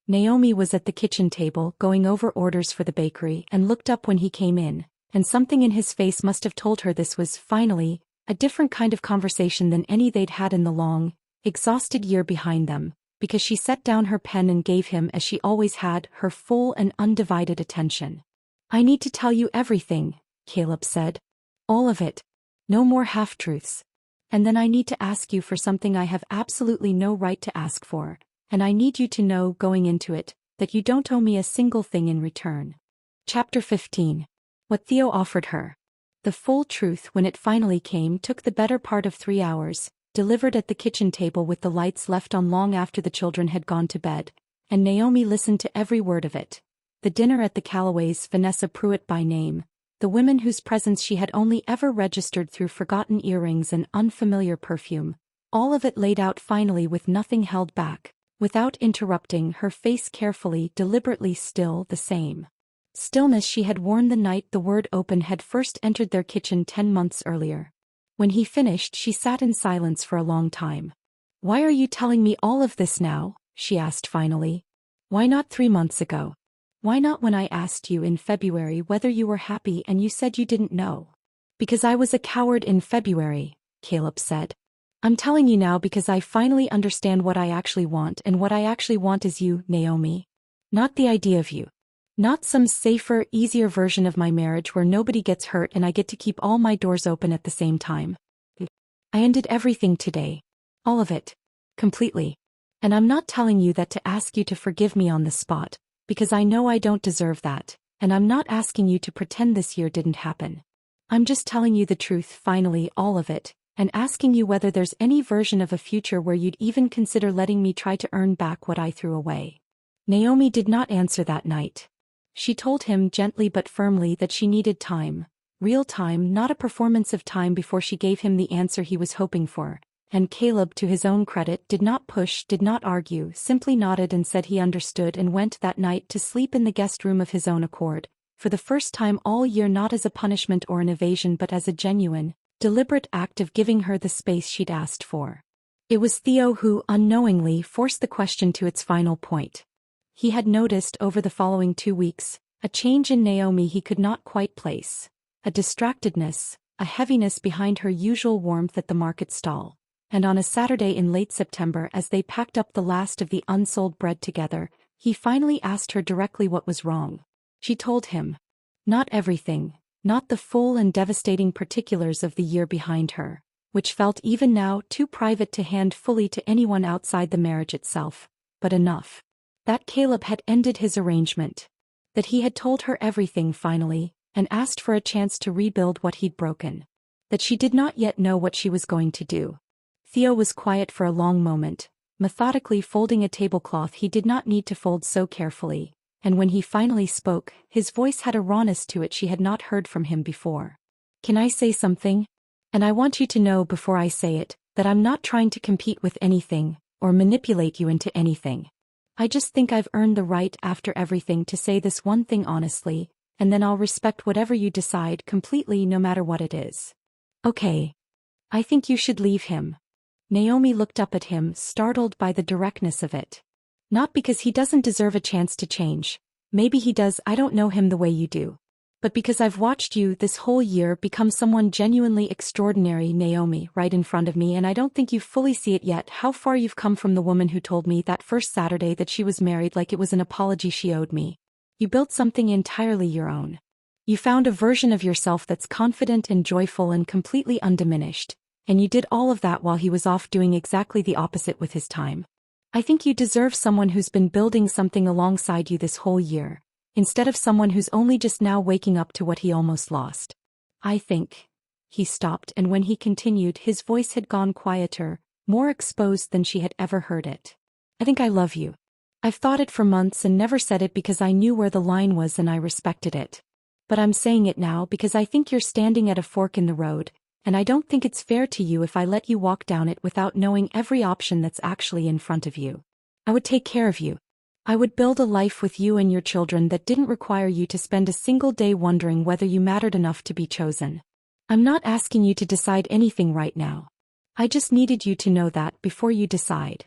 Naomi was at the kitchen table going over orders for the bakery and looked up when he came in, and something in his face must have told her this was, finally, a different kind of conversation than any they'd had in the long, exhausted year behind them, because she set down her pen and gave him, as she always had, her full and undivided attention. "I need to tell you everything," Caleb said. "All of it. No more half-truths. And then I need to ask you for something I have absolutely no right to ask for, and I need you to know, going into it, that you don't owe me a single thing in return." Chapter 15. What Theo offered her. The full truth, when it finally came, took the better part of 3 hours, delivered at the kitchen table with the lights left on long after the children had gone to bed, and Naomi listened to every word of it. The dinner at the Callaways, Vanessa Pruitt by name, the women whose presence she had only ever registered through forgotten earrings and unfamiliar perfume, all of it laid out finally with nothing held back, without interrupting, her face carefully, deliberately still, the same stillness she had worn the night the word open had first entered their kitchen 10 months earlier. When he finished, she sat in silence for a long time. "Why are you telling me all of this now?" she asked finally. "Why not 3 months ago? Why not when I asked you in February whether you were happy and you said you didn't know?" "Because I was a coward in February," Caleb said. "I'm telling you now because I finally understand what I actually want, and what I actually want is you, Naomi. Not the idea of you. Not some safer, easier version of my marriage where nobody gets hurt and I get to keep all my doors open at the same time. I ended everything today. All of it. Completely. And I'm not telling you that to ask you to forgive me on the spot, because I know I don't deserve that, and I'm not asking you to pretend this year didn't happen. I'm just telling you the truth, finally, all of it, and asking you whether there's any version of a future where you'd even consider letting me try to earn back what I threw away." Naomi did not answer that night. She told him gently but firmly that she needed time, real time, not a performance of time, before she gave him the answer he was hoping for, and Caleb, to his own credit, did not push, did not argue, simply nodded and said he understood, and went that night to sleep in the guest room of his own accord, for the first time all year, not as a punishment or an evasion but as a genuine, deliberate act of giving her the space she'd asked for. It was Theo who, unknowingly, forced the question to its final point. He had noticed, over the following 2 weeks, a change in Naomi he could not quite place, a distractedness, a heaviness behind her usual warmth at the market stall, and on a Saturday in late September, as they packed up the last of the unsold bread together, he finally asked her directly what was wrong. She told him. Not everything, not the full and devastating particulars of the year behind her, which felt even now too private to hand fully to anyone outside the marriage itself, but enough. That Caleb had ended his arrangement. That he had told her everything finally, and asked for a chance to rebuild what he'd broken. That she did not yet know what she was going to do. Theo was quiet for a long moment, methodically folding a tablecloth he did not need to fold so carefully, and when he finally spoke, his voice had a rawness to it she had not heard from him before. "Can I say something? And I want you to know before I say it, that I'm not trying to compete with anything, or manipulate you into anything. I just think I've earned the right after everything to say this one thing honestly, and then I'll respect whatever you decide completely, no matter what it is. Okay. I think you should leave him." Naomi looked up at him, startled by the directness of it. "Not because he doesn't deserve a chance to change. Maybe he does, I don't know him the way you do. But because I've watched you this whole year become someone genuinely extraordinary, Naomi, right in front of me, and I don't think you fully see it yet, how far you've come from the woman who told me that first Saturday that she was married like it was an apology she owed me. You built something entirely your own. You found a version of yourself that's confident and joyful and completely undiminished, and you did all of that while he was off doing exactly the opposite with his time. I think you deserve someone who's been building something alongside you this whole year, instead of someone who's only just now waking up to what he almost lost. I think." He stopped, and when he continued, his voice had gone quieter, more exposed than she had ever heard it. "I think I love you. I've thought it for months and never said it because I knew where the line was and I respected it. But I'm saying it now because I think you're standing at a fork in the road, and I don't think it's fair to you if I let you walk down it without knowing every option that's actually in front of you. I would take care of you. I would build a life with you and your children that didn't require you to spend a single day wondering whether you mattered enough to be chosen. I'm not asking you to decide anything right now. I just needed you to know that before you decide."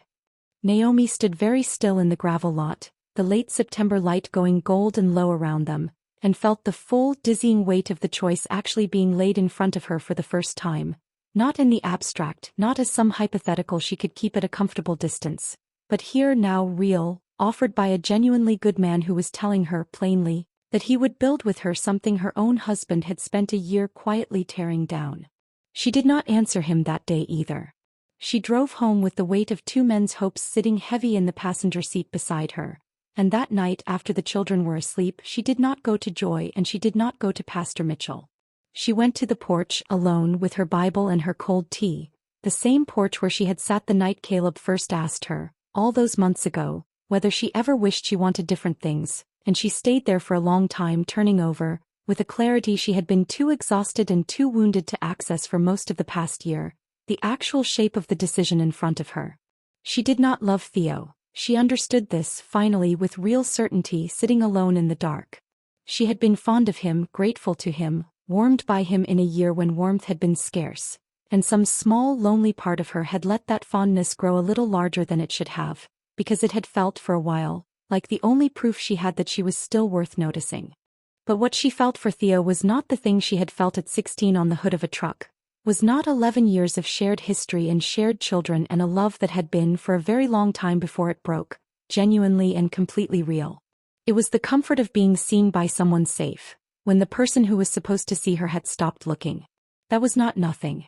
Naomi stood very still in the gravel lot, the late September light going gold and low around them, and felt the full, dizzying weight of the choice actually being laid in front of her for the first time, Not in the abstract, not as some hypothetical she could keep at a comfortable distance, but here now real, offered by a genuinely good man who was telling her plainly that he would build with her something her own husband had spent a year quietly tearing down. She did not answer him that day either. She drove home with the weight of two men's hopes sitting heavy in the passenger seat beside her, and that night after the children were asleep she did not go to Joy and she did not go to Pastor Mitchell. She went to the porch alone with her Bible and her cold tea, the same porch where she had sat the night Caleb first asked her, all those months ago, whether she ever wished she wanted different things, and she stayed there for a long time turning over, with a clarity she had been too exhausted and too wounded to access for most of the past year, the actual shape of the decision in front of her. She did not love Theo. She understood this, finally, with real certainty, sitting alone in the dark. She had been fond of him, grateful to him, warmed by him in a year when warmth had been scarce, and some small lonely part of her had let that fondness grow a little larger than it should have, because it had felt for a while like the only proof she had that she was still worth noticing. But what she felt for Theo was not the thing she had felt at 16 on the hood of a truck, was not 11 years of shared history and shared children and a love that had been for a very long time before it broke, genuinely and completely real. It was the comfort of being seen by someone safe, when the person who was supposed to see her had stopped looking. That was not nothing.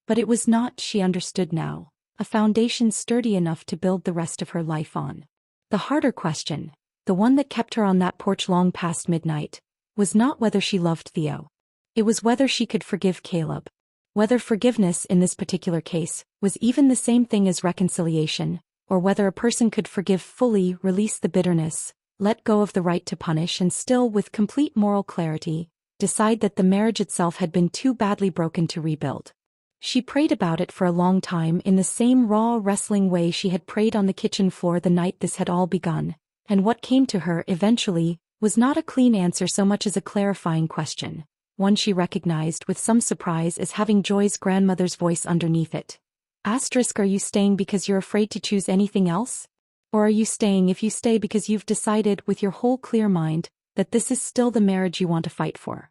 But it was not, she understood now, a foundation sturdy enough to build the rest of her life on. The harder question, the one that kept her on that porch long past midnight, was not whether she loved Theo. It was whether she could forgive Caleb. Whether forgiveness in this particular case was even the same thing as reconciliation, or whether a person could forgive fully, release the bitterness, let go of the right to punish and still, with complete moral clarity, decide that the marriage itself had been too badly broken to rebuild. She prayed about it for a long time in the same raw, wrestling way she had prayed on the kitchen floor the night this had all begun, and what came to her eventually was not a clean answer so much as a clarifying question, one she recognized with some surprise as having Joy's grandmother's voice underneath it. Are you staying because you're afraid to choose anything else? Or are you staying if you stay because you've decided with your whole clear mind that this is still the marriage you want to fight for?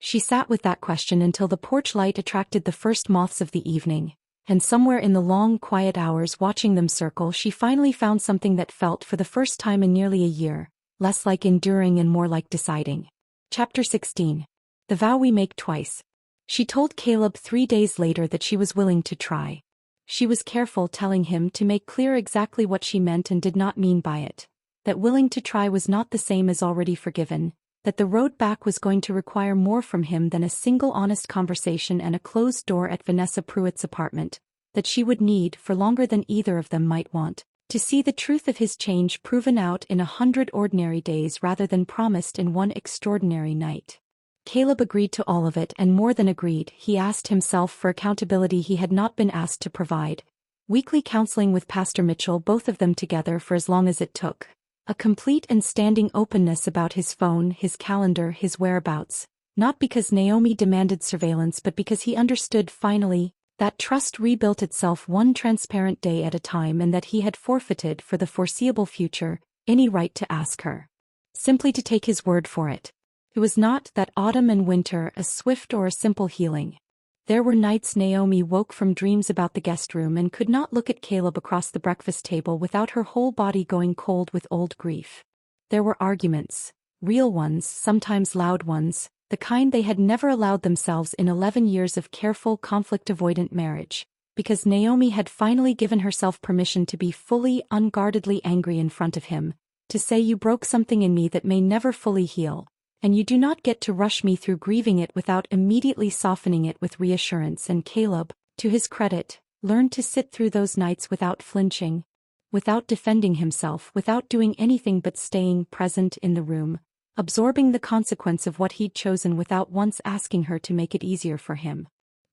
She sat with that question until the porch light attracted the first moths of the evening, and somewhere in the long, quiet hours watching them circle she finally found something that felt, for the first time in nearly a year, less like enduring and more like deciding. Chapter 16. The Vow We Make Twice. She told Caleb 3 days later that she was willing to try. She was careful telling him to make clear exactly what she meant and did not mean by it, that willing to try was not the same as already forgiven, that the road back was going to require more from him than a single honest conversation and a closed door at Vanessa Pruitt's apartment, that she would need, for longer than either of them might want, to see the truth of his change proven out in 100 ordinary days rather than promised in one extraordinary night. Caleb agreed to all of it, and more than agreed, he asked himself for accountability he had not been asked to provide. Weekly counseling with Pastor Mitchell, both of them together for as long as it took. A complete and standing openness about his phone, his calendar, his whereabouts, not because Naomi demanded surveillance but because he understood finally that trust rebuilt itself one transparent day at a time and that he had forfeited for the foreseeable future any right to ask her. Simply to take his word for it. It was not, that autumn and winter, a swift or a simple healing. There were nights Naomi woke from dreams about the guest room and could not look at Caleb across the breakfast table without her whole body going cold with old grief. There were arguments, real ones, sometimes loud ones, the kind they had never allowed themselves in 11 years of careful, conflict-avoidant marriage, because Naomi had finally given herself permission to be fully, unguardedly angry in front of him, to say, "You broke something in me that may never fully heal, and you do not get to rush me through grieving it without immediately softening it with reassurance." And Caleb, to his credit, learned to sit through those nights without flinching, without defending himself, without doing anything but staying present in the room, absorbing the consequence of what he'd chosen without once asking her to make it easier for him.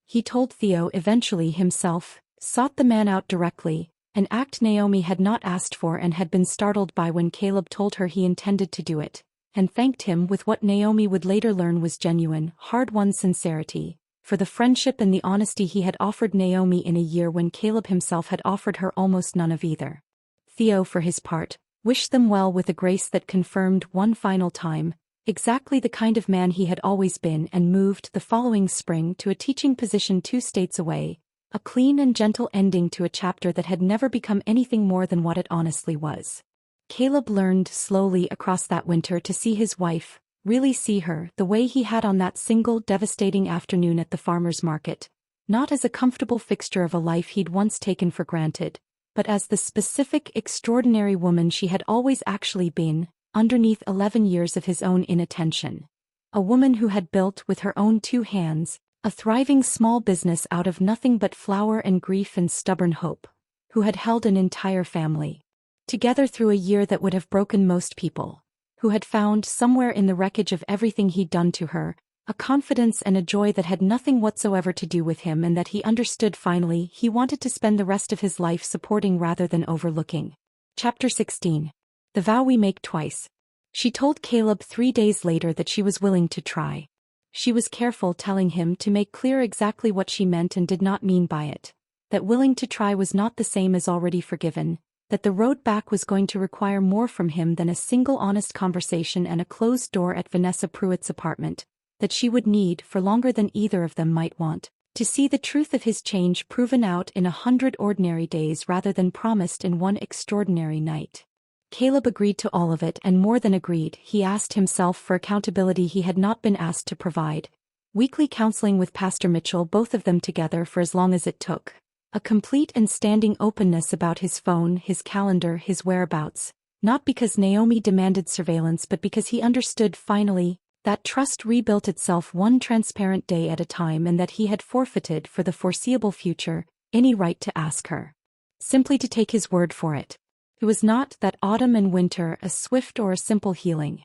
He told Theo eventually himself, sought the man out directly, an act Naomi had not asked for and had been startled by when Caleb told her he intended to do it, and thanked him with what Naomi would later learn was genuine, hard-won sincerity, for the friendship and the honesty he had offered Naomi in a year when Caleb himself had offered her almost none of either. Theo, for his part, wished them well with a grace that confirmed one final time exactly the kind of man he had always been, and moved the following spring to a teaching position 2 states away, a clean and gentle ending to a chapter that had never become anything more than what it honestly was. Caleb learned slowly across that winter to see his wife, really see her, the way he had on that single devastating afternoon at the farmer's market, not as a comfortable fixture of a life he'd once taken for granted, but as the specific, extraordinary woman she had always actually been, underneath 11 years of his own inattention. A woman who had built with her own 2 hands, a thriving small business out of nothing but flour and grief and stubborn hope, who had held an entire family together through a year that would have broken most people, who had found somewhere in the wreckage of everything he'd done to her, a confidence and a joy that had nothing whatsoever to do with him, and that he understood finally he wanted to spend the rest of his life supporting rather than overlooking. Chapter 16. The Vow We Make Twice. She told Caleb 3 days later that she was willing to try. She was careful telling him to make clear exactly what she meant and did not mean by it, that willing to try was not the same as already forgiven, that the road back was going to require more from him than a single honest conversation and a closed door at Vanessa Pruitt's apartment, that she would need, for longer than either of them might want, to see the truth of his change proven out in 100 ordinary days rather than promised in one extraordinary night. Caleb agreed to all of it, and more than agreed, he asked himself for accountability he had not been asked to provide. Weekly counseling with Pastor Mitchell, both of them together for as long as it took. A complete and standing openness about his phone, his calendar, his whereabouts, not because Naomi demanded surveillance but because he understood finally that trust rebuilt itself one transparent day at a time, and that he had forfeited for the foreseeable future any right to ask her simply to take his word for it. It was not that autumn and winter, a swift or a simple healing.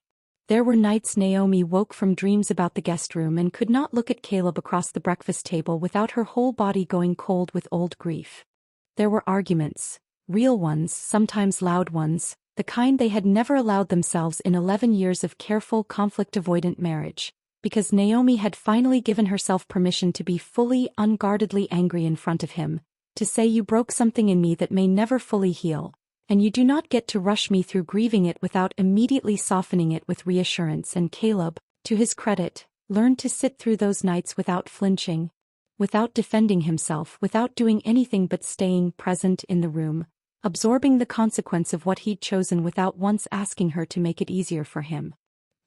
There were nights Naomi woke from dreams about the guest room and could not look at Caleb across the breakfast table without her whole body going cold with old grief. There were arguments, real ones, sometimes loud ones, the kind they had never allowed themselves in 11 years of careful, conflict-avoidant marriage, because Naomi had finally given herself permission to be fully, unguardedly angry in front of him, to say, "You broke something in me that may never fully heal, and you do not get to rush me through grieving it without immediately softening it with reassurance." And Caleb, to his credit, learned to sit through those nights without flinching, without defending himself, without doing anything but staying present in the room, absorbing the consequence of what he'd chosen without once asking her to make it easier for him.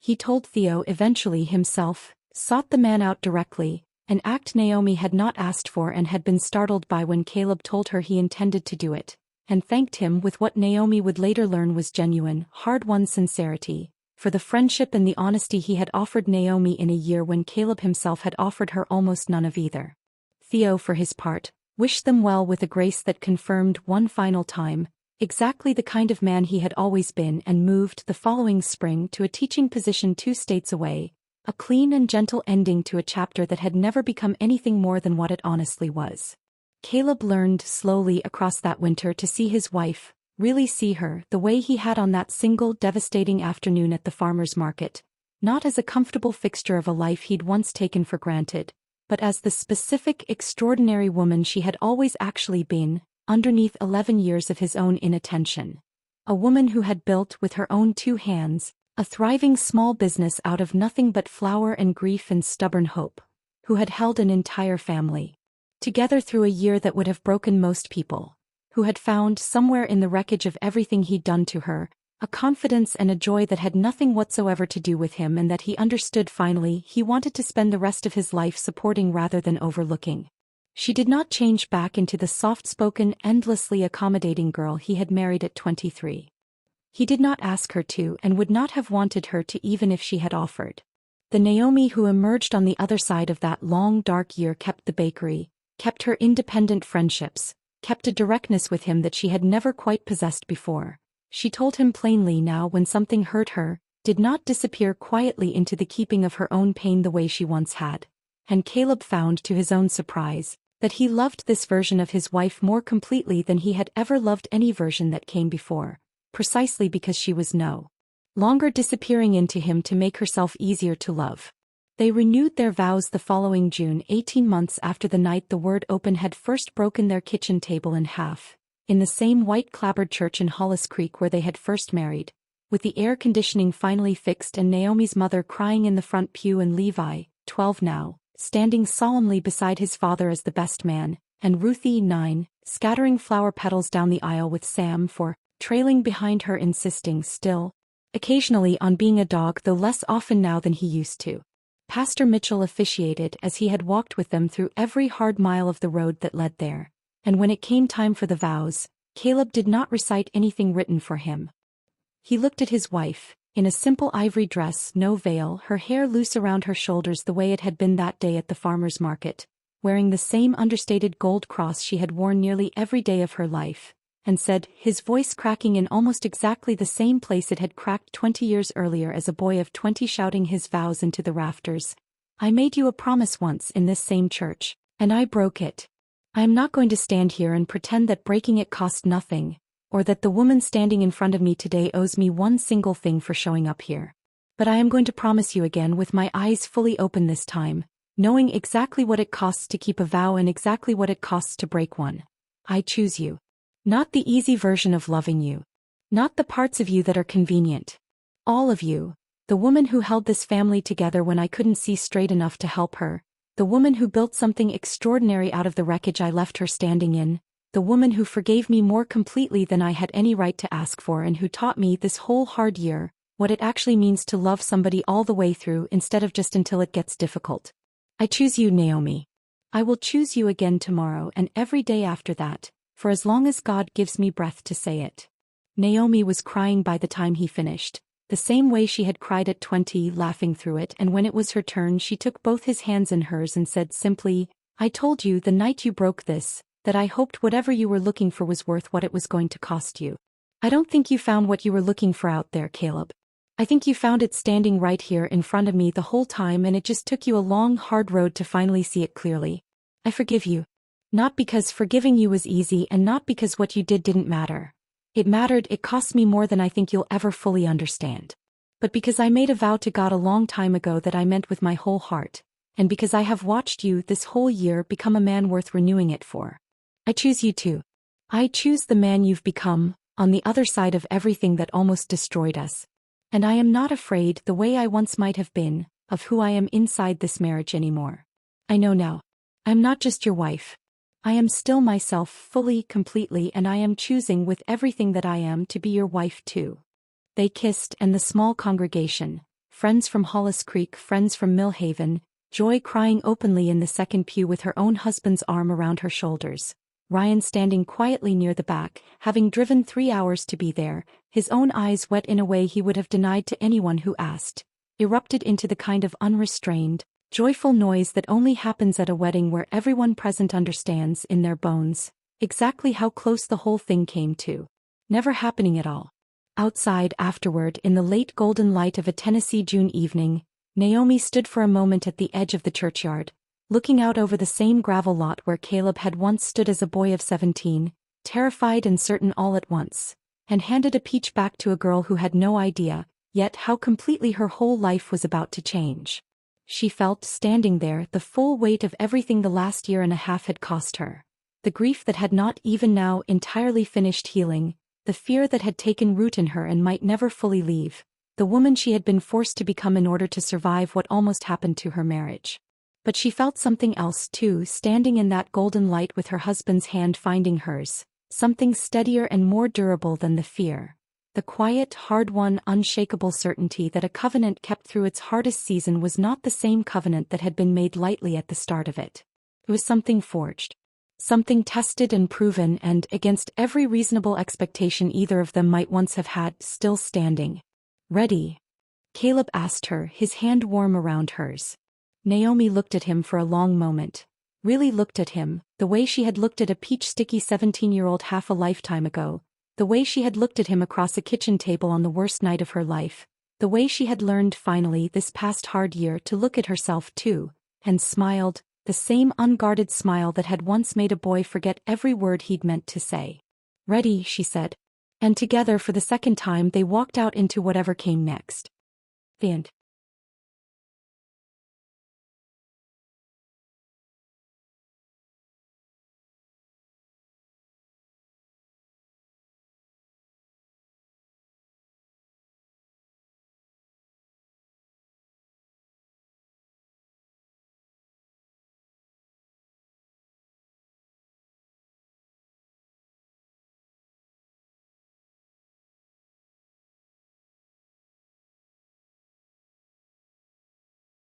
He told Theo eventually himself, sought the man out directly, an act Naomi had not asked for and had been startled by when Caleb told her he intended to do it, and thanked him with what Naomi would later learn was genuine, hard-won sincerity, for the friendship and the honesty he had offered Naomi in a year when Caleb himself had offered her almost none of either. Theo, for his part, wished them well with a grace that confirmed one final time exactly the kind of man he had always been, and moved the following spring to a teaching position 2 states away, a clean and gentle ending to a chapter that had never become anything more than what it honestly was. Caleb learned slowly across that winter to see his wife, really see her, the way he had on that single devastating afternoon at the farmer's market, not as a comfortable fixture of a life he'd once taken for granted, but as the specific, extraordinary woman she had always actually been, underneath 11 years of his own inattention. A woman who had built with her own 2 hands, a thriving small business out of nothing but flour and grief and stubborn hope, who had held an entire family together through a year that would have broken most people, who had found somewhere in the wreckage of everything he'd done to her, a confidence and a joy that had nothing whatsoever to do with him, and that he understood finally he wanted to spend the rest of his life supporting rather than overlooking. She did not change back into the soft-spoken, endlessly accommodating girl he had married at 23. He did not ask her to, and would not have wanted her to even if she had offered. The Naomi who emerged on the other side of that long dark year kept the bakery, kept her independent friendships, kept a directness with him that she had never quite possessed before. She told him plainly now when something hurt her, did not disappear quietly into the keeping of her own pain the way she once had. And Caleb found to his own surprise that he loved this version of his wife more completely than he had ever loved any version that came before, precisely because she was no longer disappearing into him to make herself easier to love. They renewed their vows the following June, 18 months after the night the word open had first broken their kitchen table in half, in the same white-clapboard church in Hollis Creek where they had first married, with the air conditioning finally fixed and Naomi's mother crying in the front pew and Levi, 12 now, standing solemnly beside his father as the best man, and Ruthie, 9, scattering flower petals down the aisle with Sam trailing behind her insisting still, occasionally on being a dog though less often now than he used to. Pastor Mitchell officiated as he had walked with them through every hard mile of the road that led there, and when it came time for the vows, Caleb did not recite anything written for him. He looked at his wife, in a simple ivory dress, no veil, her hair loose around her shoulders the way it had been that day at the farmer's market, wearing the same understated gold cross she had worn nearly every day of her life, and said, his voice cracking in almost exactly the same place it had cracked 20 years earlier as a boy of 20 shouting his vows into the rafters, "I made you a promise once in this same church, and I broke it. I am not going to stand here and pretend that breaking it cost nothing, or that the woman standing in front of me today owes me one single thing for showing up here. But I am going to promise you again with my eyes fully open this time, knowing exactly what it costs to keep a vow and exactly what it costs to break one. I choose you. Not the easy version of loving you. Not the parts of you that are convenient. All of you. The woman who held this family together when I couldn't see straight enough to help her. The woman who built something extraordinary out of the wreckage I left her standing in. The woman who forgave me more completely than I had any right to ask for and who taught me this whole hard year what it actually means to love somebody all the way through instead of just until it gets difficult. I choose you, Naomi. I will choose you again tomorrow and every day after that, for as long as God gives me breath to say it. Naomi was crying by the time he finished, the same way she had cried at 20, laughing through it, and when it was her turn she took both his hands in hers and said simply, I told you the night you broke this, that I hoped whatever you were looking for was worth what it was going to cost you. I don't think you found what you were looking for out there, Caleb. I think you found it standing right here in front of me the whole time and it just took you a long hard road to finally see it clearly. I forgive you. Not because forgiving you was easy and not because what you did didn't matter. It mattered, it cost me more than I think you'll ever fully understand. But because I made a vow to God a long time ago that I meant with my whole heart, and because I have watched you this whole year become a man worth renewing it for. I choose you too. I choose the man you've become, on the other side of everything that almost destroyed us. And I am not afraid, the way I once might have been, of who I am inside this marriage anymore. I know now. I am not just your wife. I am still myself fully, completely, and I am choosing with everything that I am to be your wife too. They kissed, and the small congregation, friends from Hollis Creek, friends from Millhaven, Joy crying openly in the second pew with her own husband's arm around her shoulders, Ryan standing quietly near the back, having driven 3 hours to be there, his own eyes wet in a way he would have denied to anyone who asked, erupted into the kind of unrestrained, joyful noise that only happens at a wedding where everyone present understands in their bones exactly how close the whole thing came to never happening at all. Outside afterward, in the late golden light of a Tennessee June evening, Naomi stood for a moment at the edge of the churchyard, looking out over the same gravel lot where Caleb had once stood as a boy of 17, terrified and certain all at once, and handed a peach back to a girl who had no idea, yet how completely her whole life was about to change. She felt, standing there, the full weight of everything the last year and a half had cost her. The grief that had not even now entirely finished healing, the fear that had taken root in her and might never fully leave, the woman she had been forced to become in order to survive what almost happened to her marriage. But she felt something else too, standing in that golden light with her husband's hand finding hers, something steadier and more durable than the fear. The quiet, hard-won, unshakable certainty that a covenant kept through its hardest season was not the same covenant that had been made lightly at the start of it. It was something forged. Something tested and proven and, against every reasonable expectation either of them might once have had, still standing. Ready? Caleb asked her, his hand warm around hers. Naomi looked at him for a long moment. Really looked at him, the way she had looked at a peach-sticky 17-year-old half a lifetime ago. The way she had looked at him across a kitchen table on the worst night of her life, the way she had learned finally this past hard year to look at herself too, and smiled, the same unguarded smile that had once made a boy forget every word he'd meant to say. Ready, she said. And together for the second time they walked out into whatever came next. The end.